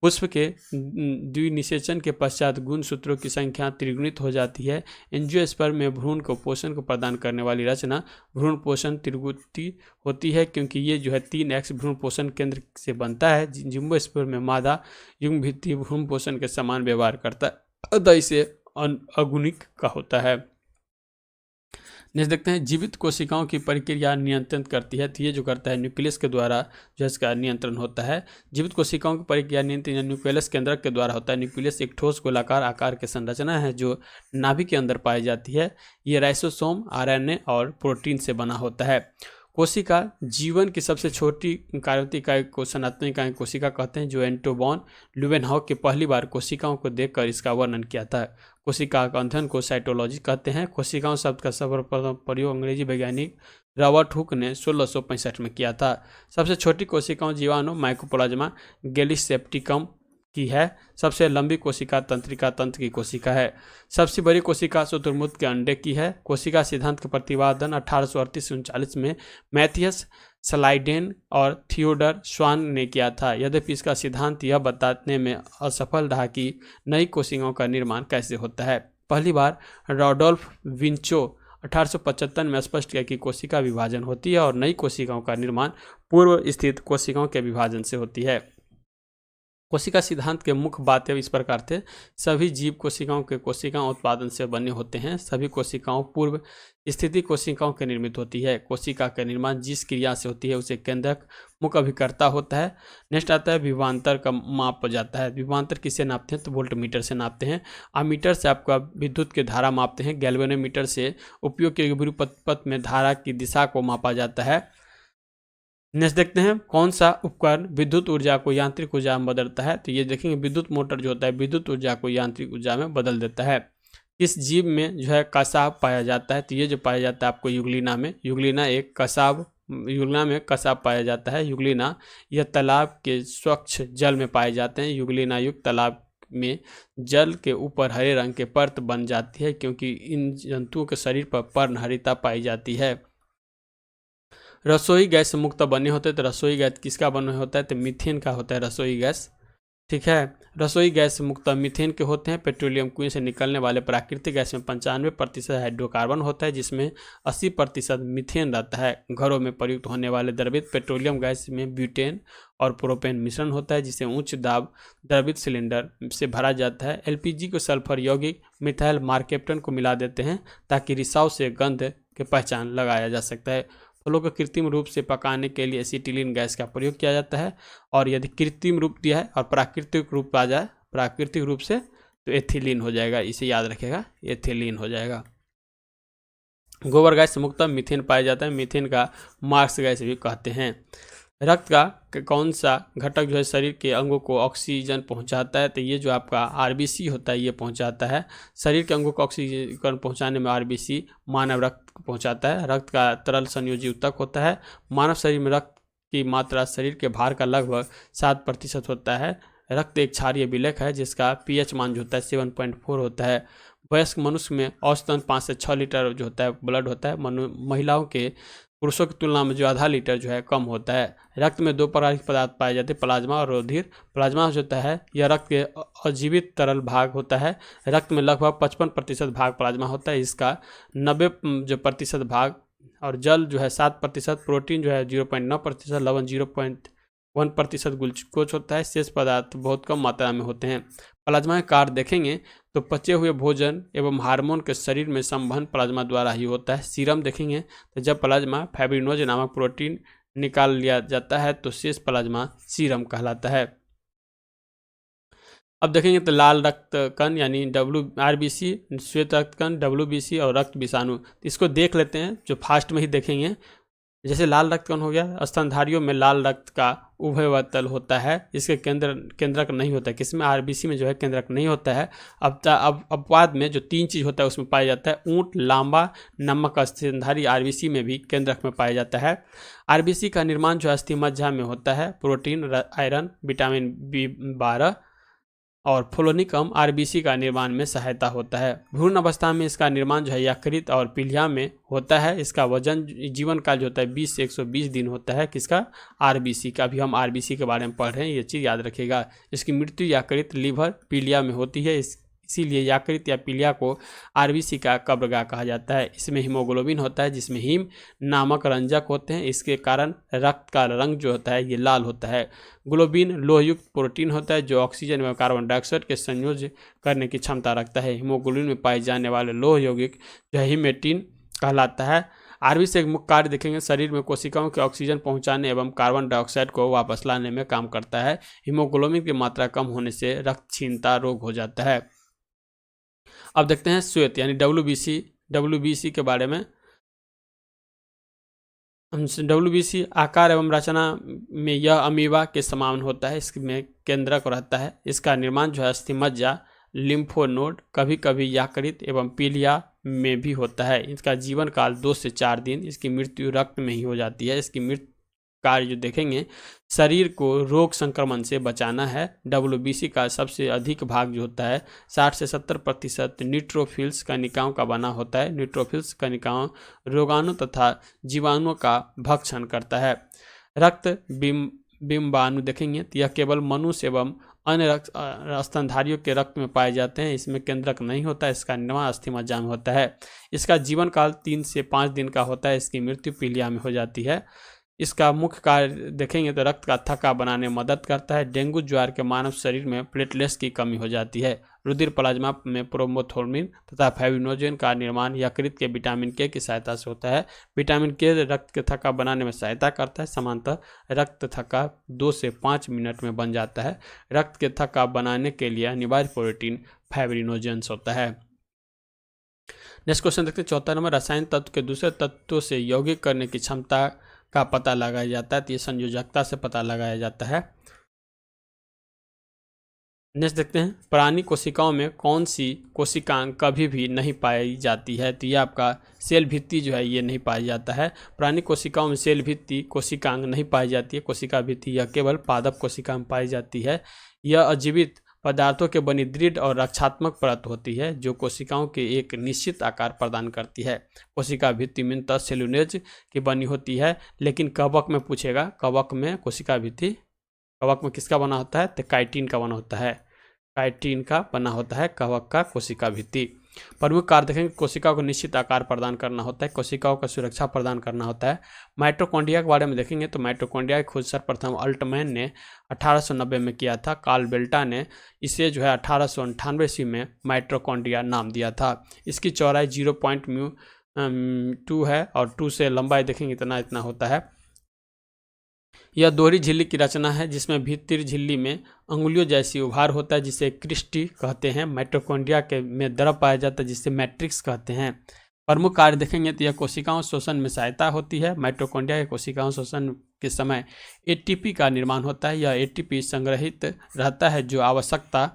Speaker 1: पुष्प के द्विनिषेचन के पश्चात गुणसूत्रों की संख्या त्रिगुणित हो जाती है। एंजियोस्पर्म में भ्रूण को पोषण को प्रदान करने वाली रचना भ्रूण पोषण त्रिगुणित होती है क्योंकि ये जो है 3x भ्रूण पोषण केंद्र से बनता है। जिम्नोस्पर्म में मादा युग्म भित्ति भ्रूण पोषण के समान व्यवहार करता है, अतः इसे अगुणिक का होता है। नेक्स्ट देखते हैं जीवित कोशिकाओं की प्रक्रिया नियंत्रित करती है। तो ये जो करता है न्यूक्लियस के द्वारा जो इसका नियंत्रण होता है। जीवित कोशिकाओं की प्रक्रिया नियंत्रण न्यूक्लियस केंद्रक के द्वारा होता है। न्यूक्लियस एक ठोस गोलाकार आकार की संरचना है जो नाभि के अंदर पाई जाती है। ये राइसोसोम, आरएनए और प्रोटीन से बना होता है। कोशिका जीवन की सबसे छोटी कार्यात्मक इकाई को सनातन इकाई कोशिका कहते हैं, जो एंटोबॉन ल्यूवेनहॉक के पहली बार कोशिकाओं को देखकर इसका वर्णन किया था। कोशिका का अध्ययन को साइटोलॉजी कहते हैं। कोशिकाओं शब्द का सर्वप्रथम प्रयोग अंग्रेजी वैज्ञानिक रॉबर्ट हुक ने 1665 में किया था। सबसे छोटी कोशिकाओं जीवाणु माइकोप्लाज्मा गैलीसेप्टिकम की है। सबसे लंबी कोशिका तंत्रिका तंत्र की कोशिका है। सबसे बड़ी कोशिका शुतुरमुर्ग के अंडे की है। कोशिका सिद्धांत का प्रतिपादन 1838-39 में मैथियस स्लाइडेन और थियोडर स्वान ने किया था। यद्यपि इसका सिद्धांत यह बताने में असफल रहा कि नई कोशिकाओं का निर्माण कैसे होता है। पहली बार रॉडोल्फ विंचो 1875 में स्पष्ट किया कि कोशिका विभाजन होती है और नई कोशिकाओं का निर्माण पूर्व स्थित कोशिकाओं के विभाजन से होती है। कोशिका सिद्धांत के मुख्य बातें इस प्रकार थे। सभी जीव कोशिकाओं के कोशिका उत्पादन से बने होते हैं। सभी कोशिकाओं पूर्व स्थिति कोशिकाओं के निर्मित होती है। कोशिका का निर्माण जिस क्रिया से होती है उसे केंद्रक मुख्य अभिकर्ता होता है। नेक्स्ट आता है विभवांतर का माप जाता है। विभवांतर किससे नापते हैं? तो वोल्टमीटर से नापते हैं। अमीटर से आपका विद्युत की धारा मापते हैं। गैल्वेनोमीटर से उपयोग के विद्युत पथ में धारा की दिशा को मापा जाता है। नेक्स्ट देखते हैं कौन सा उपकरण विद्युत ऊर्जा को यांत्रिक ऊर्जा में बदलता है। तो ये देखेंगे विद्युत मोटर जो होता है विद्युत ऊर्जा को यांत्रिक ऊर्जा में बदल देता है। इस जीव में जो है कसाब पाया जाता है। तो ये जो पाया जाता है आपको युगलिना में, युगलिना एक कसाब, युगलिना में कसाब पाया जाता है। युगलिना यह तालाब के स्वच्छ जल में पाए जाते हैं। युगलिना युक्त तालाब में जल के ऊपर हरे रंग के परत बन जाती है क्योंकि इन जंतुओं के शरीर पर पर्णहरिता पाई जाती है। रसोई गैस से मुक्त बने होते हैं। तो रसोई गैस किसका बना होता है? तो मीथेन का होता है रसोई गैस। ठीक है, रसोई गैस से मुक्त मीथेन के होते हैं। पेट्रोलियम कुएं से निकलने वाले प्राकृतिक गैस में 95% हाइड्रोकार्बन होता है जिसमें 80% मीथेन रहता है। घरों में प्रयुक्त होने वाले द्रवित पेट्रोलियम गैस में ब्यूटेन और प्रोपेन मिश्रण होता है जिसे उच्च दाब द्रवित सिलेंडर से भरा जाता है। एलपीजी को सल्फर यौगिक मिथाइल मार्केप्टन को मिला देते हैं ताकि रिसाव से गंध के पहचान लगाया जा सकता है। फलों को कृत्रिम रूप से पकाने के लिए एसिटिलीन गैस का प्रयोग किया जाता है। और यदि कृत्रिम रूप दिया है और प्राकृतिक रूप आ जाए प्राकृतिक रूप से तो एथिलीन हो जाएगा। इसे याद रखेगा, एथिलीन हो जाएगा। गोबर गैस से मुक्त मीथेन पाया जाता है। मीथेन का मार्क्स गैस भी कहते हैं। रक्त का कौन सा घटक जो है शरीर के अंगों को ऑक्सीजन पहुंचाता है? तो ये जो आपका आरबीसी होता है ये पहुंचाता है। शरीर के अंगों को ऑक्सीजन पहुंचाने में आरबीसी मानव रक्त पहुंचाता है। रक्त का तरल संयोजी ऊतक होता है। मानव शरीर में रक्त की मात्रा शरीर के भार का लगभग 7% होता है। रक्त एक क्षारीय विलेख है जिसका पीएच मान जो होता है 7.4 होता है। वयस्क मनुष्य में औसतन 5 से 6 लीटर जो होता है ब्लड होता है। महिलाओं के पुरुषों की तुलना में जो आधा लीटर जो है कम होता है। रक्त में 2 प्रकार के पदार्थ पाए जाते हैं, प्लाज्मा और रुधिर। प्लाज्मा जो होता है यह रक्त के अजीवित तरल भाग होता है। रक्त में लगभग 55% भाग प्लाज्मा होता है। इसका 90% भाग और जल जो है 7%, प्रोटीन जो है 0.9%, लवण 0.1% ग्लूकोज होता है। शेष पदार्थ बहुत कम मात्रा में होते हैं। प्लाज्मा के कार्य देखेंगे तो पचे हुए भोजन एवं हार्मोन के शरीर में संवहन प्लाज्मा द्वारा ही होता है। सीरम देखेंगे तो जब प्लाज्मा फाइब्रिनोज नामक प्रोटीन निकाल लिया जाता है तो शेष प्लाज्मा सीरम कहलाता है। अब देखेंगे तो लाल रक्त कण यानी आरबीसी, श्वेत रक्त कण WBC और रक्त विषाणु। इसको देख लेते हैं जो फास्ट में ही देखेंगे। जैसे लाल रक्त कण हो गया, स्तनधारियों में लाल रक्त का उभयवतल होता है। इसके केंद्रक नहीं होता है। किसमें? आरबीसी में जो है केंद्रक नहीं होता है। अब अपवाद में जो 3 चीज होता है उसमें पाया जाता है। ऊंट, लांबा, नमक स्तनधारी आरबीसी में भी केंद्रक में पाया जाता है। आरबीसी का निर्माण जो अस्थि मज्जा में होता है। प्रोटीन, आयरन, विटामिन B12 और फोलोनिक अम्ल आरबीसी का निर्माण में सहायता होता है। भ्रूण अवस्था में इसका निर्माण जो है यकृत और पीलिया में होता है। इसका वजन जीवन काल जो होता है 20 से 120 दिन होता है। किसका? आरबीसी का। अभी हम आरबीसी के बारे में पढ़ रहे हैं, ये चीज़ याद रखेगा। इसकी मृत्यु यकृत, लीवर, पीलिया में होती है। इसीलिए यकृत या पीलिया को आरबीसी का कब्रगाह कहा जाता है। इसमें हीमोग्लोबिन होता है जिसमें हीम नामक रंजक होते हैं। इसके कारण रक्त का रंग जो होता है ये लाल होता है। ग्लोबिन लोहयुक्त प्रोटीन होता है जो ऑक्सीजन एवं कार्बन डाइऑक्साइड के संयोजन करने की क्षमता रखता है। हीमोग्लोबिन में पाए जाने वाले लोह यौगिक जो है हीमेटिन कहलाता है। आरबीसी से एक मुख्य कार्य देखेंगे, शरीर में कोशिकाओं के ऑक्सीजन पहुंचाने एवं कार्बन डाइऑक्साइड को वापस लाने में काम करता है। हीमोग्लोबिन की मात्रा कम होने से रक्तहीनता रोग हो जाता है। अब देखते हैं श्वेत यानी WBC के बारे में। WBC आकार एवं रचना में यह अमीबा के समान होता है। इसमें केंद्रक रहता है। इसका निर्माण जो है अस्थि मज्जा, लिम्फोनोड, कभी कभी यकृत एवं पीलिया में भी होता है। इसका जीवन काल 2 से 4 दिन। इसकी मृत्यु रक्त में ही हो जाती है। इसकी मृत्यु कार्य जो देखेंगे, शरीर को रोग संक्रमण से बचाना है। WBC का सबसे अधिक भाग जो होता है 60 से 70% न्यूट्रोफिल्स कनिकाओं का बना होता है। न्यूट्रोफिल्स कनिकाओं रोगाणु तथा जीवाणुओं का भक्षण करता है। रक्त बिंबाणु देखेंगे तो यह केवल मनुष्य एवं अन्य स्तनधारियों के रक्त में पाए जाते हैं। इसमें केंद्रक नहीं होता है। इसका निर्माण अस्थि मज्जा में होता है। इसका जीवन काल 3 से 5 दिन का होता है। इसकी मृत्यु पीलिया में हो जाती है। इसका मुख्य कार्य देखेंगे तो रक्त का थक्का बनाने में मदद करता है। डेंगू ज्वार के मानव शरीर में प्लेटलेट्स की कमी हो जाती है। रुधिर प्लाज्मा में प्रोम्बोथोर्मिन तथा फाइब्रिनोजेन का निर्माण यकृत के विटामिन के की सहायता से होता है। विटामिन के रक्त के थक्का बनाने में सहायता करता है। सामान्यतः रक्त थक्का 2 से 5 मिनट में बन जाता है। रक्त के थक्का बनाने के लिए अनिवार्य प्रोटीन फाइब्रिनोजेंस होता है। नेक्स्ट क्वेश्चन देखते हैं 4 नंबर, रसायन तत्व के दूसरे तत्वों से यौगिक करने की क्षमता का पता लगाया जाता है। तो ये संयोजकता से पता लगाया जाता है। नेक्स्ट देखते हैं, प्राणी कोशिकाओं में कौन सी कोशिकांग कभी भी नहीं पाई जाती है। तो ये आपका सेल भित्ति जो है ये नहीं पाया जाता है। प्राणी कोशिकाओं में सेल भित्ति कोशिकांग नहीं पाई जाती है। कोशिका भित्ति यह केवल पादप कोशिका में पाई जाती है। यह अजीवित पदार्थों के बनी दृढ़ और रक्षात्मक परत होती है जो कोशिकाओं के एक निश्चित आकार प्रदान करती है। कोशिका भित्ति मूलतः सेलुलोज की बनी होती है, लेकिन कवक में पूछेगा, कवक में कोशिका भित्ति कवक में किसका बना होता है? तो काइटिन का बना होता है। काइटिन का बना होता है कवक का कोशिका भित्ति। प्रमुख कार्य देखेंगे, कोशिकाओं को निश्चित आकार प्रदान करना होता है, कोशिकाओं का सुरक्षा प्रदान करना होता है। माइटोकॉन्ड्रिया के बारे में देखेंगे तो माइटोकॉन्ड्रिया की खोज सर्वप्रथम अल्टमैन ने 1890 में किया था। कार्ल बेल्टा ने इसे जो है 1898 ईस्वी में माइटोकॉन्ड्रिया नाम दिया था। इसकी चौड़ाई 0.2 है और 2 से लंबाई देखेंगे इतना होता है। यह दोहरी झिल्ली की रचना है जिसमें भीतर झिल्ली में अंगुलियों जैसी उभार होता है जिसे क्रिस्टी कहते हैं। माइटोकॉन्ड्रिया के में द्रव पाया जाता है जिसे मैट्रिक्स कहते हैं। प्रमुख कार्य देखेंगे तो यह कोशिकाओं शोषण में सहायता होती है। माइटोकॉन्ड्रिया के कोशिकाओं शोषण के समय एटीपी का निर्माण होता है। यह एटीपी संग्रहित रहता है जो आवश्यकता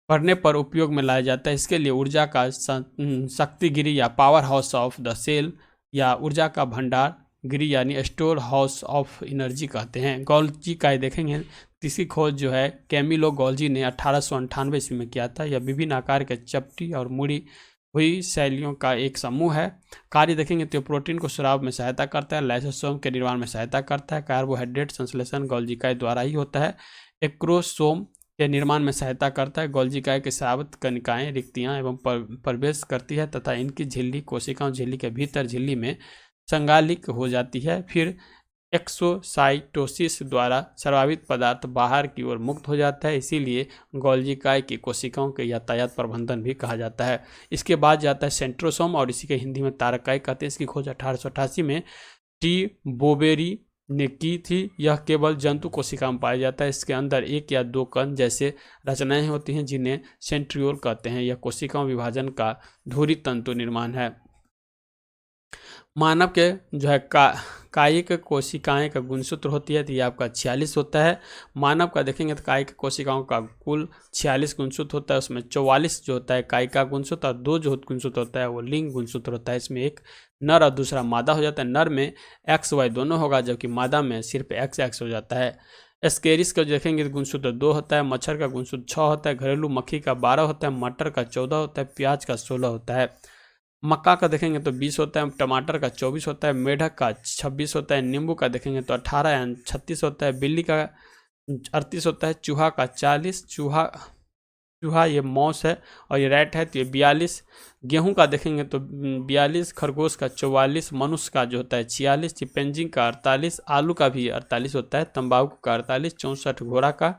Speaker 1: पड़ने पर उपयोग में लाया जाता है। इसके लिए ऊर्जा का शक्तिगिरी या powerhouse of the cell या ऊर्जा का भंडार गिरी यानी स्टोर हाउस ऑफ एनर्जी कहते हैं। गोल्जी का देखेंगे इसकी खोज जो है कैमिलो गोल्जी ने 1898 ईस्वी में किया था। यह विभिन्न आकार के चपटी और मुड़ी हुई शैलियों का एक समूह है। कार्य देखेंगे तो प्रोटीन को स्राव में सहायता करता है, लाइसोसोम के निर्माण में सहायता करता है, कार्बोहाइड्रेट संश्लेषण गोल्जिकाय द्वारा ही होता है, एक्रोसोम के निर्माण में सहायता करता है। गोल्जिकाय के स्रावित कणिकाएं रिक्तियां एवं प्रवेश करती है तथा इनकी झिल्ली कोशिकाओं झिल्ली के भीतर झिल्ली में संगालिक हो जाती है। फिर एक्सोसाइटोसिस द्वारा स्रावित पदार्थ बाहर की ओर मुक्त हो जाता है, इसीलिए गोल्जिकाय की कोशिकाओं के यातायात प्रबंधन भी कहा जाता है। इसके बाद जाता है सेंट्रोसोम और इसी के हिंदी में तारकाय कहते हैं। इसकी खोज 1888 में टी बोबेरी ने की थी। यह केवल जंतु कोशिका में पाया जाता है। इसके अंदर 1 या 2 कण जैसे रचनाएं होती हैं जिन्हें सेंट्रियोल कहते हैं। यह कोशिकाओं विभाजन का धुरी तंतु निर्माण है। मानव के जो है कायिक कोशिकाएं का गुणसूत्र होती है तो ये आपका 46 होता है। मानव का देखेंगे तो कायिक कोशिकाओं का कुल 46 गुणसूत्र होता है। उसमें 44 जो होता है कायिका गुणसूत्र और 2 जो गुणसूत्र होता है वो लिंग गुणसूत्र होता है। इसमें एक नर और दूसरा मादा हो जाता है। नर में XY दोनों होगा जबकि मादा में सिर्फ XX हो जाता है। एस्केरिस का देखेंगे तो गुणसूत्र 2 होता है। मच्छर का गुणसूत्र 6 होता है। घरेलू मक्खी का 12 होता है। मटर का 14 होता है। प्याज का 16 होता है। मक्का का देखेंगे तो 20 होता है। टमाटर का 24 होता है। मेढक का 26 होता है। नींबू का देखेंगे तो 18 या 36 होता है। बिल्ली का 38 होता है। चूहा का 40, चूहा ये मौस है और ये रैट है तो ये 42। गेहूं का देखेंगे तो 42, खरगोश का 44, मनुष्य का जो होता है 46, चिंपैंजी का 48, आलू का भी 48 होता है, तंबाकू का 48, 64, घोड़ा का,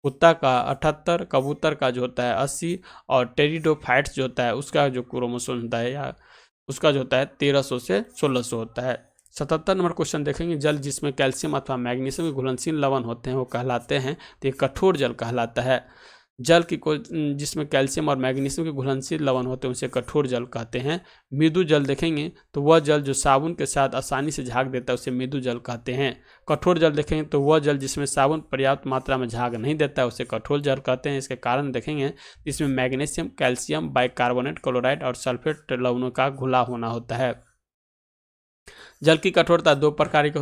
Speaker 1: कुत्ता का 78, कबूतर का जो होता है 80 और टेरिडोफाइट्स जो होता है उसका जो क्रोमोसोम होता है या उसका जो होता है 1300 से 1600 होता है। 77 नंबर क्वेश्चन देखेंगे, जल जिसमें कैल्शियम अथवा मैग्नीशियम के घुलनशील लवण होते हैं वो कहलाते हैं। तो ये कठोर जल कहलाता है। जल की जिसमें कैल्शियम और मैग्नीशियम के घुलनशील लवण होते हैं उसे कठोर जल कहते हैं। मृदु जल देखेंगे तो वह जल जो साबुन के साथ आसानी से झाग देता है उसे मृदु जल कहते हैं। कठोर जल देखेंगे तो वह जल जिसमें साबुन पर्याप्त मात्रा में झाग नहीं देता है उसे कठोर जल कहते हैं। इसके कारण देखेंगे इसमें मैग्नीशियम, कैल्शियम, बाइकार्बोनेट, क्लोराइड और सल्फेट लवणों का घुला होना होता है। जल की कठोरता 2 प्रकार की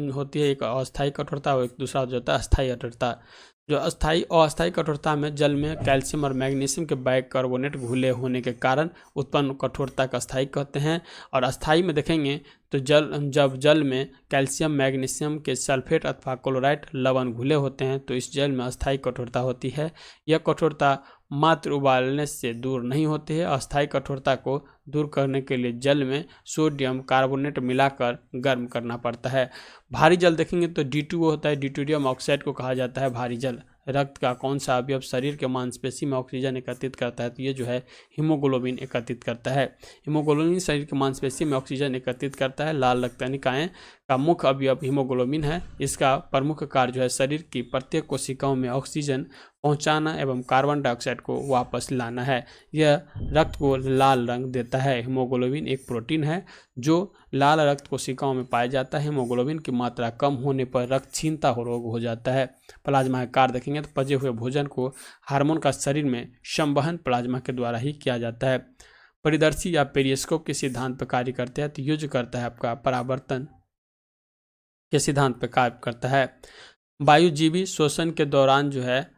Speaker 1: होती है, एक अस्थायी कठोरता और एक दूसरा जो होता है अस्थायी कठोरता। जो अस्थायी कठोरता में जल में कैल्शियम और मैग्नीशियम के बाइकार्बोनेट घुले होने के कारण उत्पन्न कठोरता का अस्थायी कहते हैं। और अस्थायी में देखेंगे तो जब जल में कैल्शियम, मैग्नीशियम के सल्फेट अथवा क्लोराइड लवण घुले होते हैं तो इस जल में अस्थायी कठोरता होती है। यह कठोरता मात्र उबालने से दूर नहीं होती है। अस्थायी कठोरता को दूर करने के लिए जल में सोडियम कार्बोनेट मिलाकर गर्म करना पड़ता है। भारी जल देखेंगे तो D2O होता है, ड्यूटेरियम ऑक्साइड को कहा जाता है भारी जल। रक्त का कौन सा अवयव शरीर के मांसपेशी में ऑक्सीजन एकत्रित करता है? तो ये जो है हीमोग्लोबिन एकत्रित करता है। हीमोग्लोबिन शरीर के मांसपेशी में ऑक्सीजन एकत्रित करता है। लाल रक्त निकाय का मुख्य अवयव हीमोग्लोबिन है। इसका प्रमुख कार्य जो है शरीर की प्रत्येक कोशिकाओं में ऑक्सीजन पहुंचाना एवं कार्बन डाइऑक्साइड को वापस लाना है। यह रक्त को लाल रंग देता है। हीमोग्लोबिन एक प्रोटीन है जो लाल रक्त कोशिकाओं में पाया जाता है। हीमोग्लोबिन की मात्रा कम होने पर रक्तहीनता रोग हो जाता है। प्लाज्मा का कार्य देखेंगे तो पचे हुए भोजन को हार्मोन का शरीर में संवहन प्लाज्मा के द्वारा ही किया जाता है। परिदर्शी या पेरिस्कोप के सिद्धांत पर कार्य करते हैं। तो ये जो करता है आपका परावर्तन के सिद्धांत पर कार्य करता है। वायुजीवी श्वसन के दौरान जो है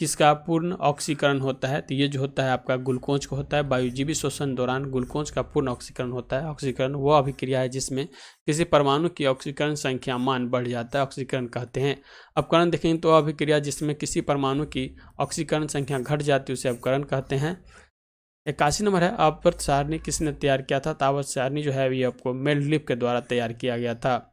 Speaker 1: किसका पूर्ण ऑक्सीकरण होता है? तो ये जो होता है आपका ग्लूकोज का होता है। वायुजीवी श्वसन दौरान ग्लूकोज का पूर्ण ऑक्सीकरण होता है। ऑक्सीकरण वह अभिक्रिया है जिसमें किसी परमाणु की ऑक्सीकरण संख्या मान बढ़ जाता है, ऑक्सीकरण कहते हैं। अपकरण देखेंगे तो अभिक्रिया जिसमें किसी परमाणु की ऑक्सीकरण संख्या घट जाती है उसे अपकरण कहते हैं। 81 नंबर है आवर्त सारणी किसने तैयार किया था? तो आवर्त सारणी जो है ये आपको मेंडलीफ के द्वारा तैयार किया गया था।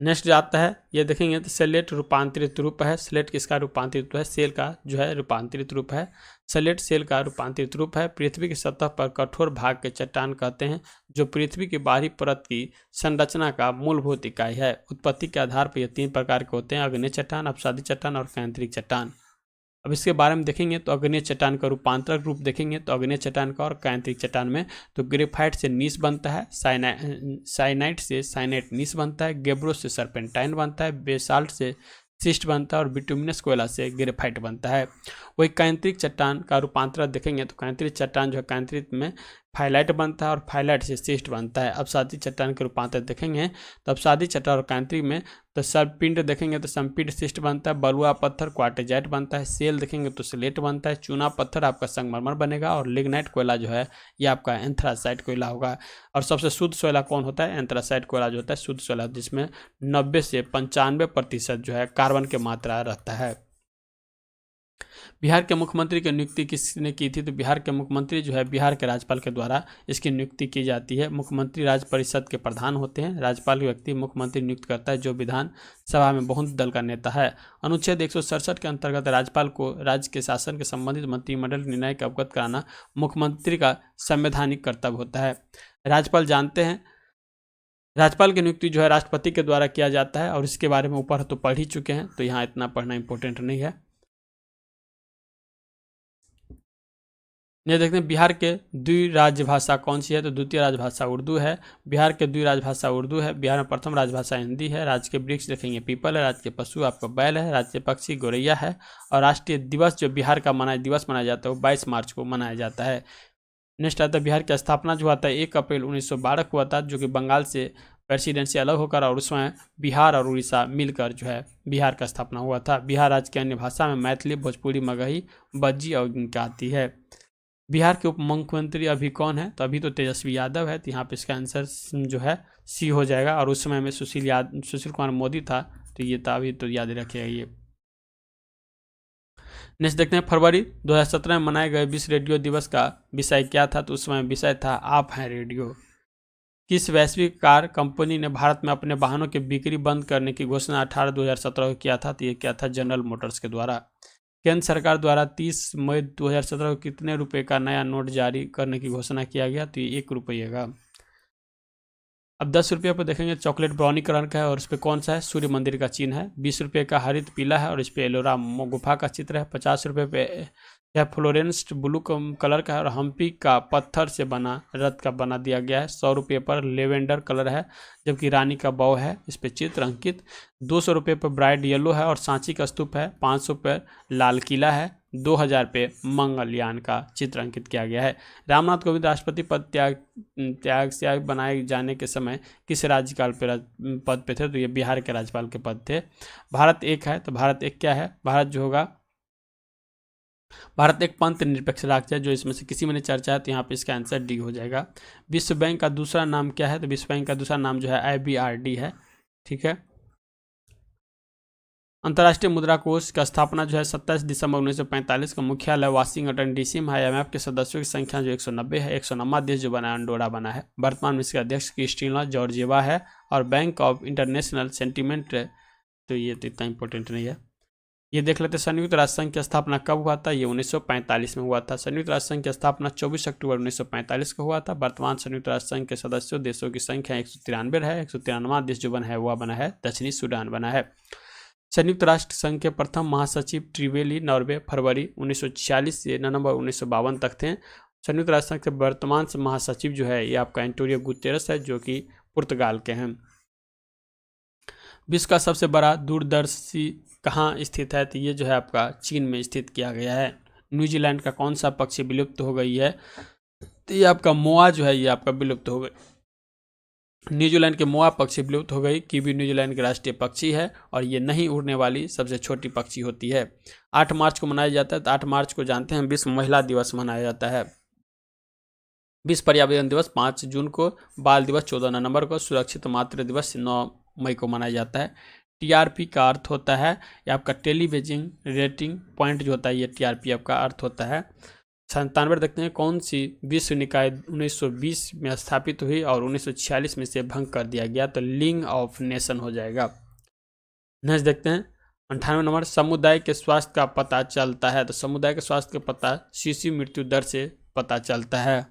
Speaker 1: नेक्स्ट जाता है, ये देखेंगे तो सेलेट रूपांतरित रूप है। सेलेट किसका रूपांतरित रूप है? सेल का जो है रूपांतरित रूप है। सेलेट सेल का रूपांतरित रूप है। पृथ्वी की सतह पर कठोर भाग के चट्टान कहते हैं जो पृथ्वी की बाहरी परत की संरचना का मूलभूत इकाई है। उत्पत्ति के आधार पर ये 3 प्रकार के होते हैं: अग्नेय चट्टान, अपसादी चट्टान और कैंद्रिक चट्टान। अब इसके बारे में देखेंगे तो अग्नेय चट्टान का रूपांतरक रूप देखेंगे तो अग्नेय चट्टान का और कैंद्रिक चट्टान में तो ग्रेफाइट से नीस बनता है, साइनाइट से साइनाइट नीस बनता है, गेब्रो से सर्पेंटाइन बनता है, बेसाल्ट से सिस्ट बनता है और बिटुमिनस कोयला से ग्रेफाइट बनता है। वही कैंद्रिक चट्टान का रूपांतरण देखेंगे तो कैंद्रिक चट्टान जो है कैंद्रिक में फाइलाइट बनता है और फाइलाइट से सिस्ट बनता है। अपसादी चट्टान के रूपांतर देखेंगे तो अपसादी चट्टान और कैंद्रिक में तो सर्पिंड देखेंगे तो संपीड सिस्ट बनता है। बलुआ पत्थर क्वार्टेजाइट बनता है। सेल देखेंगे तो स्लेट बनता है। चूना पत्थर आपका संगमरमर बनेगा और लिग्नाइट कोयला जो है ये आपका एंथ्रासाइट कोयला होगा। और सबसे शुद्ध कोयला कौन होता है? एंथ्रासाइट कोयला जो होता है शुद्ध कोयला, जिसमें 90 से 95% जो है कार्बन की मात्रा रहता है। बिहार के मुख्यमंत्री की नियुक्ति किसने की थी? तो बिहार के मुख्यमंत्री जो है बिहार के राज्यपाल के द्वारा इसकी नियुक्ति की जाती है। मुख्यमंत्री राज्य परिषद के प्रधान होते हैं। राज्यपाल व्यक्ति मुख्यमंत्री नियुक्त करता है जो विधान सभा में बहुमत दल का नेता है। अनुच्छेद 167 के अंतर्गत राज्यपाल को राज्य के शासन के संबंधित मंत्रिमंडल के निर्णय का अवगत कराना मुख्यमंत्री का संवैधानिक कर्तव्य होता है। राज्यपाल जानते हैं राज्यपाल की नियुक्ति जो है राष्ट्रपति के द्वारा किया जाता है और इसके बारे में ऊपर तो पढ़ ही चुके हैं तो यहाँ इतना पढ़ना इंपॉर्टेंट नहीं है। ये देखते हैं बिहार के द्वि राजभाषा कौन सी है? तो द्वितीय राजभाषा उर्दू है। बिहार के द्वि राजभाषा उर्दू है। बिहार में प्रथम राजभाषा हिंदी है। राज्य के वृक्ष देखेंगे पीपल है। राज्य के पशु आपका बैल है। राज्य के पक्षी गोरैया है। और राष्ट्रीय दिवस जो बिहार का दिवस मनाया जाता है वो 22 मार्च को मनाया जाता है। नेक्स्ट आता है बिहार की स्थापना जो आता है 1 अप्रैल 1912 को हुआ था, जो कि बंगाल से प्रेसिडेंसी अलग होकर और उसमें बिहार और उड़ीसा मिलकर जो है बिहार का स्थापना हुआ था। बिहार राज्य की अन्य भाषा में मैथिली, भोजपुरी, मगही, बज्जी और इनका आती है। बिहार के उप मुख्यमंत्री अभी कौन है? तो अभी तो तेजस्वी यादव है। तो यहाँ पे इसका आंसर जो है सी हो जाएगा। और उस समय में सुशील कुमार मोदी था। तो ये था, अभी तो याद रखिएगा ये। नेक्स्ट देखते हैं फरवरी 2017 में मनाए गए विश्व रेडियो दिवस का विषय क्या था? तो उस समय विषय था आप हैं रेडियो। किस वैश्विक कार कंपनी ने भारत में अपने वाहनों की बिक्री बंद करने की घोषणा 18/2017 को किया था? तो ये क्या था? जनरल मोटर्स के द्वारा। केंद्र सरकार द्वारा 30 मई 2017 को कितने रुपए का नया नोट जारी करने की घोषणा किया गया? तो ये 1 रुपये का। अब 10 रुपये पर देखेंगे चॉकलेट ब्राउनी कलर का है और इस पर कौन सा है? सूर्य मंदिर का चिन्ह है। 20 रुपये का हरित पीला है और इस पर एलोरा गुफा का चित्र है। 50 रुपये पे यह फ्लोरेंस ब्लू कलर का है और हम्पी का पत्थर से बना रथ का बना दिया गया है। 100 रुपये पर लेवेंडर कलर है जबकि रानी का बौ है इस पर चित्र अंकित। 200 रुपये पर ब्राइट येलो है और सांची का स्तूप है। 500 पर लाल किला है। 2000 पे मंगलयान का चित्र अंकित किया गया है। रामनाथ कोविंद राष्ट्रपति पद त्याग से बनाए जाने के समय किस राज्यपाल पद पे थे? तो ये बिहार के राज्यपाल के पद थे। भारत एक है तो भारत एक क्या है? भारत जो होगा, भारत एक पंथ निरपेक्ष राज्य है जो इसमें से किसी में नहीं चर्चा है तो यहाँ पे इसका आंसर डी हो जाएगा। विश्व बैंक का दूसरा नाम क्या है? तो विश्व बैंक का दूसरा नाम जो है IBRD है। ठीक है। अंतर्राष्ट्रीय मुद्रा कोष का स्थापना जो है 27 दिसंबर 1945 का मुख्यालय वाशिंगटन डीसी में है। IMF के सदस्यों की संख्या जो 190 है। 109वां देश जो बना है अंडोरा बना है। वर्तमान में इसके अध्यक्ष क्रिस्टिना जॉर्जिएवा है और बैंक ऑफ इंटरनेशनल सेंटिमेंट, तो ये तो इतना इंपॉर्टेंट नहीं है। ये देख लेते हैं संयुक्त राष्ट्र संघ की स्थापना कब हुआ था। ये 1945 में हुआ था। संयुक्त राष्ट्र संघ की स्थापना 24 अक्टूबर 1945 को हुआ था। वर्तमान संयुक्त राष्ट्र संघ के सदस्यों देशों की संख्या 193 है। 193वां देश जो बना है वह बना है दक्षिणी सूडान बना है। संयुक्त राष्ट्र संघ के प्रथम महासचिव ट्रिवेली नॉर्वे फरवरी 1946 से नवंबर 1952 तक थे। संयुक्त राष्ट्र संघ के वर्तमान महासचिव जो है ये आपका एंटोनियो गुतेरस है जो कि पुर्तगाल के हैं। विश्व का सबसे बड़ा दूरदर्शी कहाँ स्थित है, तो ये जो है आपका चीन में स्थित किया गया है। न्यूजीलैंड का कौन सा पक्षी विलुप्त हो गई है, तो ये आपका मोआ जो है ये आपका विलुप्त हो गई। न्यूजीलैंड के मोआ पक्षी विलुप्त हो गई। कीवी न्यूजीलैंड के राष्ट्रीय पक्षी है और ये नहीं उड़ने वाली सबसे छोटी पक्षी होती है। 8 मार्च को मनाया जाता है, तो 8 मार्च को जानते हैं विश्व महिला दिवस मनाया जाता है। विश्व पर्यावरण दिवस 5 जून को, बाल दिवस 14 नवंबर को, सुरक्षित मातृ दिवस 9 मई को मनाया जाता है। TRP का अर्थ होता है ये आपका टेलीविजन रेटिंग पॉइंट जो होता है, ये TRP आपका अर्थ होता है। 97 देखते हैं कौन सी विश्व निकाय 1920 में स्थापित हुई और 1946 में से भंग कर दिया गया, तो लीग ऑफ नेशन हो जाएगा। नेक्स्ट देखते हैं 98 नंबर, समुदाय के स्वास्थ्य का पता चलता है, तो समुदाय के स्वास्थ्य का पता शिशु मृत्यु दर से पता चलता है।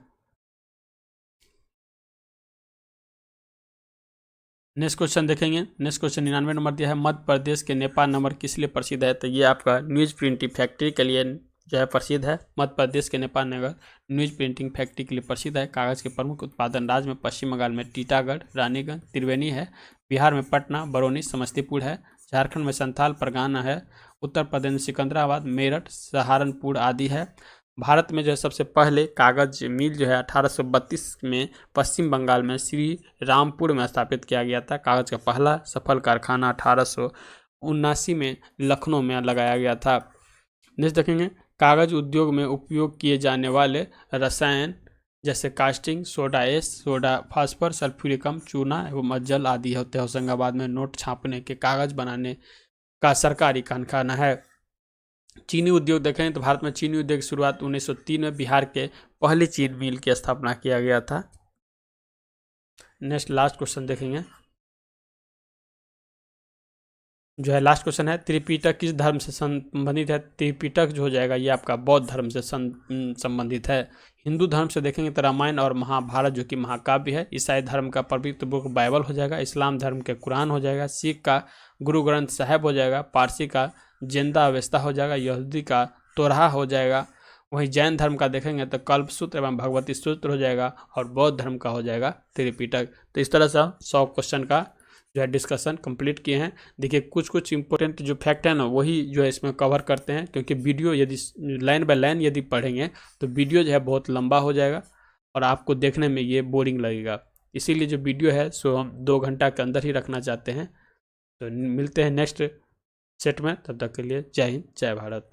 Speaker 1: नेक्स्ट क्वेश्चन देखेंगे। नेक्स्ट क्वेश्चन 99 नंबर दिया है, मध्य प्रदेश के नेपाल नंबर किस लिए प्रसिद्ध है, तो ये आपका न्यूज प्रिंटिंग फैक्ट्री के लिए जो है प्रसिद्ध है। मध्य प्रदेश के नेपाल नगर न्यूज प्रिंटिंग फैक्ट्री के लिए प्रसिद्ध है। कागज़ के प्रमुख उत्पादन राज्य में पश्चिम बंगाल में टीटागढ़, रानीगंज, त्रिवेणी है। बिहार में पटना, बरौनी, समस्तीपुर है। झारखंड में संथाल परगना है। उत्तर प्रदेश में सिकंदराबाद, मेरठ, सहारनपुर आदि है। भारत में जो है सबसे पहले कागज मिल जो है 1832 में पश्चिम बंगाल में श्री रामपुर में स्थापित किया गया था। कागज का पहला सफल कारखाना 1879 में लखनऊ में लगाया गया था। नेक्स्ट देखेंगे, कागज उद्योग में उपयोग किए जाने वाले रसायन जैसे caustic soda ash, soda phosphor, सल्फ्यूरिकम, चूना एवं जल आदि होते हैं। होशंगाबाद में नोट छापने के कागज बनाने का सरकारी कारखाना है। चीनी उद्योग देखें तो भारत में चीनी उद्योग की शुरुआत 1903 में बिहार के पहली चीनी मिल की स्थापना किया गया था। नेक्स्ट लास्ट क्वेश्चन देखेंगे जो है लास्ट क्वेश्चन है, त्रिपिटक किस धर्म से संबंधित है। त्रिपिटक जो हो जाएगा ये आपका बौद्ध धर्म से संबंधित है। हिंदू धर्म से देखेंगे तो रामायण और महाभारत जो कि महाकाव्य है। ईसाई धर्म का पवित्र बुक बाइबल हो जाएगा। इस्लाम धर्म के कुरान हो जाएगा। सिख का गुरु ग्रंथ साहिब हो जाएगा। पारसी का जिंदा अवेस्ता हो जाएगा। यहूदी का तोरहा हो जाएगा। वहीं जैन धर्म का देखेंगे तो कल्पसूत्र एवं भगवती सूत्र हो जाएगा और बौद्ध धर्म का हो जाएगा त्रिपिटक। तो इस तरह से 100 क्वेश्चन का जो है डिस्कशन कंप्लीट किए हैं। देखिए कुछ इंपॉर्टेंट जो फैक्ट है ना वही जो है इसमें कवर करते हैं, क्योंकि वीडियो यदि लाइन बाय लाइन यदि पढ़ेंगे तो वीडियो जो है बहुत लंबा हो जाएगा और आपको देखने में ये बोरिंग लगेगा। इसीलिए जो वीडियो है सो हम 2 घंटा के अंदर ही रखना चाहते हैं। तो मिलते हैं नेक्स्ट सेट में, तब तक के लिए जय हिंद, जय भारत।